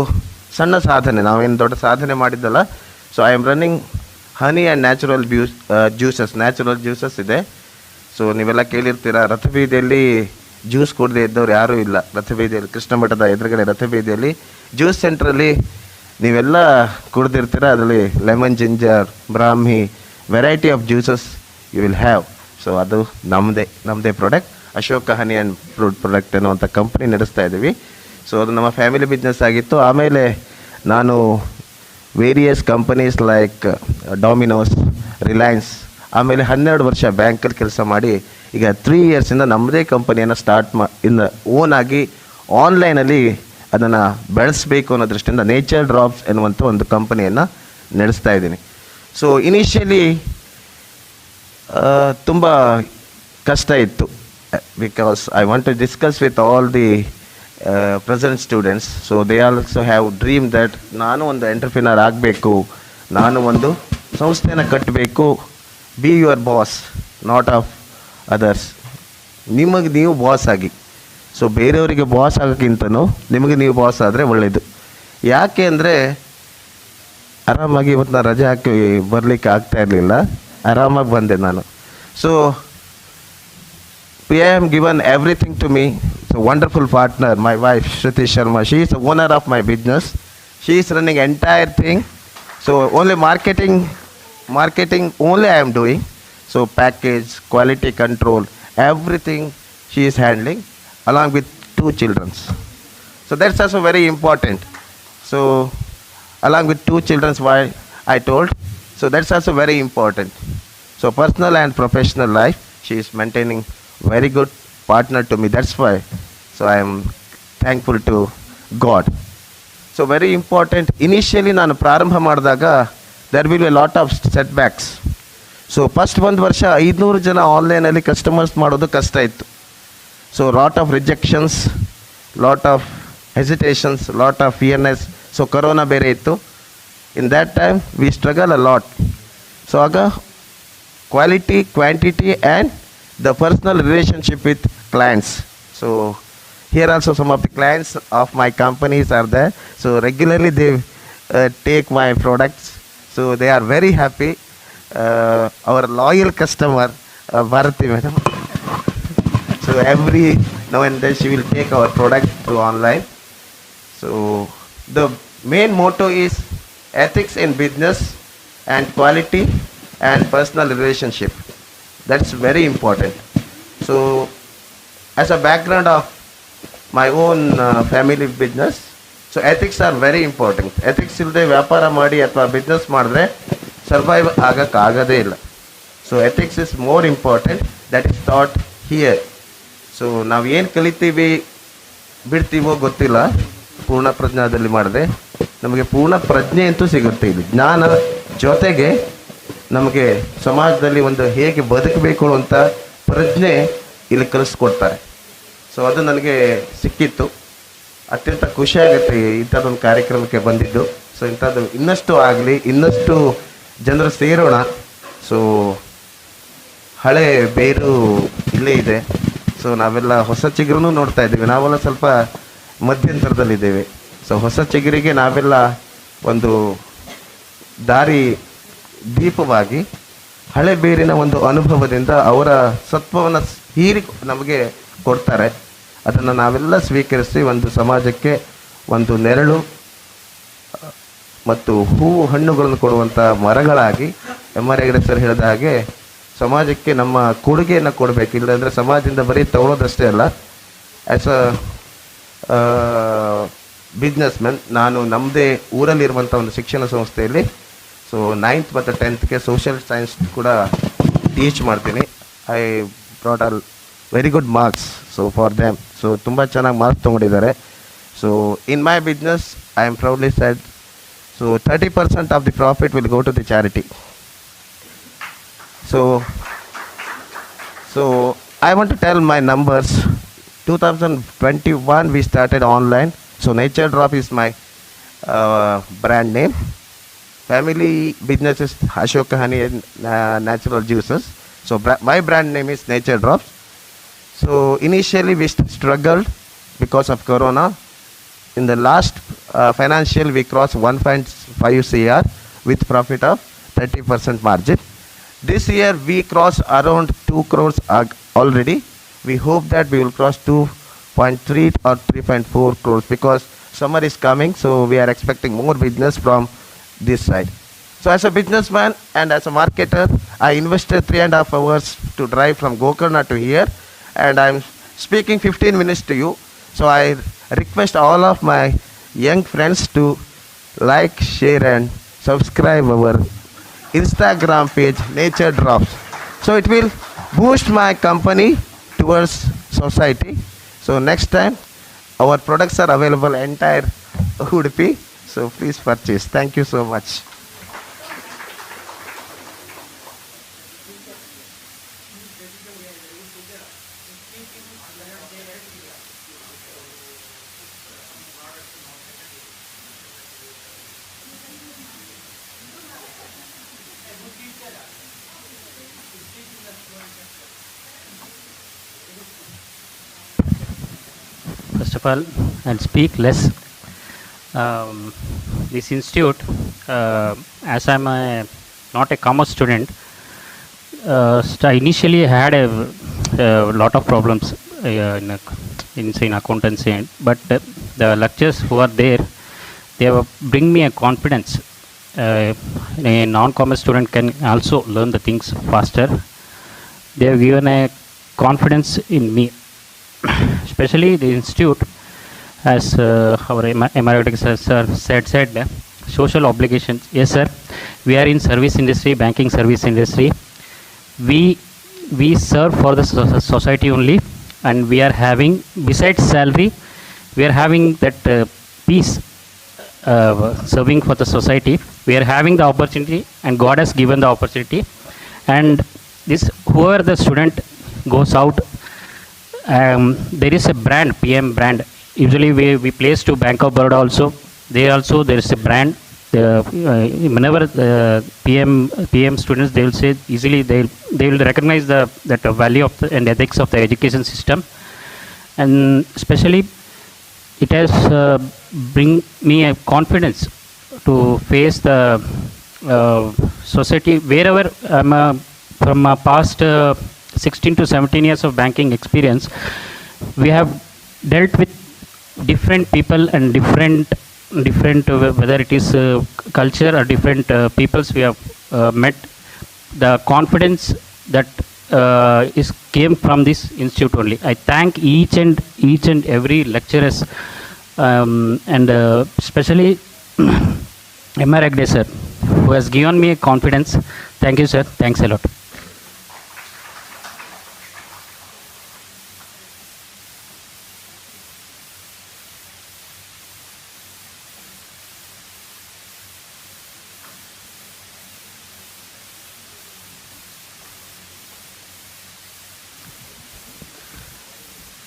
ಸಣ್ಣ ಸಾಧನೆ, ನಾವೇನು ದೊಡ್ಡ ಸಾಧನೆ ಮಾಡಿದ್ದಲ್ಲ. So I am running honey and natural natural juices ಇದೆ. ಸೊ ನೀವೆಲ್ಲ ಕೇಳಿರ್ತೀರ, ರಥಬೀದಿಯಲ್ಲಿ ಜ್ಯೂಸ್ ಕುಡದೆ ಇದ್ದವ್ರು ಯಾರೂ ಇಲ್ಲ. ರಥಬೀದಿಯಲ್ಲಿ, ಕೃಷ್ಣ ಮಠದ ಎದುರುಗಡೆ ರಥಬೀದಿಯಲ್ಲಿ ಜ್ಯೂಸ್ ಸೆಂಟ್ರಲ್ಲಿ ನೀವೆಲ್ಲ ಕುಡ್ದಿರ್ತೀರ. ಅದರಲ್ಲಿ lemon, ginger, brahmi, variety of juices you will have. So ಅದು ನಮ್ಮದೇ product, Ashoka honey and fruit product ಅನ್ನುವಂಥ ಕಂಪ್ನಿ ನಡೆಸ್ತಾ ಇದ್ದೀವಿ. ಸೊ ಅದು ನಮ್ಮ ಫ್ಯಾಮಿಲಿ ಬಿಸ್ನೆಸ್ ಆಗಿತ್ತು. ಆಮೇಲೆ ನಾನು various companies like Domino's, Reliance, ಆಮೇಲೆ 12 ವರ್ಷ ಬ್ಯಾಂಕಲ್ಲಿ ಕೆಲಸ ಮಾಡಿ ಈಗ 3 ಇಯರ್ಸಿಂದ ನಮ್ಮದೇ ಕಂಪನಿಯನ್ನು ಓನ್ ಆಗಿ ಆನ್ಲೈನಲ್ಲಿ ಅದನ್ನು ಬೆಳೆಸಬೇಕು ಅನ್ನೋ ದೃಷ್ಟಿಯಿಂದ ನೇಚರ್ ಡ್ರಾಪ್ಸ್ ಎನ್ನುವಂಥ ಒಂದು ಕಂಪನಿಯನ್ನು ನಡೆಸ್ತಾ ಇದ್ದೀನಿ. ಸೊ ಇನಿಷಿಯಲಿ ತುಂಬ ಕಷ್ಟ ಇತ್ತು, because I want to discuss with all the present students. So they also have dream that ನಾನು ಒಂದು ಎಂಟರ್ಪ್ರಿನರ್ ಆಗಬೇಕು, ನಾನು ಒಂದು ಸಂಸ್ಥೆಯನ್ನು ಕಟ್ಟಬೇಕು, be your boss, not of others. ನಿಮಗೆ ನೀವು ಬಾಸ್ ಆಗಿ. ಸೊ ಬೇರೆಯವರಿಗೆ ಬಾಸ್ ಆಗೋಕ್ಕಿಂತನೂ ನಿಮಗೆ ನೀವು ಬಾಸ್ ಆದರೆ ಒಳ್ಳೆಯದು. ಯಾಕೆ ಅಂದರೆ ಆರಾಮಾಗಿ ಇವತ್ತು ನಾನು ರಜೆ ಹಾಕಿ ಬರಲಿಕ್ಕೆ ಆಗ್ತಾ ಇರಲಿಲ್ಲ, ಆರಾಮಾಗಿ ಬಂದೆ ನಾನು. So PIM given everything to me. It's a wonderful partner, my wife Shruti Sharma. She is the owner of my business. She is running entire thing. So only marketing only I am doing. So package, quality control, everything she is handling along with 2 children. So that's also very important. So along with 2 children, why I told. So that's also very important. So personal and professional life, she is maintaining very good partner to me. That's why. So I am thankful to God. So very important. Initially ನಾನು ಪ್ರಾರಂಭ ಮಾಡಿದಾಗ there will be a lot of setbacks. So first 1 ವರ್ಷ 500 ಜನ ಆನ್ಲೈನಲ್ಲಿ customers ಮಾಡೋದು ಕಷ್ಟ ಇತ್ತು. So lot of rejections, lot of hesitations, lot of fearness. So corona ಬೇರೆ ಇತ್ತು. In that time we struggle a lot. So ಆಗ quality, quantity and the personal relationship with clients. So here also some of the clients of my companies are there. So regularly they take my products. So they are very happy. Our loyal customer, Bharati madam. So every now and then she will take our product through online. So the main motto is ethics in business and quality and personal relationship. That's very important. So as a background of my own family business, so ethics are very important. Ethics ಇಲ್ಲದೆ ವ್ಯಾಪಾರ ಮಾಡಿ ಅಥವಾ business ಮಾಡಿದ್ರೆ survive ಆಗೋಕ್ಕಾಗೋದೇ ಇಲ್ಲ. So ethics is more important. That is thought here. So ನಾವು ಏನು ಕಲಿತೀವಿ ಬಿಡ್ತೀವೋ ಗೊತ್ತಿಲ್ಲ. ಪೂರ್ಣ ಪ್ರಜ್ಞಾದಲ್ಲಿ ಮಾಡಿದ್ರೆ ನಮಗೆ ಪೂರ್ಣ ಪ್ರಜ್ಞೆ ಅಂತೂ ಸಿಗುತ್ತೆ. ಇಲ್ಲಿ ಜ್ಞಾನ ಜೊತೆಗೆ ನಮಗೆ ಸಮಾಜದಲ್ಲಿ ಒಂದು ಹೇಗೆ ಬದುಕಬೇಕು ಅಂತ ಪ್ರಜ್ಞೆ ಇಲ್ಲಿ ಕಲಿಸ್ಕೊಡ್ತಾರೆ. ಸೊ ಅದು ನನಗೆ ಸಿಕ್ಕಿತ್ತು. ಅತ್ಯಂತ ಖುಷಿಯಾಗುತ್ತೆ ಇಂಥದ್ದೊಂದು ಕಾರ್ಯಕ್ರಮಕ್ಕೆ ಬಂದಿದ್ದು. ಸೊ ಇಂಥದ್ದು ಇನ್ನಷ್ಟು ಆಗಲಿ, ಇನ್ನಷ್ಟು ಜನರು ಸೇರೋಣ. ಸೊ ಹಳೆ ಬೇರು ಇಲ್ಲೇ ಇದೆ. ಸೊ ನಾವೆಲ್ಲ ಹೊಸ ಚಿಗುರನ್ನು ನೋಡ್ತಾ ಇದ್ದೀವಿ. ನಾವೆಲ್ಲ ಸ್ವಲ್ಪ ಮಧ್ಯಂತರದಲ್ಲಿದ್ದೇವೆ. ಸೊ ಹೊಸ ಚಿಗುರಿಗೆ ನಾವೆಲ್ಲ ಒಂದು ದಾರಿ ದೀಪವಾಗಿ ಹಳೆ ಬೇರಿನ ಒಂದು ಅನುಭವದಿಂದ ಅವರ ಸತ್ವವನ್ನು ಹೀರಿ ನಮಗೆ ಕೊಡ್ತಾರೆ. ಅದನ್ನು ನಾವೆಲ್ಲ ಸ್ವೀಕರಿಸಿ ಒಂದು ಸಮಾಜಕ್ಕೆ ಒಂದು ನೆರಳು ಮತ್ತು ಹೂವು ಹಣ್ಣುಗಳನ್ನು ಕೊಡುವಂಥ ಮರಗಳಾಗಿ ಎಮ್.ಆರ್. ಹೆಗ್ಡೆ ಸರ್ ಹೇಳಿದ ಹಾಗೆ ಸಮಾಜಕ್ಕೆ ನಮ್ಮ ಕೊಡುಗೆಯನ್ನು ಕೊಡಬೇಕು. ಇಲ್ಲಂದರೆ ಸಮಾಜದಿಂದ ಬರೀ ತಗೊಳ್ಳೋದಷ್ಟೇ ಅಲ್ಲ. ಆ್ಯಸ್ ಅ ಬಿಸ್ನೆಸ್ ಮ್ಯಾನ್ ನಾನು ನಮ್ಮದೇ ಊರಲ್ಲಿರುವಂಥ ಒಂದು ಶಿಕ್ಷಣ ಸಂಸ್ಥೆಯಲ್ಲಿ 9th ಮತ್ತು 10th ಸೋಷಿಯಲ್ ಸೈನ್ಸ್ ಕೂಡ ಟೀಚ್ ಮಾಡ್ತೀನಿ. I brought all very good marks for them. ತುಂಬ ಚೆನ್ನಾಗಿ ಮಾರ್ಕ್ಸ್ ತೊಗೊಂಡಿದ್ದಾರೆ. In my business I am proudly said 30% of the profit will go to the charity. So I want to tell my numbers. 2021 we started online. So Nature Drop is my brand name. Family business is Ashoka Honey and Natural Juices. So my brand name is Nature Drops. So initially we struggled because of Corona. In the last financial we crossed 1.5 CR with profit of 30% margin. This year we crossed around 2 crores already. We hope that we will cross 2.3 or 3.4 crores because summer is coming, so we are expecting more business from this side. So as a businessman and as a marketer, I invested 3.5 hours to drive from Gokarna to here, and I'm speaking 15 minutes to you. So I request all of my young friends to like, share and subscribe our Instagram page Nature Drops. So it will boost my company towards society. So next time our products are available entire Udupi. So please purchase. Thank you so much. First of all, I'll speak less. This institute, as I'm not a commerce student, I initially had a lot of problems in accountancy, but the lecturers who are there, they bring me a confidence. A non-commerce student can also learn the things faster. They have given a confidence in me. Especially the institute, as our Emeritus sir said, social obligations. Yes, sir. We are in service industry, banking service industry. We serve for the society only, and we are having, besides salary, we are having that peace, serving for the society. We are having the opportunity, and God has given the opportunity. And this, whoever the student goes out, there is a brand, PM brand. Usually we place to Bank of Baroda also. There is a brand. Whenever PM students, they will say easily they will recognize that value of and ethics of the education system. And especially it has bring me a confidence to face the society wherever I'm from my past 16 to 17 years of banking experience. We have dealt with different people and different whether it is culture or different peoples we have met. The confidence that came from this institute only. I thank each and every lecturers, and especially M.R. Hegde sir, who has given me confidence. Thank you, sir. Thanks a lot.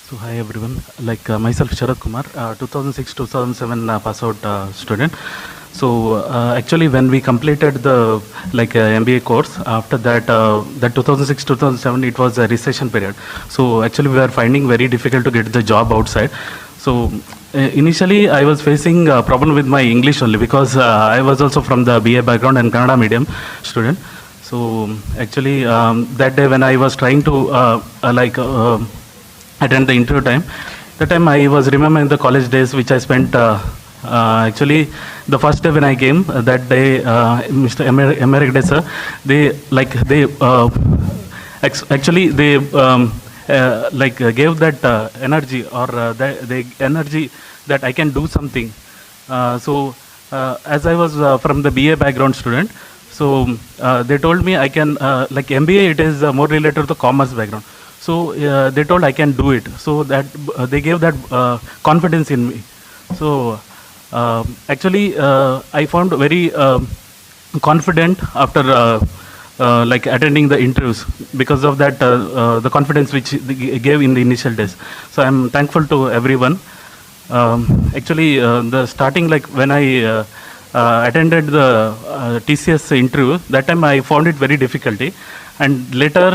So hi everyone, myself Sharad Kumar, 2006-2007 pass out student. So actually when we completed the MBA course, after that 2006-2007 it was a recession period. So actually we were finding very difficult to get the job outside. So initially I was facing a problem with my English only because I was also from the BA background and Kannada medium student. So actually that day when I was trying to attend the interview time, that time I was remembering the college days which I spent. Actually, the first day when I came, that day, Mr. Emeric Day sir, gave that energy or the energy that I can do something. As I was from the BA background student, so they told me I can, like MBA, it is more related to the commerce background. So they told I can do it. So that they gave that confidence in me. So actually, I found very confident after attending the interviews because of that the confidence which they gave in the initial days. So I'm thankful to everyone. Actually, the starting when I attended the TCS interview, that time I found it very difficulty, and later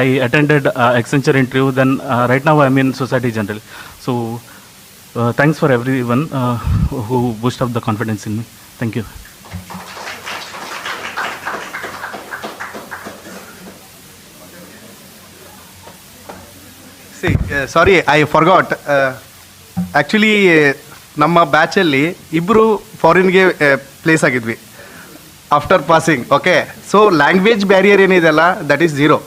I attended Accenture interview. Then right now I'm in Society General. So thanks for everyone who boosted up the confidence in me. Thank you. See, sorry, I forgot. Actually, ನಮ್ಮ ಬ್ಯಾಚಲ್ಲಿ ಇಬ್ಬರು ಫಾರಿನ್ಗೆ place ಆಗಿದ್ವಿ after passing. Okay, so language barrier ಏನಿದೆಯಲ್ಲ, that is zero.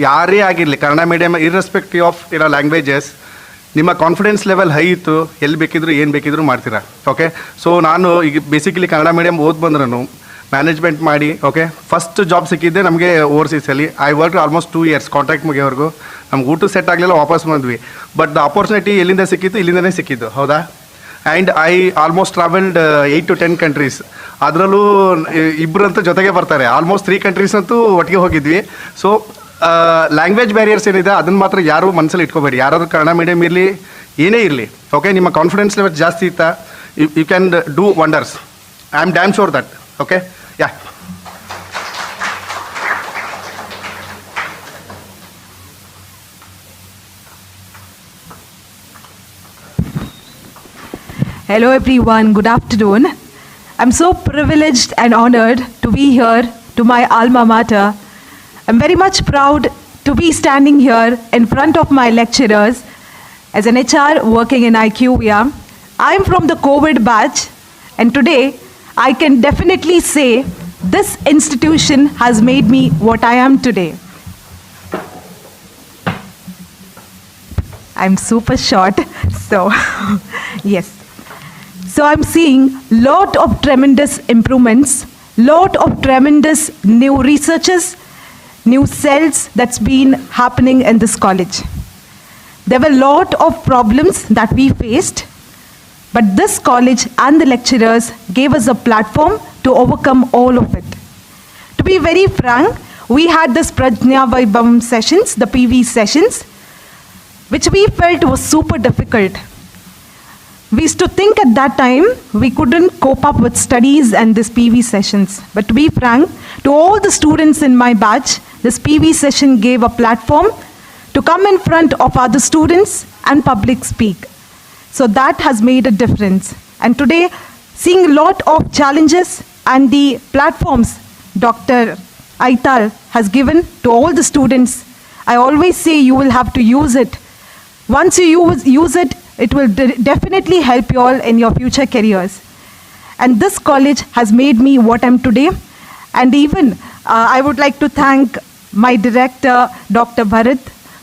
ಯಾರೇ ಆಗಿರಲಿ, Kannada medium irrespective of languages, ನಿಮ್ಮ confidence level high ಇತ್ತು, ಎಲ್ಲಿ ಬೇಕಿದ್ರು ಏನು ಬೇಕಿದ್ರು ಮಾಡ್ತೀರಾ. ಓಕೆ, ಸೊ ನಾನು ಈಗ ಬೇಸಿಕಲಿ ಕನ್ನಡ ಮೀಡಿಯಮ್ ಓದ್ ಬಂದ್ರೂ ಮ್ಯಾನೇಜ್ಮೆಂಟ್ ಮಾಡಿ, ಓಕೆ, ಫಸ್ಟ್ ಜಾಬ್ ಸಿಕ್ಕಿದ್ದೆ ನಮಗೆ ಓವರ್ಸೀಸಲ್ಲಿ. I work almost 2 years contract ಮುಗಿಯೋವರೆಗೂ. ನಮ್ಗೆ ಊಟ ಸೆಟ್ ಆಗಲಿಲ್ಲ, ವಾಪಸ್ ಬಂದ್ವಿ. ಬಟ್ ದ ಆಪರ್ಚುನಿಟಿ ಎಲ್ಲಿಂದ ಸಿಕ್ಕಿತ್ತು, ಇಲ್ಲಿಂದನೇ ಸಿಕ್ಕಿದ್ದು, ಹೌದಾ. And I almost travelled 8 to 10 countries. ಅದರಲ್ಲೂ ಇಬ್ಬರಂತೂ ಜೊತೆಗೆ ಬರ್ತಾರೆ, ಆಲ್ಮೋಸ್ಟ್ 3 countries ಅಂತೂ ಒಟ್ಟಿಗೆ ಹೋಗಿದ್ವಿ. ಸೊ ಲ್ಯಾಂಗ್ವೇಜ್ ಬ್ಯಾರಿಯರ್ಸ್ ಏನಿದೆ ಅದನ್ನು ಮಾತ್ರ ಯಾರೂ ಮನಸ್ಸಲ್ಲಿ ಇಟ್ಕೋಬೇಡಿ. ಯಾರಾದರೂ ಕನ್ನಡ ಮೀಡಿಯಮ್ ಇರಲಿ, ಏನೇ ಇರಲಿ, ಓಕೆ, ನಿಮ್ಮ ಕಾನ್ಫಿಡೆನ್ಸ್ ಲೆವೆಲ್ ಜಾಸ್ತಿ ಇತ್ತಾ, you can do wonders. I am damn sure that. Okay, ya. Hello everyone, good afternoon. I'm so privileged and honored to be here to my alma mater. I'm very much proud to be standing here in front of my lecturers as an HR working in IQVIA. I'm from the COVID batch, and today I can definitely say this institution has made me what I am today. I'm super short, so yes. So I'm seeing lot of tremendous improvements, lot of tremendous new researches, new cells that's been happening in this college. There were a lot of problems that we faced, but this college and the lecturers gave us a platform to overcome all of it. To be very frank, we had this Prajna Vaibhavam sessions, the PV sessions, which we felt was super difficult. We used to think at that time we couldn't cope up with studies and this PV sessions. But to be frank, to all the students in my batch, this PV session gave a platform to come in front of other students and public speak. So that has made a difference. And today, seeing a lot of challenges and the platforms Dr. Aital has given to all the students, I always say you will have to use it. Once you use it, it will definitely help you all in your future careers. And this college has made me what I'm today. And even I would like to thank my director, Dr. Bharat,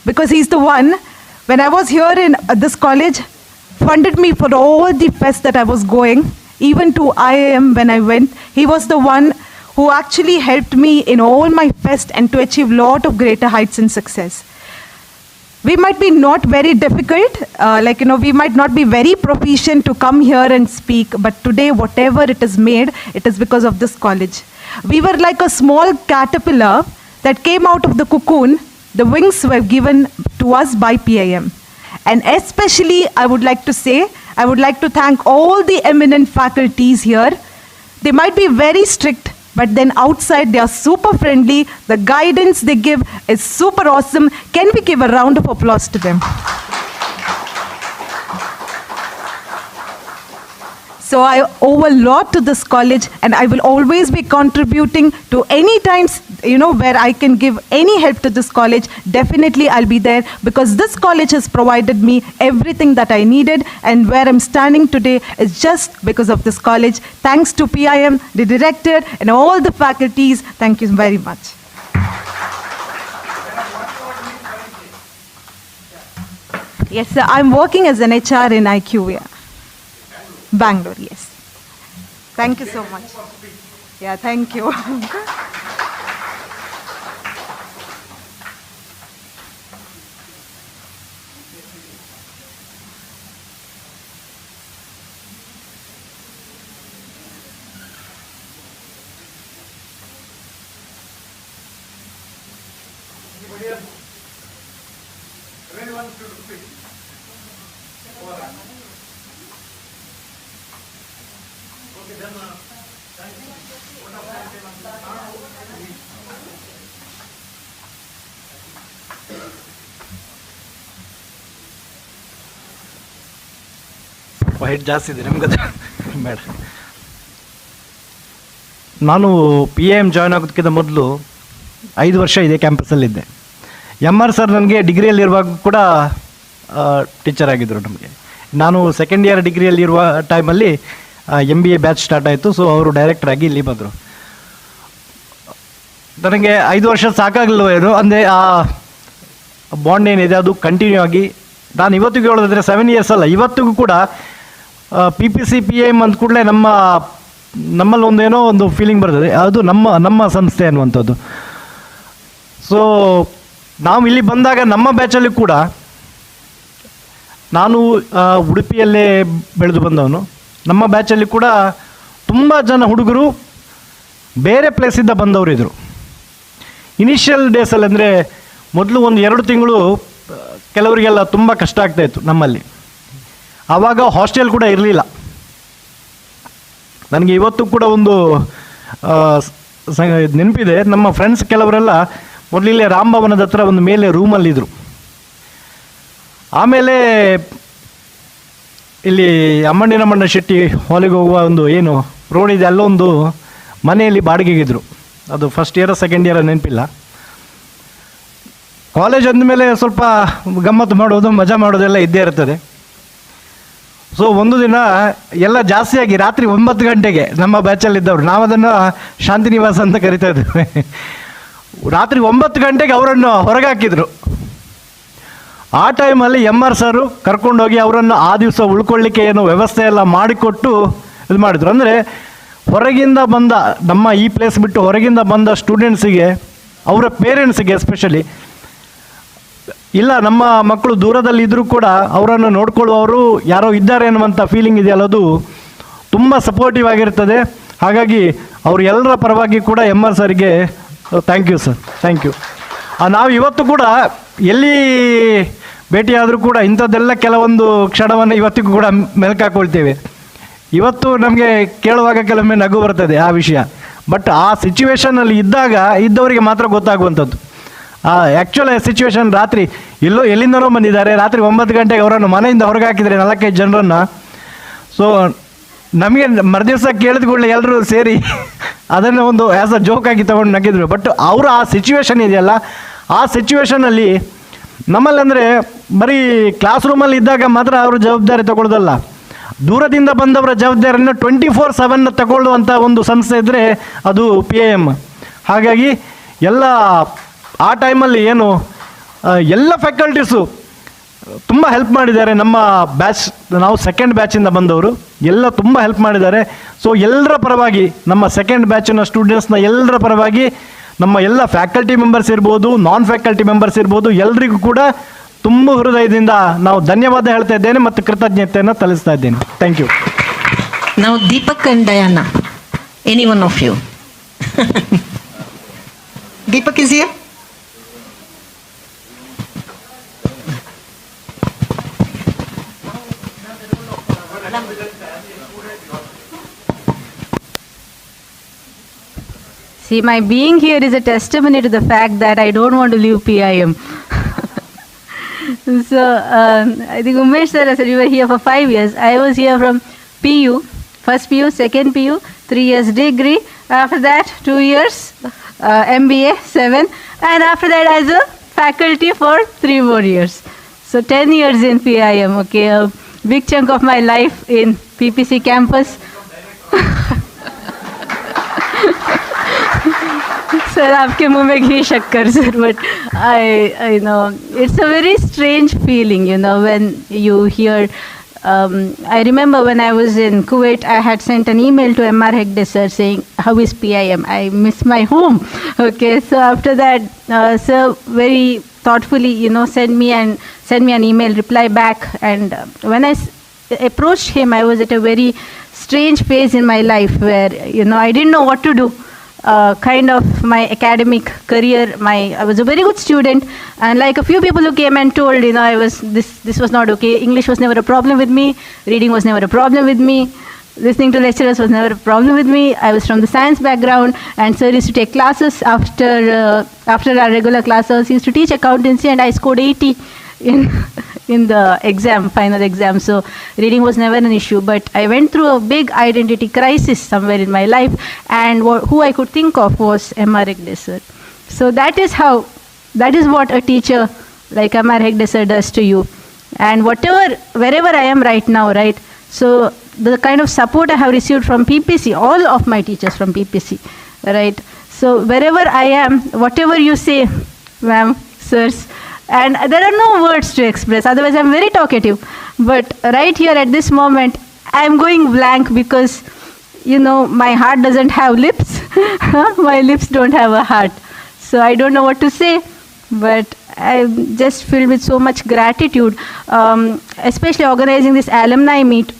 because he's the one, when I was here in this college, funded me for all the fests that I was going, even to IIM when I went. He was the one who actually helped me in all my fests and to achieve a lot of greater heights and success. We might be not very difficult, we might not be very proficient to come here and speak, but today whatever it is made, it is because of this college. We were like a small caterpillar that came out of the cocoon. The wings were given to us by PIM. And especially I would like to thank all the eminent faculties here. They might be very strict, but then outside they are super friendly. The guidance they give is super awesome. Can we give a round of applause to them? So I owe a lot to this college, and I will always be contributing to any times, where I can give any help to this college. Definitely I'll be there, because this college has provided me everything that I needed, and where I'm standing today is just because of this college. Thanks to PIM, the director, and all the faculties. Thank you very much. Yes, sir. I'm working as an HR in IQVIA. Bangalore, yes. Thank you so much. Yeah, thank you. White ಜಾಸ್ತಿ ಇದೆ ನಿಮ್ಗೆ ಬೇಡ. ನಾನು PIM join ಆಗೋದಕ್ಕಿಂತ ಮೊದಲು 5 ವರ್ಷ ಇದೇ ಕ್ಯಾಂಪಸಲ್ಲಿದ್ದೆ. MR sir ನನಗೆ ಡಿಗ್ರಿಯಲ್ಲಿರುವಾಗ ಕೂಡ ಟೀಚರ್ ಆಗಿದ್ದರು ನಮಗೆ. ನಾನು ಸೆಕೆಂಡ್ ಇಯರ್ ಡಿಗ್ರಿಯಲ್ಲಿರುವ ಟೈಮಲ್ಲಿ MBA ಬ್ಯಾಚ್ ಸ್ಟಾರ್ಟ್ ಆಯಿತು. ಸೊ ಅವರು ಡೈರೆಕ್ಟ್ರಾಗಿ ಇಲ್ಲಿ ಬಂದರು. ನನಗೆ 5 ವರ್ಷ ಸಾಕಾಗಲಿಲ್ಲ ಏನು ಅಂದರೆ ಆ ಬಾಂಡ್ ಏನಿದೆ ಅದು ಕಂಟಿನ್ಯೂ ಆಗಿ ನಾನು ಇವತ್ತಿಗೂ ಹೇಳೋದಾದರೆ 7 ಇಯರ್ಸ್ ಅಲ್ಲ, ಇವತ್ತಿಗೂ ಕೂಡ PPC PIM ಅಂದ ಕೂಡಲೇ ನಮ್ಮಲ್ಲಿ ಒಂದೇನೋ ಒಂದು ಫೀಲಿಂಗ್ ಬರ್ತದೆ, ಅದು ನಮ್ಮ ಸಂಸ್ಥೆ ಅನ್ನುವಂಥದ್ದು. ಸೊ ನಾವು ಇಲ್ಲಿ ಬಂದಾಗ ನಮ್ಮ ಬ್ಯಾಚಲ್ಲಿ ಕೂಡ ನಾನು ಉಡುಪಿಯಲ್ಲೇ ಬೆಳೆದು ಬಂದವನು. ನಮ್ಮ ಬ್ಯಾಚಲ್ಲಿ ಕೂಡ ತುಂಬ ಜನ ಹುಡುಗರು ಬೇರೆ ಪ್ಲೇಸಿಂದ ಬಂದವರು ಇದ್ದರು. ಇನಿಷಿಯಲ್ ಡೇಸಲ್ಲಿ ಅಂದರೆ ಮೊದಲು 1-2 ತಿಂಗಳು ಕೆಲವರಿಗೆಲ್ಲ ತುಂಬ ಕಷ್ಟ ಆಗ್ತಾಯಿತ್ತು ನಮ್ಮಲ್ಲಿ. ಆವಾಗ ಹಾಸ್ಟೆಲ್ ಕೂಡ ಇರಲಿಲ್ಲ. ನನಗೆ ಇವತ್ತು ಕೂಡ ಒಂದು ನೆನಪಿದೆ, ನಮ್ಮ ಫ್ರೆಂಡ್ಸ್ ಕೆಲವರೆಲ್ಲ ಮೊದಲಿಲ್ಲೇ ರಾಮಭವನದ ಹತ್ರ ಒಂದು ಮೇಲೆ ರೂಮಲ್ಲಿದ್ದರು. ಆಮೇಲೆ ಇಲ್ಲಿ ಅಮ್ಮಣ್ಣ ಶೆಟ್ಟಿ ಹಾಲಿಗೆ ಹೋಗುವ ಒಂದು ಏನು ರೋಡ್ ಇದೆ, ಅಲ್ಲೊಂದು ಮನೆಯಲ್ಲಿ ಬಾಡಿಗೆಗಿದ್ರು. ಅದು ಫಸ್ಟ್ ಇಯರ್ ಸೆಕೆಂಡ್ ಇಯರ್ ನೆನಪಿಲ್ಲ. ಕಾಲೇಜ್ ಅಂದಮೇಲೆ ಸ್ವಲ್ಪ ಗಮ್ಮತ್ತು ಮಾಡೋದು ಮಜಾ ಮಾಡೋದೆಲ್ಲ ಇದ್ದೇ ಇರ್ತದೆ. ಸೊ ಒಂದು ದಿನ ಎಲ್ಲ ಜಾಸ್ತಿಯಾಗಿ ರಾತ್ರಿ 9 ಗಂಟೆಗೆ ನಮ್ಮ ಬ್ಯಾಚಲ್ಲಿದ್ದವರು, ನಾವು ಅದನ್ನು ಶಾಂತಿ ನಿವಾಸ ಅಂತ ಕರಿತಾ ಇದ್ವಿ, ರಾತ್ರಿ 9 ಗಂಟೆಗೆ ಅವರನ್ನು ಹೊರಗೆ ಹಾಕಿದರು. ಆ ಟೈಮಲ್ಲಿ MR ಸರು ಕರ್ಕೊಂಡೋಗಿ ಅವರನ್ನು ಆ ದಿವಸ ಉಳ್ಕೊಳ್ಳಿಕ್ಕೆ ಏನೋ ವ್ಯವಸ್ಥೆ ಎಲ್ಲ ಮಾಡಿಕೊಟ್ಟು ಇದು ಮಾಡಿದ್ರು. ಅಂದರೆ ಹೊರಗಿಂದ ಬಂದ ನಮ್ಮ ಈ ಪ್ಲೇಸ್ ಬಿಟ್ಟು ಹೊರಗಿಂದ ಬಂದ ಸ್ಟೂಡೆಂಟ್ಸಿಗೆ, ಅವರ ಪೇರೆಂಟ್ಸಿಗೆ ಎಸ್ಪೆಷಲಿ, ಇಲ್ಲ ನಮ್ಮ ಮಕ್ಕಳು ದೂರದಲ್ಲಿ ಇದ್ದರೂ ಕೂಡ ಅವರನ್ನು ನೋಡ್ಕೊಳ್ಳುವವರು ಯಾರೋ ಇದ್ದಾರೆ ಅನ್ನುವಂಥ ಫೀಲಿಂಗ್ ಇದೆಯಲ್ಲ, ಅದು ತುಂಬ ಸಪೋರ್ಟಿವ್ ಆಗಿರ್ತದೆ. ಹಾಗಾಗಿ ಅವರು ಎಲ್ಲರ ಪರವಾಗಿ ಕೂಡ MR ಸರ್ಗೆ thank you sir, thank you. ನಾವು ಇವತ್ತು ಕೂಡ ಎಲ್ಲಿ ಭೇಟಿಯಾದರೂ ಕೂಡ ಇಂಥದ್ದೆಲ್ಲ ಕೆಲವೊಂದು ಕ್ಷಣವನ್ನು ಇವತ್ತಿಗೂ ಕೂಡ ಮೆಲ್ಕಾಕೊಳ್ತೇವೆ. ಇವತ್ತು ನಮಗೆ ಕೇಳುವಾಗ ಕೆಲವೊಮ್ಮೆ ನಗು ಬರ್ತದೆ ಆ ವಿಷಯ, ಬಟ್ ಆ ಸಿಚುವೇಷನಲ್ಲಿ ಇದ್ದವರಿಗೆ ಮಾತ್ರ ಗೊತ್ತಾಗುವಂಥದ್ದು. ಆ್ಯಕ್ಚುಲ್ ಸಿಚುವೇಶನ್ ರಾತ್ರಿ ಎಲ್ಲಿಂದನೋ ಬಂದಿದ್ದಾರೆ, ರಾತ್ರಿ 9 ಗಂಟೆಗೆ ಅವರನ್ನು ಮನೆಯಿಂದ ಹೊರಗೆ ಹಾಕಿದರೆ 4-5 ಜನರನ್ನು. ಸೊ ನಮಗೆ ಮರುದಿವಸ ಕೇಳಿದ ಕೂಡಲೇ ಎಲ್ಲರೂ ಸೇರಿ ಅದನ್ನು ಒಂದು ಆ್ಯಸ್ ಅ ಜೋಕ್ ಆಗಿ ತೊಗೊಂಡು ನಗಿದ್ರು. ಬಟ್ ಅವರು ಆ ಸಿಚುವೇಶನ್ ಇದೆಯಲ್ಲ, ಆ ಸಿಚುವೇಶನಲ್ಲಿ ನಮ್ಮಲ್ಲಿ ಅಂದರೆ ಬರೀ ಕ್ಲಾಸ್ ರೂಮಲ್ಲಿ ಇದ್ದಾಗ ಮಾತ್ರ ಅವರು ಜವಾಬ್ದಾರಿ ತಗೊಳ್ಳೋದಲ್ಲ, ದೂರದಿಂದ ಬಂದವರ ಜವಾಬ್ದಾರಿಯನ್ನು 24/7 ತಗೊಳ್ಳುವಂಥ ಒಂದು ಸಂಸ್ಥೆ ಇದ್ದರೆ ಅದು PIM. ಹಾಗಾಗಿ ಎಲ್ಲ ಆ ಟೈಮಲ್ಲಿ ಏನು ಎಲ್ಲ ಫ್ಯಾಕಲ್ಟೀಸು ತುಂಬ ಹೆಲ್ಪ್ ಮಾಡಿದ್ದಾರೆ. ನಮ್ಮ ಬ್ಯಾಚ್, ನಾವು ಸೆಕೆಂಡ್ ಬ್ಯಾಚಿಂದ ಬಂದವರು ಎಲ್ಲ ತುಂಬ ಹೆಲ್ಪ್ ಮಾಡಿದ್ದಾರೆ. ಸೊ ಎಲ್ಲರ ಪರವಾಗಿ, ನಮ್ಮ ಸೆಕೆಂಡ್ ಬ್ಯಾಚಿನ ಸ್ಟೂಡೆಂಟ್ಸ್ನ ಎಲ್ಲರ ಪರವಾಗಿ, ನಮ್ಮ ಎಲ್ಲ ಫ್ಯಾಕಲ್ಟಿ ಮೆಂಬರ್ಸ್ ಇರ್ಬೋದು, ನಾನ್ ಫ್ಯಾಕಲ್ಟಿ ಮೆಂಬರ್ಸ್ ಇರ್ಬೋದು, ಎಲ್ರಿಗೂ ಕೂಡ ತುಂಬ ಹೃದಯದಿಂದ ನಾವು ಧನ್ಯವಾದ ಹೇಳ್ತಾ ಇದ್ದೇನೆ ಮತ್ತು ಕೃತಜ್ಞತೆಯನ್ನು ತಲ್ಲಿಸ್ತಾ ಇದ್ದೇನೆ. Thank you. ನಾವು Deepak and Diana, any one of you. Deepak is here. See, my being here is a testimony to the fact that I don't want to leave PIM. So, I think Umesh sir said we were here for 5 years. I was here from PU, First PU, second PU, 3 years degree. After that, 2 years MBA, 7. And after that, as a faculty for 3 more years. So 10 years in PIM, okay. A big chunk of my life in PPC campus. Sir, आपके मुंह में घी शक्कर, sir, but I know it's a very strange feeling, you know, when you hear. I remember when I was in Kuwait, I had sent an email to MR Hegde sir saying, "How is PIM? I miss my home." Okay, so after that, sir very thoughtfully, you know, send me an email, reply back, and when I approached him, I was at a very strange phase in my life where, you know, I didn't know what to do. Kind of my academic career, I was a very good student, and like a few people who came and told, you know, this was not okay. English was never a problem with me. Reading was never a problem with me. Listening to lecturers was never a problem with me. I was from the science background, and sir used to take classes after our regular classes. He used to teach accountancy, and I scored 80 in the exam, final exam. So reading was never an issue, but I went through a big identity crisis somewhere in my life, and who I could think of was MR Hegde sir. So that is what a teacher like MR Hegde sir does to you. And wherever I am right now, right? So the kind of support I have received from PPC, all of my teachers from PPC, right? So wherever I am, whatever you say, ma'am, sirs, and there are no words to express, otherwise I'm very talkative. But right here at this moment, I'm going blank because, you know, my heart doesn't have lips. My lips don't have a heart. So I don't know what to say, but I'm just filled with so much gratitude, especially organizing this alumni meet.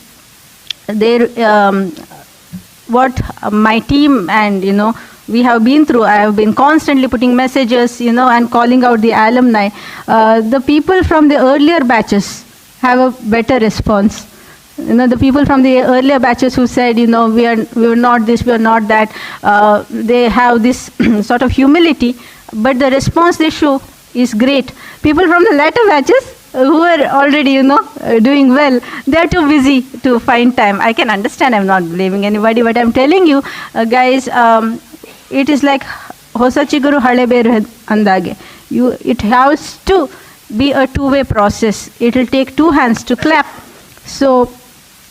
What my team and, you know, we have been through, I have been constantly putting messages, you know, and calling out the alumni. The people from the earlier batches have a better response. You know, the people from the earlier batches who said, you know, we are not this, we are not that, they have this sort of humility, but the response they show is great. People from the latter batches who are already, you know, doing well, they are too busy to find time. I can understand, I'm not blaming anybody, but I'm telling you, guys, it is like Hosachiguru Haleberu andage. It has to be a two-way process. It will take two hands to clap. So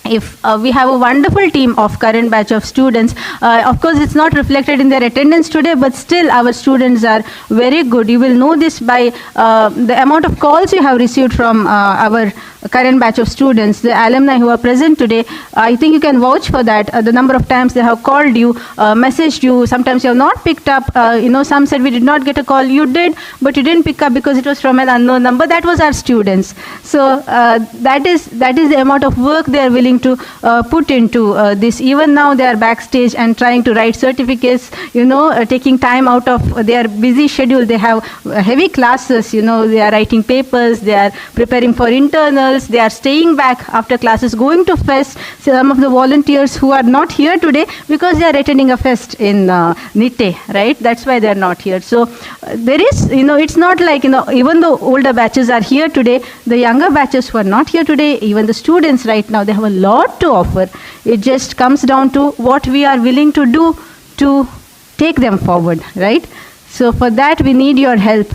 if we have a wonderful team of current batch of students, of course it's not reflected in their attendance today, but still our students are very good. You will know this by the amount of calls you have received from our current batch of students, the alumni who are present today. I think you can vouch for that. The number of times they have called you, messaged you, sometimes you have not picked up. You know, some said we did not get a call. You did, but you didn't pick up because it was from an unknown number. That was our students. So that is the amount of work they are willing to put into this. Even now they are backstage and trying to write certificates, you know, taking time out of their busy schedule. They have heavy classes, you know, they are writing papers, they are preparing for internals, they are staying back after classes, going to fest. Some of the volunteers who are not here today because they are attending a fest in Nitte, right? That's why they are not here. So there is, you know, it's not like, you know, even though older batches are here today, the younger batches who are not here today, even the students right now, they have a lot to offer. It just comes down to what we are willing to do to take them forward, right? So for that we need your help.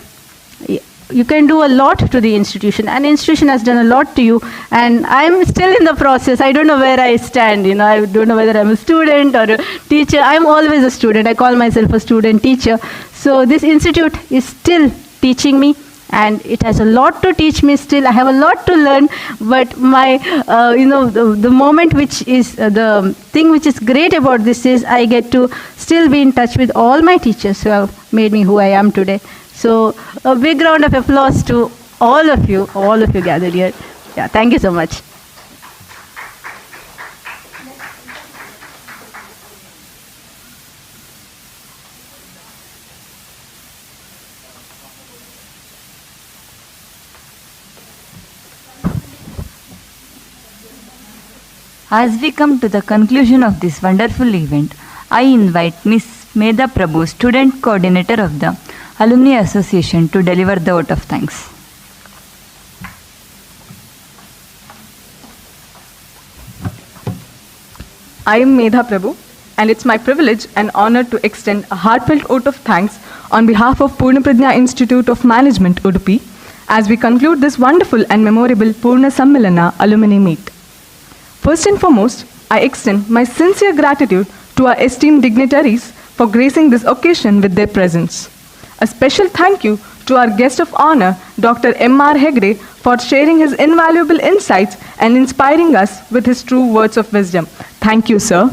You can do a lot to the institution, and institution has done a lot to you, and I'm still in the process. I don't know where I stand, you know, I don't know whether I'm a student or a teacher. I'm always a student. I call myself a student teacher. So this institute is still teaching me, and it has a lot to teach me still. I have a lot to learn, but my, you know, the moment which is, the thing which is great about this is I get to still be in touch with all my teachers who have made me who I am today. So a big round of applause to all of you gathered here. Yeah, thank you so much. As we come to the conclusion of this wonderful event, I invite Ms. Medha Prabhu, Student Coordinator of the Alumni Association, to deliver the vote of thanks. I am Medha Prabhu, and it's my privilege and honor to extend a heartfelt vote of thanks on behalf of Poornaprajna Institute of Management, Udupi, as we conclude this wonderful and memorable Poorna Sammilana alumni meet. First and foremost, I extend my sincere gratitude to our esteemed dignitaries for gracing this occasion with their presence. A special thank you to our guest of honor, Dr. M.R. Hegde, for sharing his invaluable insights and inspiring us with his true words of wisdom. Thank you, sir.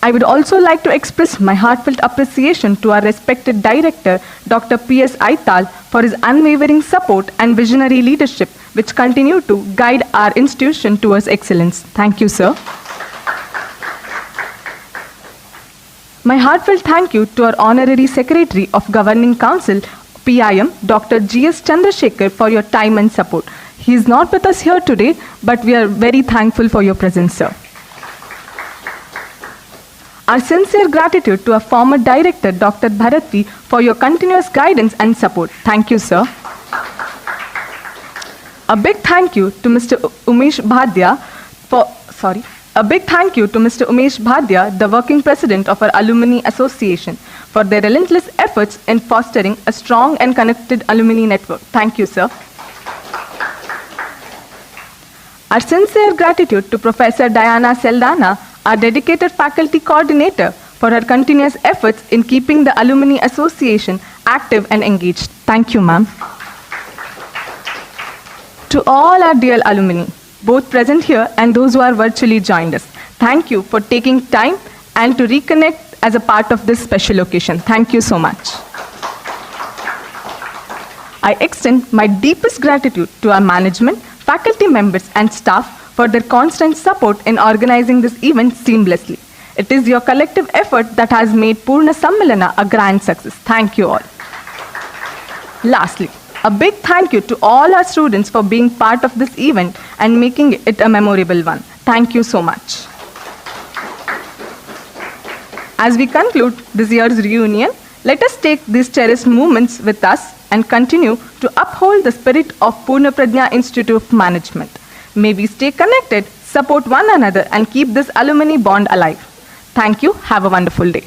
I would also like to express my heartfelt appreciation to our respected director, Dr. P.S. Aital, for his unwavering support and visionary leadership, which continue to guide our institution towards excellence. Thank you, sir. My heartfelt thank you to our Honorary Secretary of Governing Council, PIM, Dr. G.S. Chandrasekhar, for your time and support. He is not with us here today, but we are very thankful for your presence, sir. Our sincere gratitude to our former director, Dr. Bharatvi, for your continuous guidance and support. Thank you, sir. A big thank you to Mr. Umesh Bhadia the working president of our Alumni Association, for their relentless efforts in fostering a strong and connected alumni network. Thank you, sir. Our sincere gratitude to Professor Diana Saldana, our dedicated faculty coordinator, for her continuous efforts in keeping the Alumni Association active and engaged. Thank you, ma'am. To all our dear alumni, both present here and those who are virtually joined us, thank you for taking time and to reconnect as a part of this special occasion. Thank you so much. I extend my deepest gratitude to our management, faculty members and staff for their constant support in organizing this event seamlessly. It is your collective effort that has made Poorna Sammilana a grand success. Thank you all. Lastly, a big thank you to all our students for being part of this event and making it a memorable one. Thank you so much. As we conclude this year's reunion, let us take these cherished moments with us and continue to uphold the spirit of Poornaprajna Institute of Management. May we stay connected, support one another, and keep this alumni bond alive. Thank you. Have a wonderful day.